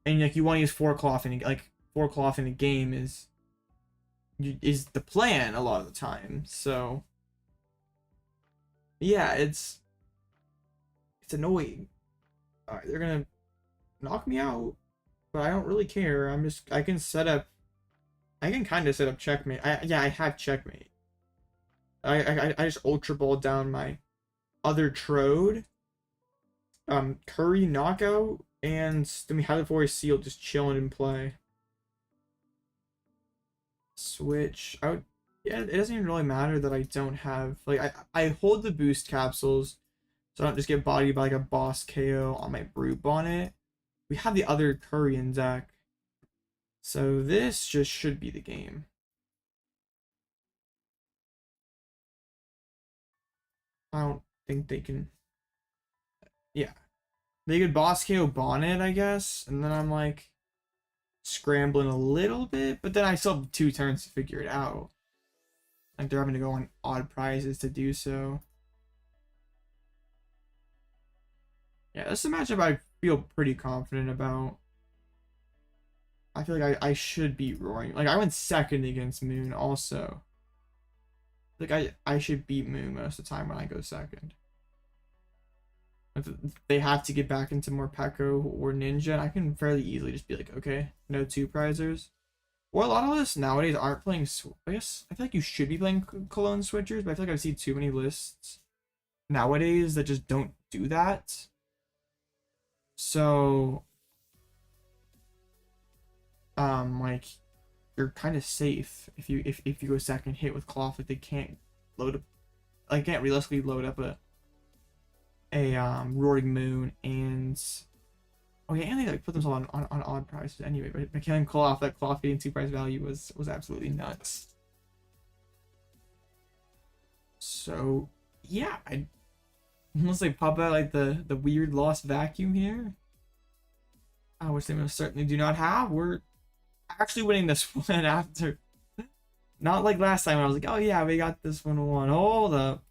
and like you want to use 4 Klawf in like 4 Klawf in a game is the plan a lot of the time. So yeah, it's annoying. All right, they're gonna knock me out, but I don't really care. I can kind of set up checkmate. I have checkmate. I just Ultra Ball down my other Trode, Curry knockout, and then we have it for a seal just chilling in play. Switch out. Yeah, it doesn't even really matter that I don't have, like, I hold the boost capsules so I don't just get bodied by like a boss KO on my Brute Bonnet. We have the other Curry in deck, so this just should be the game. I don't think they can. Yeah, they could boss KO Bonnet, I guess, and then I'm like scrambling a little bit, but then I still have 2 turns to figure it out. Like they're having to go on odd prizes to do so. Yeah, this is a matchup I feel pretty confident about. I feel like I should beat Roaring. Like I went second against Moon also. Like I should beat Moon most of the time when I go second. If they have to get back into more Pekko or Ninja, I can fairly easily just be like, okay, no 2 prizers. Or a lot of lists nowadays aren't playing. I guess I feel like you should be playing Cologne switchers, but I feel like I've seen too many lists nowadays that just don't do that. So, like, you're kind of safe if you go second hit with Klawf. Like they can't load up, like can't realistically load up a Roaring Moon and. Oh yeah, and they like put themselves on odd prices anyway. But killing Klawf, that Klawf getting 2 price value was absolutely nuts. So yeah, unless they pop out like the weird lost vacuum here, which they most certainly do not have. We're actually winning this one after, not like last time when I was like, oh yeah, we got this one won. Hold up.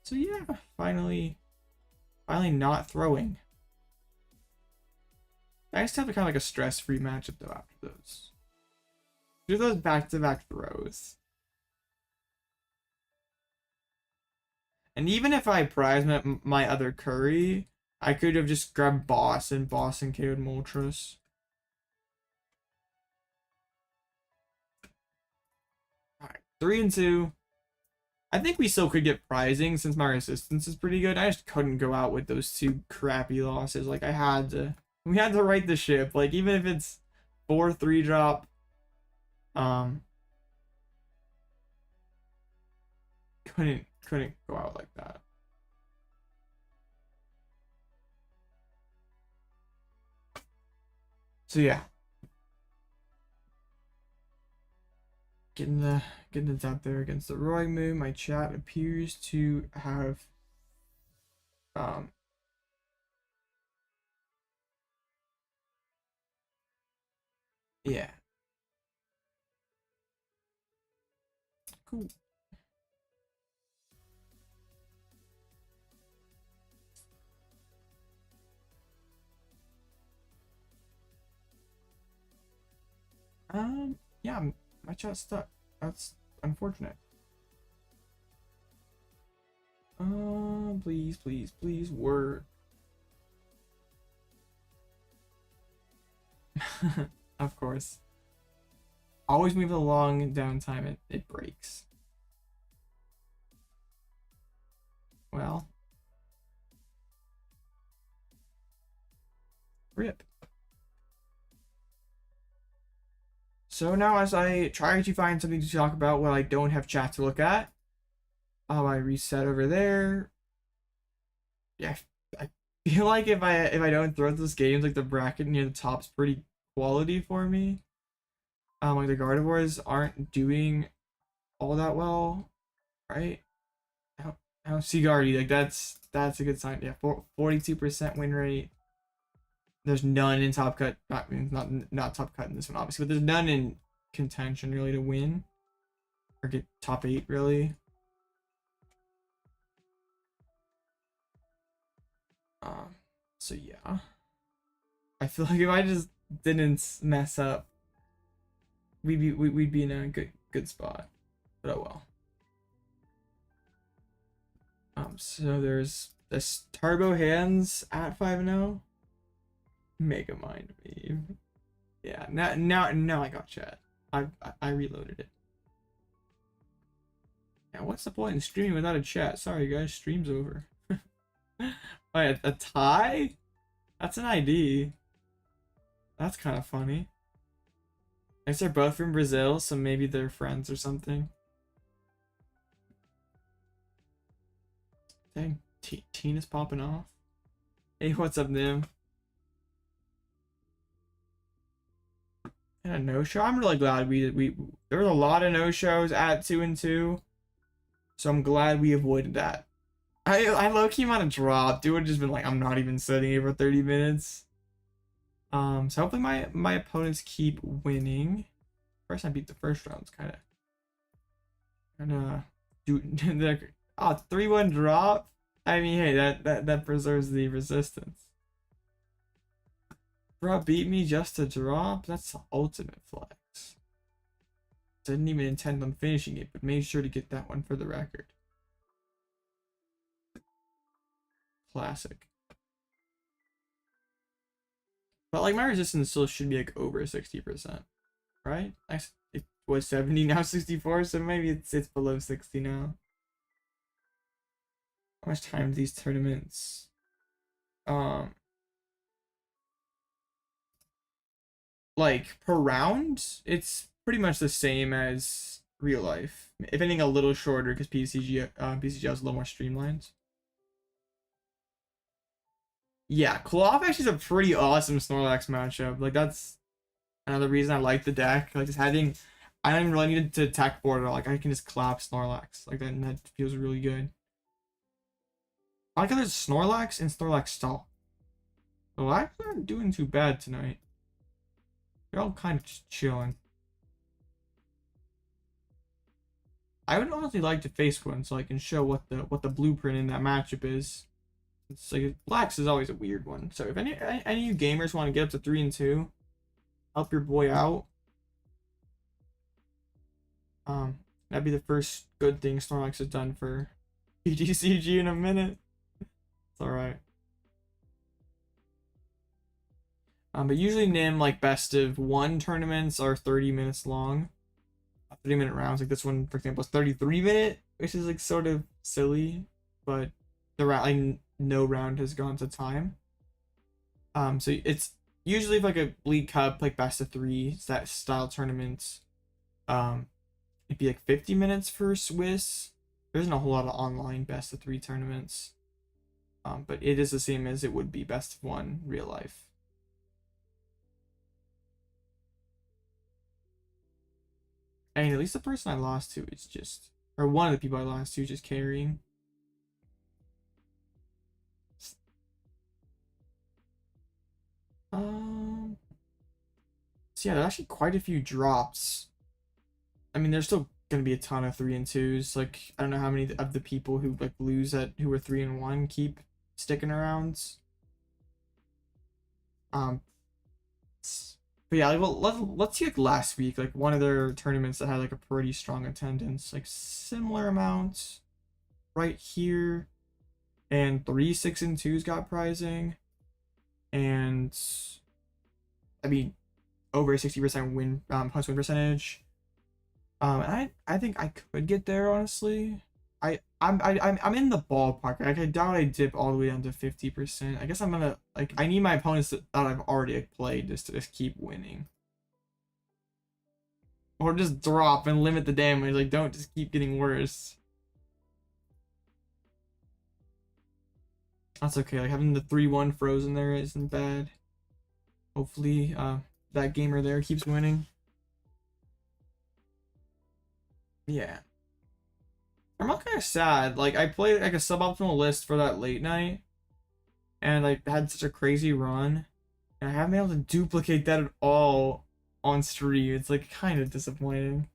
So yeah, finally not throwing. I just have kind of like a stress-free matchup though after those. Do those back-to-back throws. And even if I prize my other Curry, I could have just grabbed Boss and KO'd Moltres. Alright, 3 and 2. I think we still could get prizing since my resistance is pretty good. I just couldn't go out with those 2 crappy losses. Like we had to right the ship. Like even if it's 4/3 drop, couldn't go out like that. So yeah, getting it out there against the Roaring Moon. My chat appears to have yeah, cool. Yeah, my chat's stuck. That's unfortunate. Please work. Of course. Always move along downtime, it breaks. Well. Rip. So now as I try to find something to talk about while I don't have chat to look at, I reset over there. yeah, I feel like if I don't throw those games, like the bracket near the top's pretty quality for me. Like the Gardevoirs aren't doing all that well, right? I don't see Guardy, like that's a good sign. Yeah, 42% win rate. There's none in top cut. Not top cut in this one, obviously, but there's none in contention really to win or get top 8 really. So yeah, I feel like if I just didn't mess up, we'd be in a good spot. But oh well. So there's this Turbo Hands at 5-0. Mega Mind me. Yeah, now I got chat. I reloaded it. Now what's the point in streaming without a chat? Sorry guys, stream's over. Wait, a tie? That's an ID. That's kind of funny. I guess they're both from Brazil, so maybe they're friends or something. Dang, Tina's popping off. Hey, what's up, Nim? And a no-show. I'm really glad we there was a lot of no-shows at 2 and 2, so I'm glad we avoided that. I low-key might have dropped. It would have just been like, I'm not even setting it for 30 minutes. So hopefully my opponents keep winning. First I beat the first round. It's kind of do 3-1 drop. I mean, hey, that preserves the resistance. Bro, beat me just to drop? That's the ultimate flex. Didn't even intend on finishing it, but made sure to get that one for the record. Classic. But like my resistance still should be like over 60%, right? It was 70, now 64, so maybe it's below 60 now. How much time do these tournaments? Like per round, it's pretty much the same as real life. If anything, a little shorter because PCG is a little more streamlined. Yeah, Klawf actually is a pretty awesome Snorlax matchup. Like that's another reason I like the deck. Like just having, I don't even really need to attack board at all. Like I can just collapse Snorlax like that, and that feels really good. I like how there's Snorlax and Snorlax Stall. The Lax aren't doing too bad tonight. They're all kind of just chilling. I would honestly like to face one so I can show what the blueprint in that matchup is. It's like Lax is always a weird one. So if any of you gamers want to get up to 3 and 2, help your boy out. That'd be the first good thing Snorlax has done for PGCG in a minute. It's alright. But usually NIM like best of 1 tournaments are 30 minutes long. 30-minute rounds, like this one for example is 33-minute, which is like sort of silly, but the round, like no round has gone to time. So it's usually like a League Cup, like best of 3 that style tournament. It'd be like 50 minutes for Swiss. There isn't a whole lot of online best of 3 tournaments, but it is the same as it would be best of 1 real life. And at least the person I lost to is just, or one of the people I lost to is just carrying. So yeah, there's actually quite a few drops. I mean, there's still gonna be a ton of 3 and 2s. Like I don't know how many of the people who like lose at who were 3 and 1 keep sticking around. But yeah, like, well, let's see like last week, like one of their tournaments that had like a pretty strong attendance, like similar amounts right here, and 3 6 and 2s got prizing, and I mean over 60% win post win percentage. And I think I could get there honestly. I'm in the ballpark. Like, I doubt I dip all the way down to 50%. I guess I'm gonna like I need my opponents that I've already played just to just keep winning. Or just drop and limit the damage. Like don't just keep getting worse. That's okay. Like having the 3-1 frozen there isn't bad. Hopefully, that gamer there keeps winning. Yeah. I'm not kind of sad. Like I played like a suboptimal list for that late night, and I had such a crazy run, and I haven't been able to duplicate that at all on stream. It's like kind of disappointing.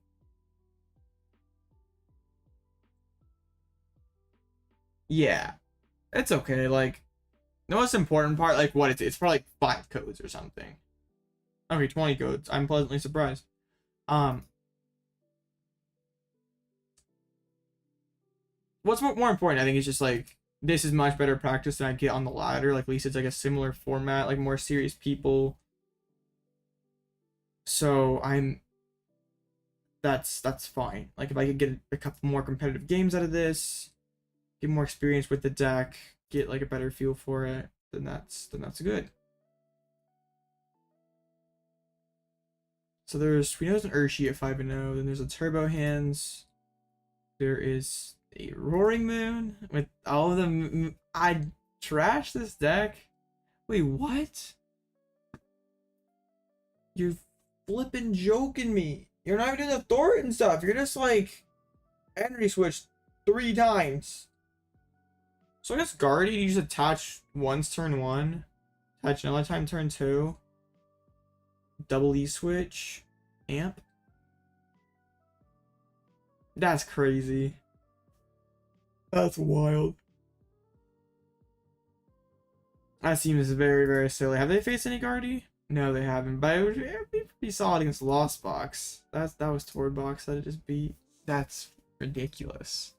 Yeah, it's okay. Like the most important part, like what it's probably like 5 codes or something. Okay, 20 codes. I'm pleasantly surprised. What's more important, I think, is just like this is much better practice than I get on the ladder. Like at least it's like a similar format, like more serious people. So that's fine. Like if I could get a couple more competitive games out of this, get more experience with the deck, get like a better feel for it, then that's good. So we know there's an Urshi at 5-0, then there's a Turbo Hands. There is a Roaring Moon with all of them. I trashed this deck. Wait, what? You're flipping joking me. You're not even doing the Thornton stuff. You're just like energy switch 3 times. So I guess Guardian, you just attach once turn 1, attach another time turn 2, double E switch, amp. That's crazy. That's wild. That seems very, very silly. Have they faced any Guardy? No, they haven't. But it would be pretty solid against Lost Box. That was Tord Box that it just beat. That's ridiculous.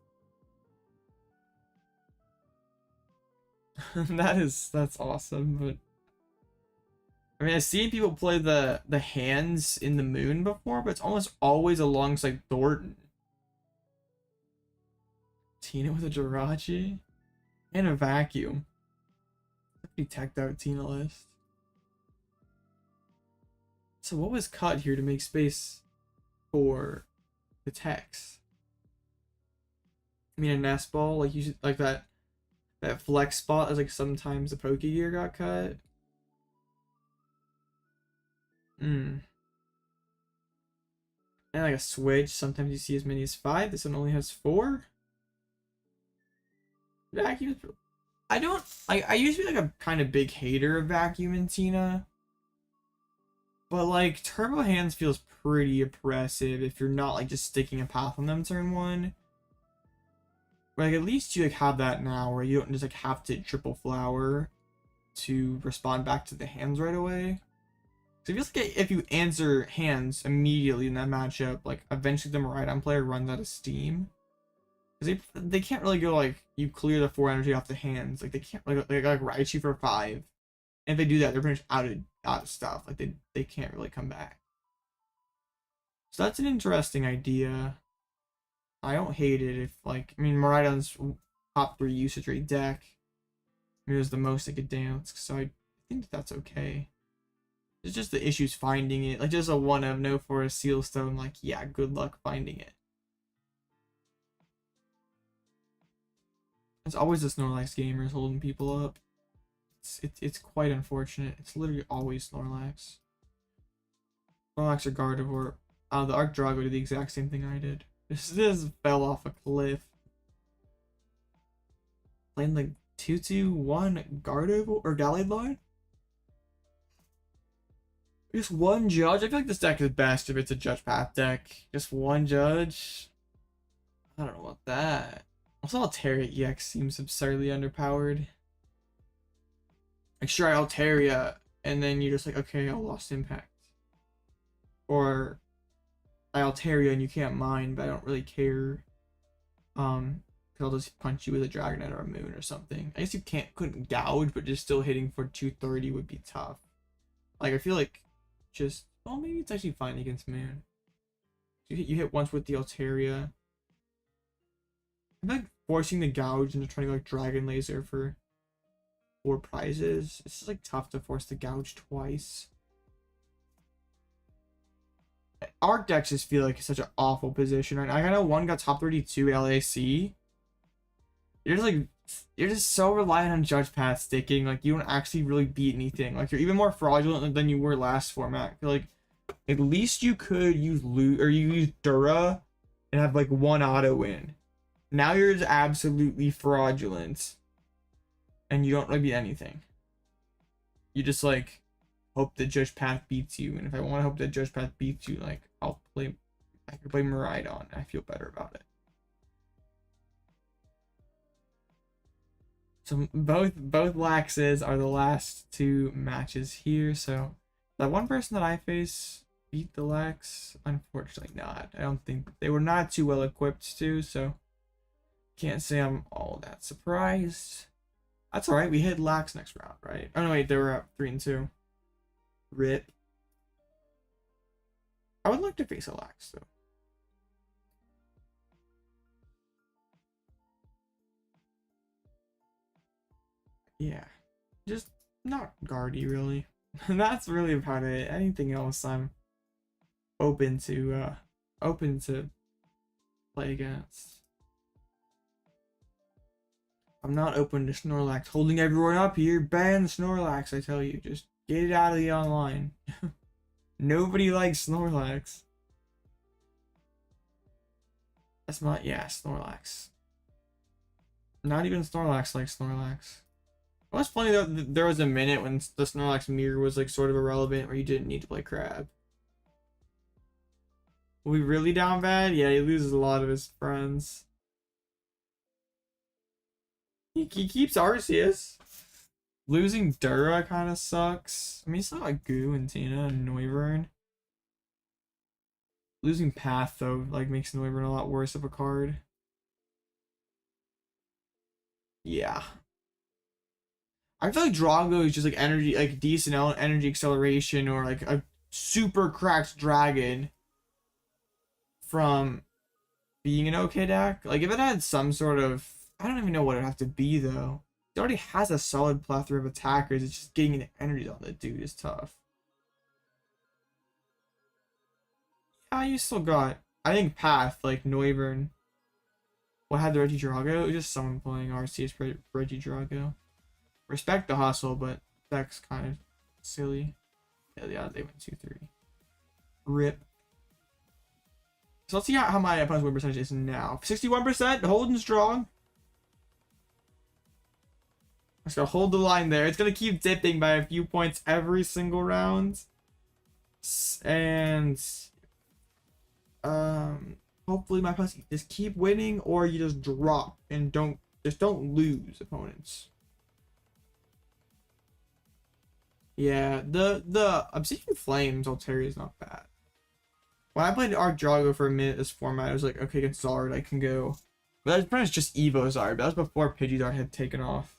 That's awesome. But I mean, I've seen people play the hands in the moon before, but it's almost always alongside Thornton. Tina with a Jirachi and a vacuum. Pretty teched out Tina list. So what was cut here to make space for the text? I mean, a nest ball, like you should, like that flex spot is like sometimes the Pokegear got cut. And like a switch, sometimes you see as many as 5. This one only has 4. Vacuum. I used to be like a kind of big hater of Vacuum and Tina. But like Turbo Hands feels pretty oppressive if you're not like just sticking a path on them turn 1. Like at least you like have that now where you don't just like have to triple flower to respond back to the hands right away. So it feels like if you answer hands immediately in that matchup, like eventually the Miraidon player runs out of steam. Because they can't really go like you clear the 4 energy off the hands. Like they can't like Raichu for 5. And if they do that, they're pretty much out of stuff. Like they can't really come back. So that's an interesting idea. I don't hate it if like I mean Miraidon's top 3 usage rate deck. I mean, it was the most it could dance, so I think that's okay. It's just the issues finding it. Like just a 1 of no for a Seal Stone, like yeah, good luck finding it. It's always the Snorlax gamers holding people up. It's quite unfortunate. It's literally always Snorlax. Snorlax or Gardevoir. The Arc Drago did the exact same thing I did. This fell off a cliff. Playing like 2-2-1 Gardevoir or Galliard. Just 1 judge. I feel like this deck is best if it's a judge path deck. Just 1 judge. I don't know about that. Also, Altaria EX seems absurdly underpowered. Like, sure, I Altaria, and then you're just like, okay, I lost impact. Or I Altaria and you can't mine, but I don't really care. Because I'll just punch you with a Dragonite or a Moon or something. I guess you couldn't gouge, but just still hitting for 230 would be tough. Like, I feel like just, well, maybe it's actually fine against Moon. You hit once with the Altaria. I'm like forcing the gouge into trying to go like Dragon Laser for 4 prizes. It's just like tough to force the gouge twice. Arc decks just feel like it's such an awful position. I know one got top 32 LAC. You're just like you're just so reliant on judge path sticking. Like, you don't actually really beat anything. Like, you're even more fraudulent than you were last format. Like, at least you could use loot, or you use Dura and have like one auto win. Now you're just absolutely fraudulent and you don't really beat anything. You just like hope that judge path beats you, and if I want to hope that judge path beats you, like I can play Miraidon. I feel better about it. So both Laxes are the last two matches here. So that one person that I face beat the Lax? Unfortunately not. I don't think they were not too well equipped to, so can't say I'm all that surprised. That's alright, we hit Lax next round, right? Oh no, wait, they were up 3-2. RIP. I would like to face a Lax though. Yeah, just not Guardy really. That's really about it. Anything else I'm open to play against. I'm not open to Snorlax. Holding everyone up here. Ban Snorlax, I tell you. Just get it out of the online. Nobody likes Snorlax. That's not, yeah, Snorlax. Not even Snorlax likes Snorlax. It was funny though, there was a minute when the Snorlax mirror was like sort of irrelevant where you didn't need to play Crab. Were we really down bad? Yeah, he loses a lot of his friends. He keeps Arceus. Losing Dura kind of sucks. I mean, it's not like Goo and Tina and Noivern. Losing Path, though, like, makes Noivern a lot worse of a card. Yeah. I feel like Drago is just, like, energy, like, decent energy acceleration or, like, a super cracked dragon from being an okay deck. Like, if it had some sort of, I don't even know what it'd have to be, though. It already has a solid plethora of attackers. It's just getting the energies on the dude is tough. Yeah, you still got, I think, Path, like Noivern. What had the Regidrago? It was just someone playing Arceus Regidrago. Respect the hustle, but deck's kind of silly. Yeah, they went 2-3. RIP. So let's see how my opponent's win percentage is now. 61%, holding strong. Just gonna hold the line there. It's gonna keep dipping by a few points every single round. And hopefully my opponents just keep winning, or you just drop and don't lose opponents. Yeah, the Obsidian Flames Altaria is not bad. When I played Arc Drago for a minute this format, I was like, okay, against Zard I can go. But that's pretty much just Evo Zard. That was before Pidgeydar had taken off.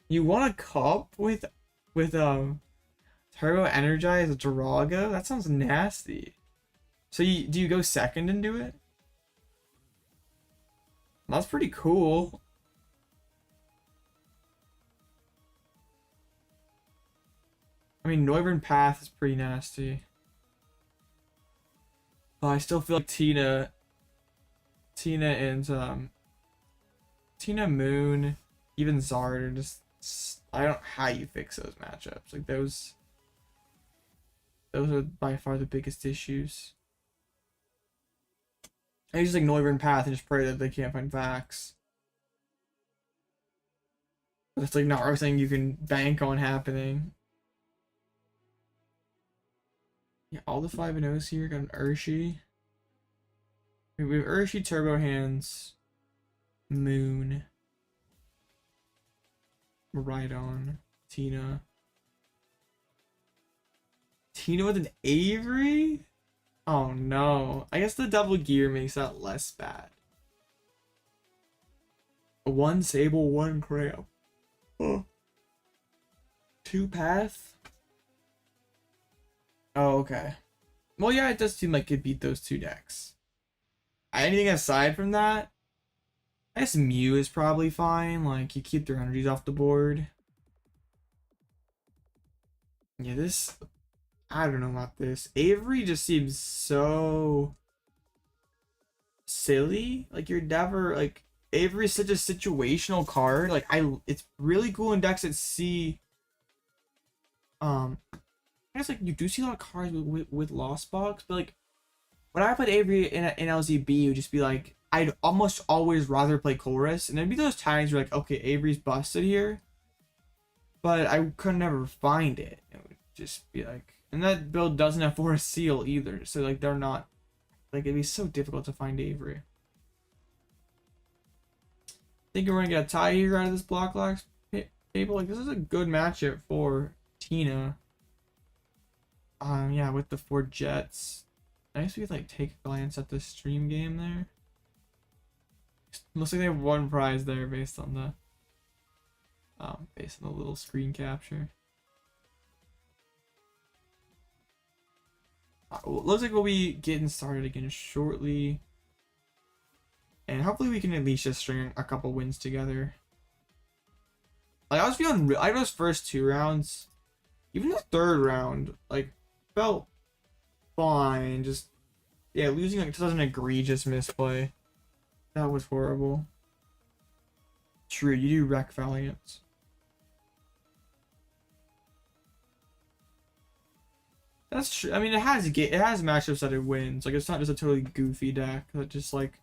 You want a cup with Turbo Energize Drago? That sounds nasty. So do you go second and do it? That's pretty cool. I mean, Noivern Path is pretty nasty. But I still feel like Tina and Tina Moon, even Zard are just, I don't know how you fix those matchups. Like those are by far the biggest issues. I just like Noivern Path and just pray that they can't find Vax. That's like not something you can bank on happening. Yeah, all the 5-0s here. Got an Urshi. We have Urshi, Turbo Hands, Moon, Miraidon, Tina. Tina with an Avery? Oh no. I guess the double gear makes that less bad. 1 Sable, 1 Crab. Oh. 2 Path? Oh, okay. Well, yeah, it does seem like it beat those two decks. Anything aside from that, I guess Mew is probably fine. Like, you keep their energies off the board. Yeah, this, I don't know about this. Avery just seems so silly. Like you're never like Avery's such a situational card. Like it's really cool in decks that see. I guess like you do see a lot of cards with Lost Box, but like when I played Avery in LZB, it would just be like I'd almost always rather play Chorus, and there'd be those times where like okay Avery's busted here, but I could never find it. It would just be like, and that build doesn't have Forest Seal either, so like they're not like it'd be so difficult to find Avery. Think we're gonna get a tie here out of this block lax table. Like this is a good matchup for Tina. Yeah, with the 4 Jets. Nice we could like take a glance at the stream game there. Looks like they have 1 prize there based on the little screen capture. Looks like we'll be getting started again shortly. And hopefully we can at least just string a couple wins together. Like I was feeling like those first 2 rounds, even the 3rd round, like felt fine. Just yeah, losing like such an egregious misplay. That was horrible. True, you do wreck Valiants. That's true. I mean, it has matchups that it wins. Like it's not just a totally goofy deck that just like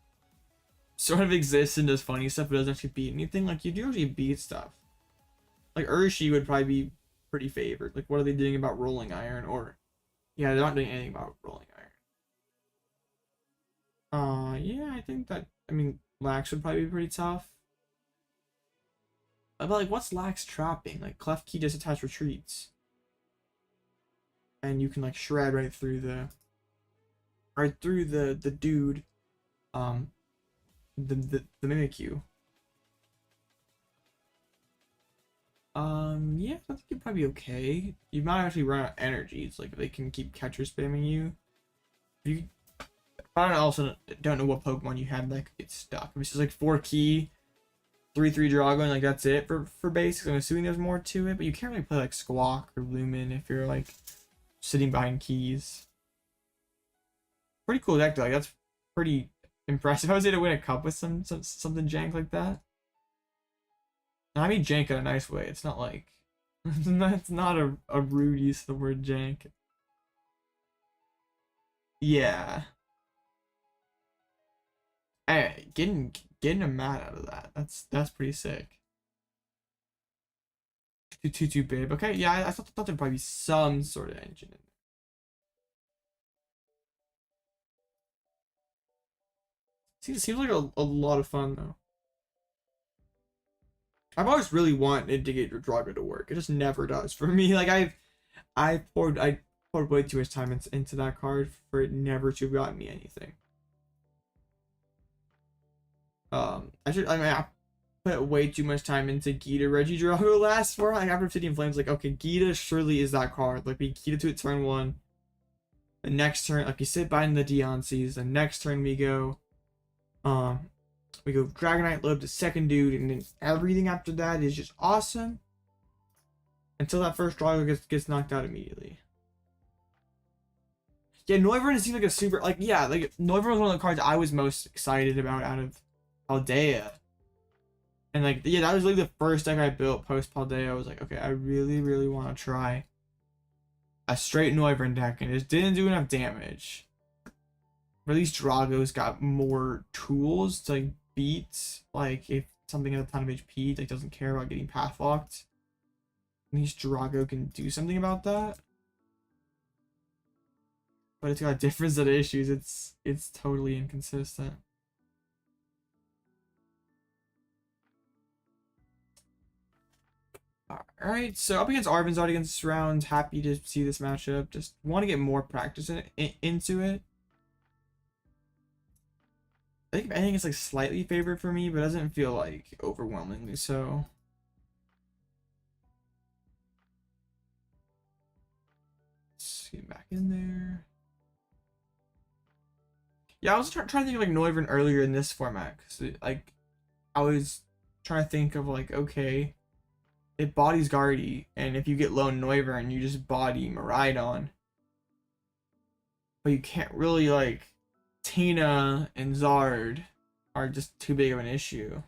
sort of exists and does funny stuff but doesn't actually beat anything. Like you do actually beat stuff. Like Urshi would probably be pretty favored. Like what are they doing about Rolling Iron? Or yeah, they're not doing anything about Rolling Iron. Yeah, I think that I mean Lax would probably be pretty tough. But like what's Lax trapping? Like Clef Key disattach retreats. And you can like shred right through the dude. The Mimikyu. Yeah, I think you're probably okay. You might actually run out of energy. It's like they can keep catcher spamming you. I also don't know what Pokemon you had that could get stuck. It's just like 4 key, 3/3 Drago, and like that's it for basics. I'm assuming there's more to it, but you can't really play like Squawk or Lumen if you're like sitting behind keys. Pretty cool deck though. Like that's pretty impressive. I was able to win a cup with something jank like that. I mean jank in a nice way. It's not like it's not a rude use of the word jank. Yeah. Hey, getting a mat out of that. That's pretty sick. Too big. Okay, yeah, I thought there'd probably be some sort of engine in there. Seems like a lot of fun though. I've always really wanted to get your Drago to work. It just never does for me. Like I poured way too much time into that card for it never to have gotten me anything. I put way too much time into Gita Regidrago last for like after Obsidian Flames. Like okay, Gita surely is that card. Like we Gita to it turn 1. The next turn, like you sit behind the Deonceys. The next turn we go Dragonite Lobe to second dude, and then everything after that is just awesome. Until that first Drago gets knocked out immediately. Yeah, Noivern seems like a super like Noivern was one of the cards I was most excited about out of Paldea. And like yeah, that was like the first deck I built post Paldea. I was like, okay, I really want to try a straight Noivern deck, and it just didn't do enough damage. But at least Drago's got more tools to like beat like if something has a ton of HP like doesn't care about getting path locked. At least Drago can do something about that. But it's got a different set of issues. It's totally inconsistent. Alright, so up against Arvin's audience this round. Happy to see this matchup. Just want to get more practice into it. I think it's like slightly favored for me, but it doesn't feel like overwhelmingly so. Let's get back in there. Yeah, I was trying to think of like Noivern earlier in this format, because like I was trying to think of like, okay, it bodies Guardy, and if you get low Noivern, you just body Miraidon. But you can't really like Tina and Zard are just too big of an issue.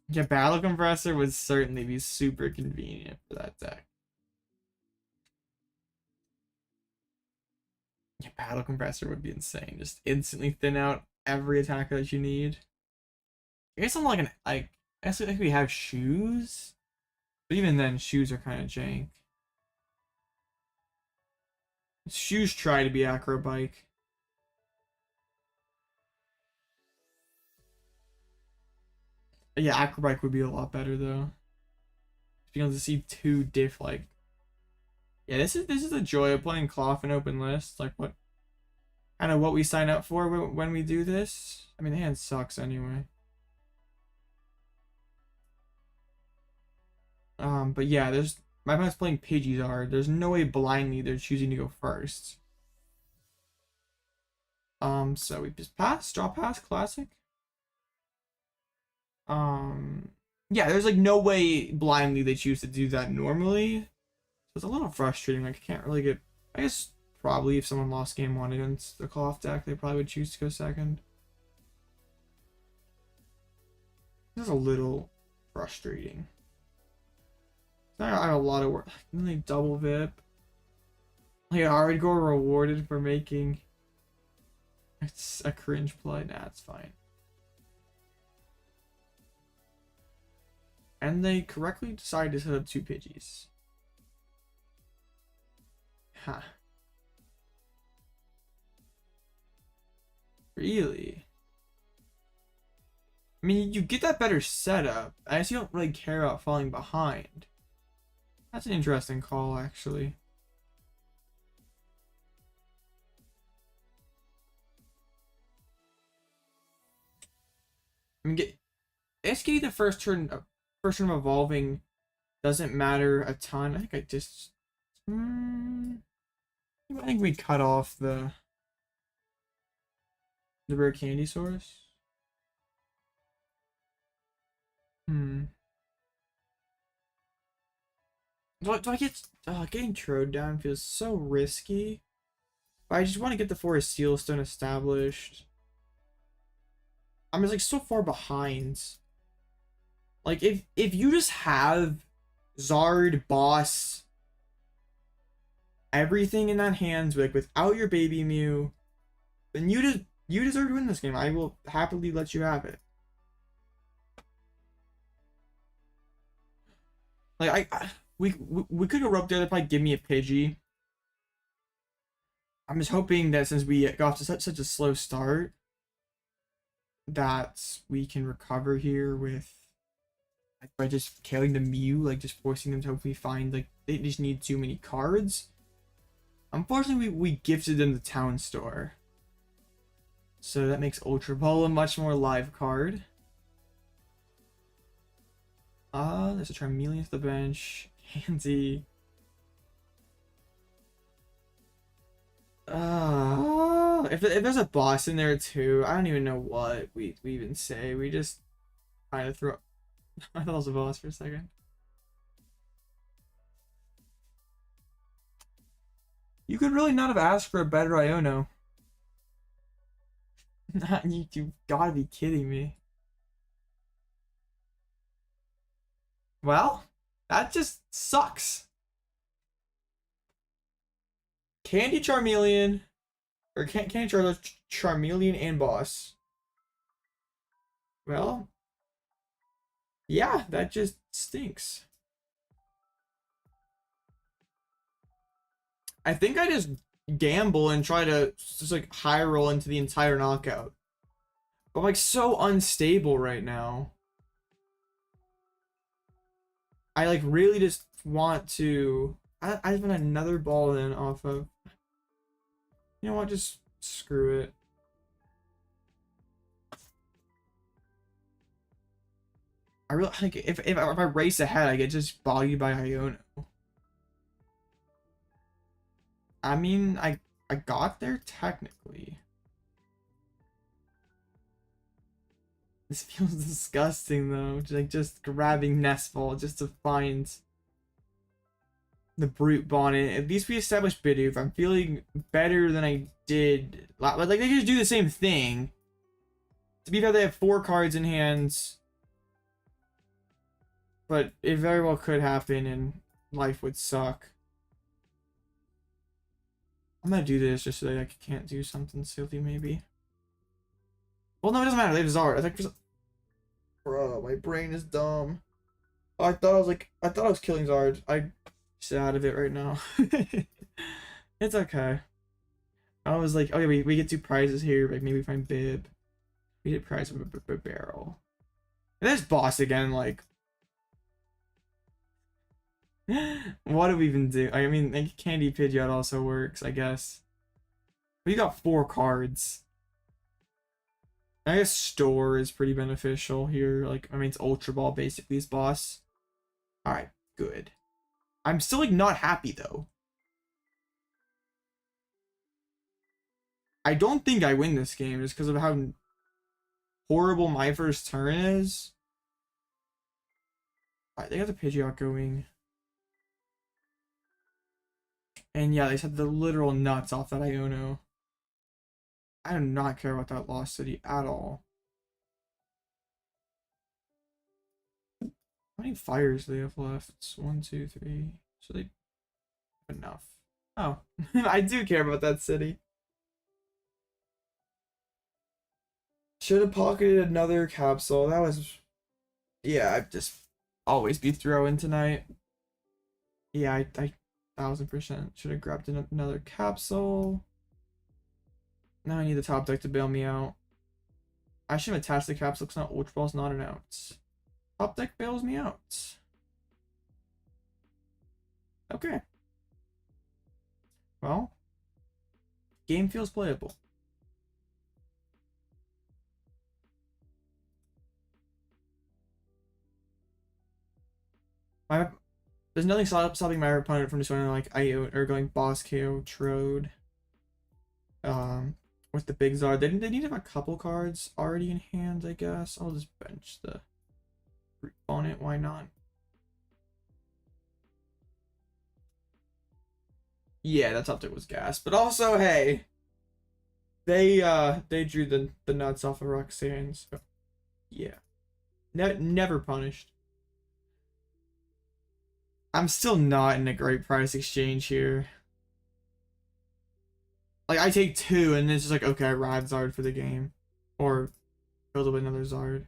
Yeah, Battle Compressor would certainly be super convenient for that deck. Yeah, Battle Compressor would be insane. Just instantly thin out every attacker that you need. I guess I'm like I guess we have shoes, but even then, shoes are kind of jank. Shoes try to be Acro Bike. Yeah, Acro Bike would be a lot better though. Being able to see two like. Yeah, this is the joy of playing Klawf in open list. Like what kind of what we sign up for when we do this. I mean, the hand sucks anyway. But yeah, my opponent's playing Pidgeysar. There's no way blindly they're choosing to go first. So we just pass, draw pass, classic. Yeah, there's like no way blindly they choose to do that normally. So it's a little frustrating. Like I can't really get. I guess probably if someone lost game one against the Klawf deck, they probably would choose to go second. This is a little frustrating. I have a lot of work. Then they double VIP. Like I already got rewarded for making. It's a cringe play. Nah, it's fine. And they correctly decided to set up two Pidgeys. Huh. Really? I mean, you get that better setup. I guess you don't really care about falling behind. That's an interesting call, actually. I mean, SK the first turn of evolving doesn't matter a ton. I think I just. I think we cut off the rare candy source. Do I get getting Trode down feels so risky. But I just want to get the Forest Sealstone established. I'm just like so far behind. Like if you just have Zard, Boss, everything in that hands like without your baby Mew, then you deserve to win this game. I will happily let you have it. Like we could go rope there. They'd probably give me a Pidgey. I'm just hoping that since we got off to such a slow start, that we can recover here with by just killing the Mew, like just forcing them to hopefully find like they just need too many cards. Unfortunately, we gifted them the Town Store, so that makes Ultra Ball a much more live card. There's a Charmeleon to the bench. Handsy. If there's a boss in there too, I don't even know what we even say. We just kind of throw. I thought it was a boss for a second. You could really not have asked for a better Iono. You gotta be kidding me. Well, that just sucks. Candy Charmeleon, or Candy Charmeleon and boss. Well, yeah, that just stinks. I think I just gamble and try to just like high roll into the entire knockout. But I'm like so unstable right now. I like really just want to. I just want another ball then off of. You know what? Just screw it. I really like if I race ahead, I get just bogged by Iono. I mean, I got there technically. This feels disgusting though. Just grabbing Nestfall just to find the Brute Bonnet. At least we established Bidoof. I'm feeling better than I did. Like, they just do the same thing. To be fair, they have 4 cards in hands. But it very well could happen and life would suck. I'm gonna do this just so that I can't do something silly, maybe. Well, no, it doesn't matter. They have Zard. I think. Bro, my brain is dumb. Oh, I thought I was killing Zard. I'm just out of it right now. It's okay. I was like, okay, we get 2 prizes here. Like maybe find Bib. We get prize of a barrel. And there's boss again. Like, what do we even do? I mean, like, Candy Pidgeot also works, I guess. We got 4 cards. I guess Store is pretty beneficial here. Like, I mean, it's Ultra Ball basically is boss. Alright, good. I'm still, like, not happy, though. I don't think I win this game just because of how horrible my first turn is. Alright, they got the Pidgeot going. And yeah, they said the literal nuts off that Iono. I do not care about that Lost City at all. How many fires do they have left? It's 1, 2, 3. So they have enough. Oh, I do care about that city. Should have pocketed another capsule. That was... Yeah, I'd just always be throwing tonight. Yeah, I 1000% should have grabbed another capsule. Now I need the top deck to bail me out. I should have attached the capsule because now Ultra Ball's not an out. Top deck bails me out. Okay. Well, game feels playable. There's nothing stopping my opponent from just going like going boss KO Trode. With the big Zard. They need to have a couple cards already in hand, I guess. I'll just bench the Bonnet, why not? Yeah, that top deck was gas. But also, hey, they drew the nuts off of Roxanne, so yeah. Never punished. I'm still not in a great price exchange here. Like, I take 2 and it's just like, okay, I ride Zard for the game. Or build up another Zard.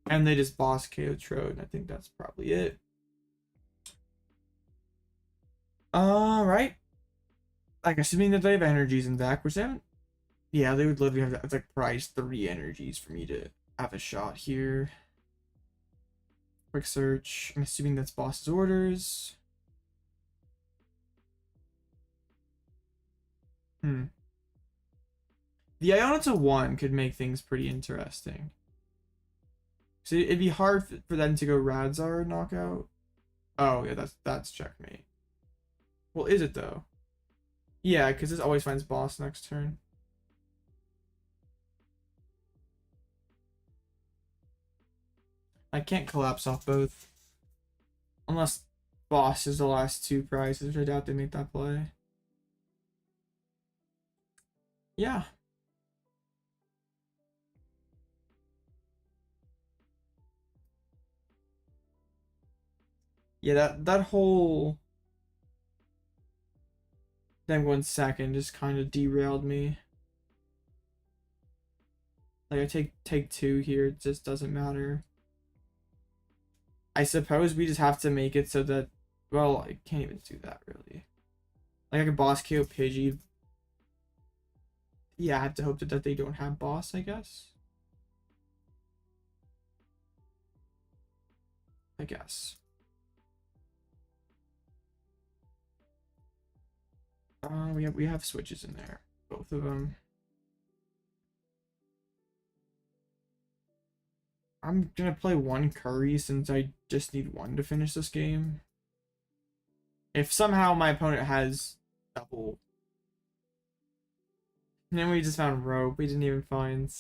And they just boss KO Trode, and I think that's probably it. Alright. Like, assuming that they have energies in deck, which they haven't. Yeah, they would literally have, it's like price 3 energies for me to have a shot here. Quick search. I'm assuming that's boss's orders. The Iono to 1 could make things pretty interesting. So it'd be hard for them to go Radzar knockout. Oh yeah, that's checkmate. Well, is it though? Yeah, because this always finds boss next turn. I can't collapse off both. Unless boss is the last 2 prizes, which I doubt they make that play. Yeah. Yeah, that whole then 1 second just kind of derailed me. Like, I take 2 here, it just doesn't matter. I suppose we just have to make it so that, well, I can't even do that really. Like, I could boss KO Pidgey. Yeah, I have to hope that they don't have boss, I guess. I guess. We have switches in there, both of them. I'm gonna play 1 Curry since I just need 1 to finish this game. If somehow my opponent has double, and then we just found rope. We didn't even find.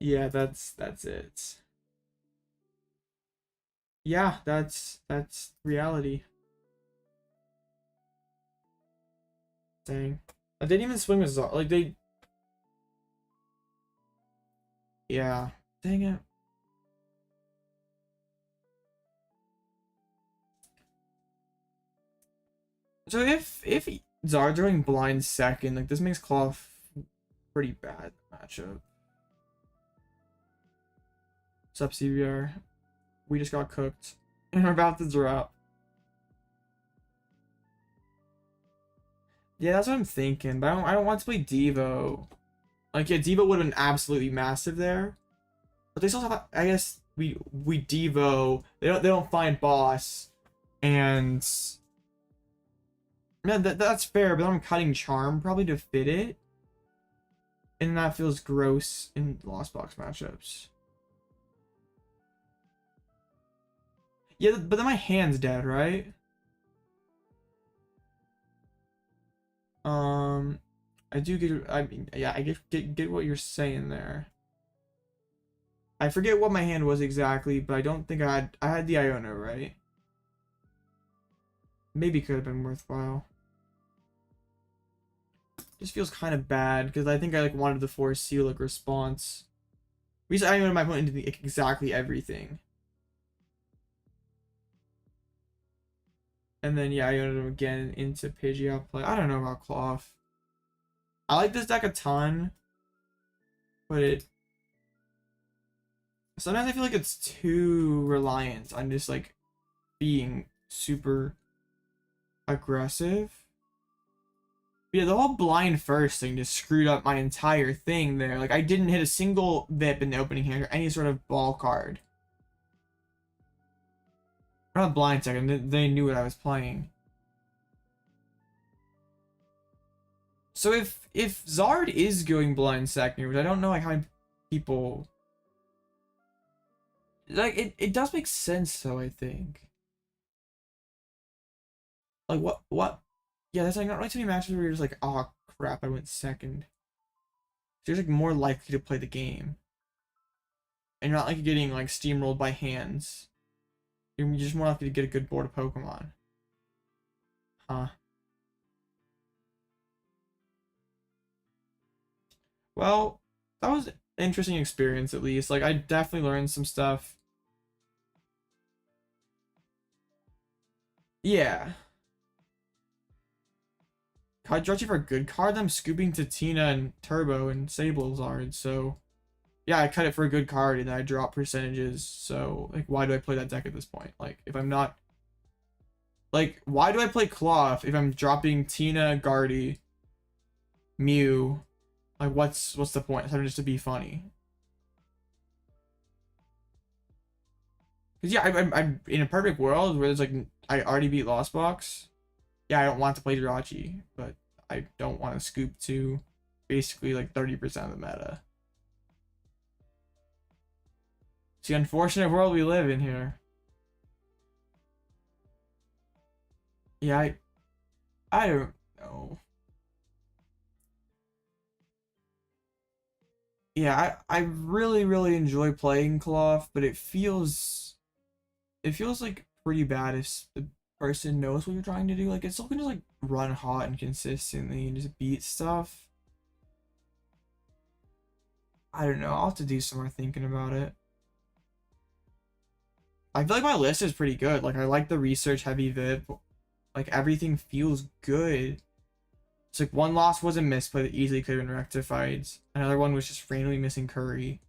Yeah, that's it. Yeah, that's reality. Dang. I didn't even swing with Zard. Like, they... Yeah. Dang it. So if Zard's going blind second, like, this makes Klawf pretty bad matchup. What's up, CBR? We just got cooked. And we're about to drop. Yeah, that's what I'm thinking. But I don't want to play Devo. Like, yeah, Devo would have been absolutely massive there. But they still have, I guess, we Devo. They don't find boss. And man, that's fair, but I'm cutting Charm probably to fit it. And that feels gross in Lost Box matchups. Yeah, but then my hand's dead, right? I do get. I mean, yeah, I get what you're saying there. I forget what my hand was exactly, but I don't think I had the Iono, right? Maybe could have been worthwhile. Just feels kind of bad because I think I like wanted the force seal like response. Because I Iono my opponent into exactly everything. And then yeah, I Iono him again into Pidgeot play. I don't know about Klawf. I like this deck a ton, but it sometimes I feel like it's too reliant on just like being super aggressive. Yeah, the whole blind first thing just screwed up my entire thing there. Like, I didn't hit a single VIP in the opening hand or any sort of ball card. Not blind second, they knew what I was playing. So if Zard is going blind second, which I don't know like how many people... Like, it does make sense though, I think. Like, what? Yeah, that's like not really too many matches where you're just like, oh crap, I went second. So you're like more likely to play the game. And you're not like getting like steamrolled by hands. You're just more likely to get a good board of Pokemon. Huh. Well, that was an interesting experience at least. Like, I definitely learned some stuff. Yeah. Jirachi for a good card. I'm scooping to Tina and Turbo and Sablezard, so yeah, I cut it for a good card and I drop percentages. So like, why do I play that deck at this point? Like, if I'm not like, why do I play Klawf if I'm dropping Tina, Guardy, Mew? Like, what's the point? It's just to be funny. Cause yeah, I'm in a perfect world where there's like I already beat Lost Box. Yeah, I don't want to play Jirachi, but I don't want to scoop to basically like 30% of the meta. It's the unfortunate world we live in here. Yeah, I don't know. Yeah, I really enjoy playing Klawf, but it feels like pretty bad if the person knows what you're trying to do. Like, it's still gonna just like run hot and consistently and just beat stuff. I don't know. I'll have to do some more thinking about it. I feel like my list is pretty good. Like, I like the research heavy VIP. Like, everything feels good. It's like one loss was a misplay that easily could have been rectified. Another one was just randomly missing Curry.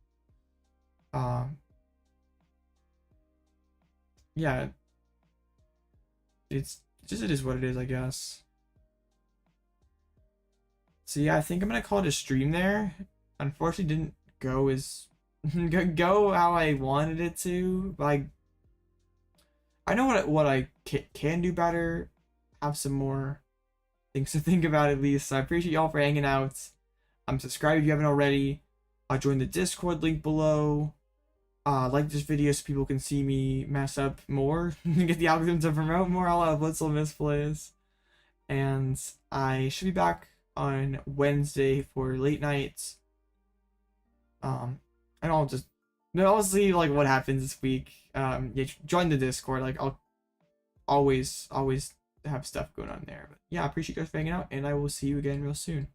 Yeah. It's just, it is what it is, I guess. So yeah, I think I'm gonna call it a stream there. Unfortunately, didn't go as go how I wanted it to, but I know what I can do better. Have some more things to think about at least. So I appreciate y'all for hanging out. Subscribe if you haven't already. Join the Discord link below. Like this video so people can see me mess up more and get the algorithm to promote more Alloutblitzle misplays. And I should be back on Wednesday for late nights. And I'll just But I'll see like what happens this week. Yeah, join the Discord. Like I'll always have stuff going on there. But yeah, I appreciate you guys for hanging out, and I will see you again real soon.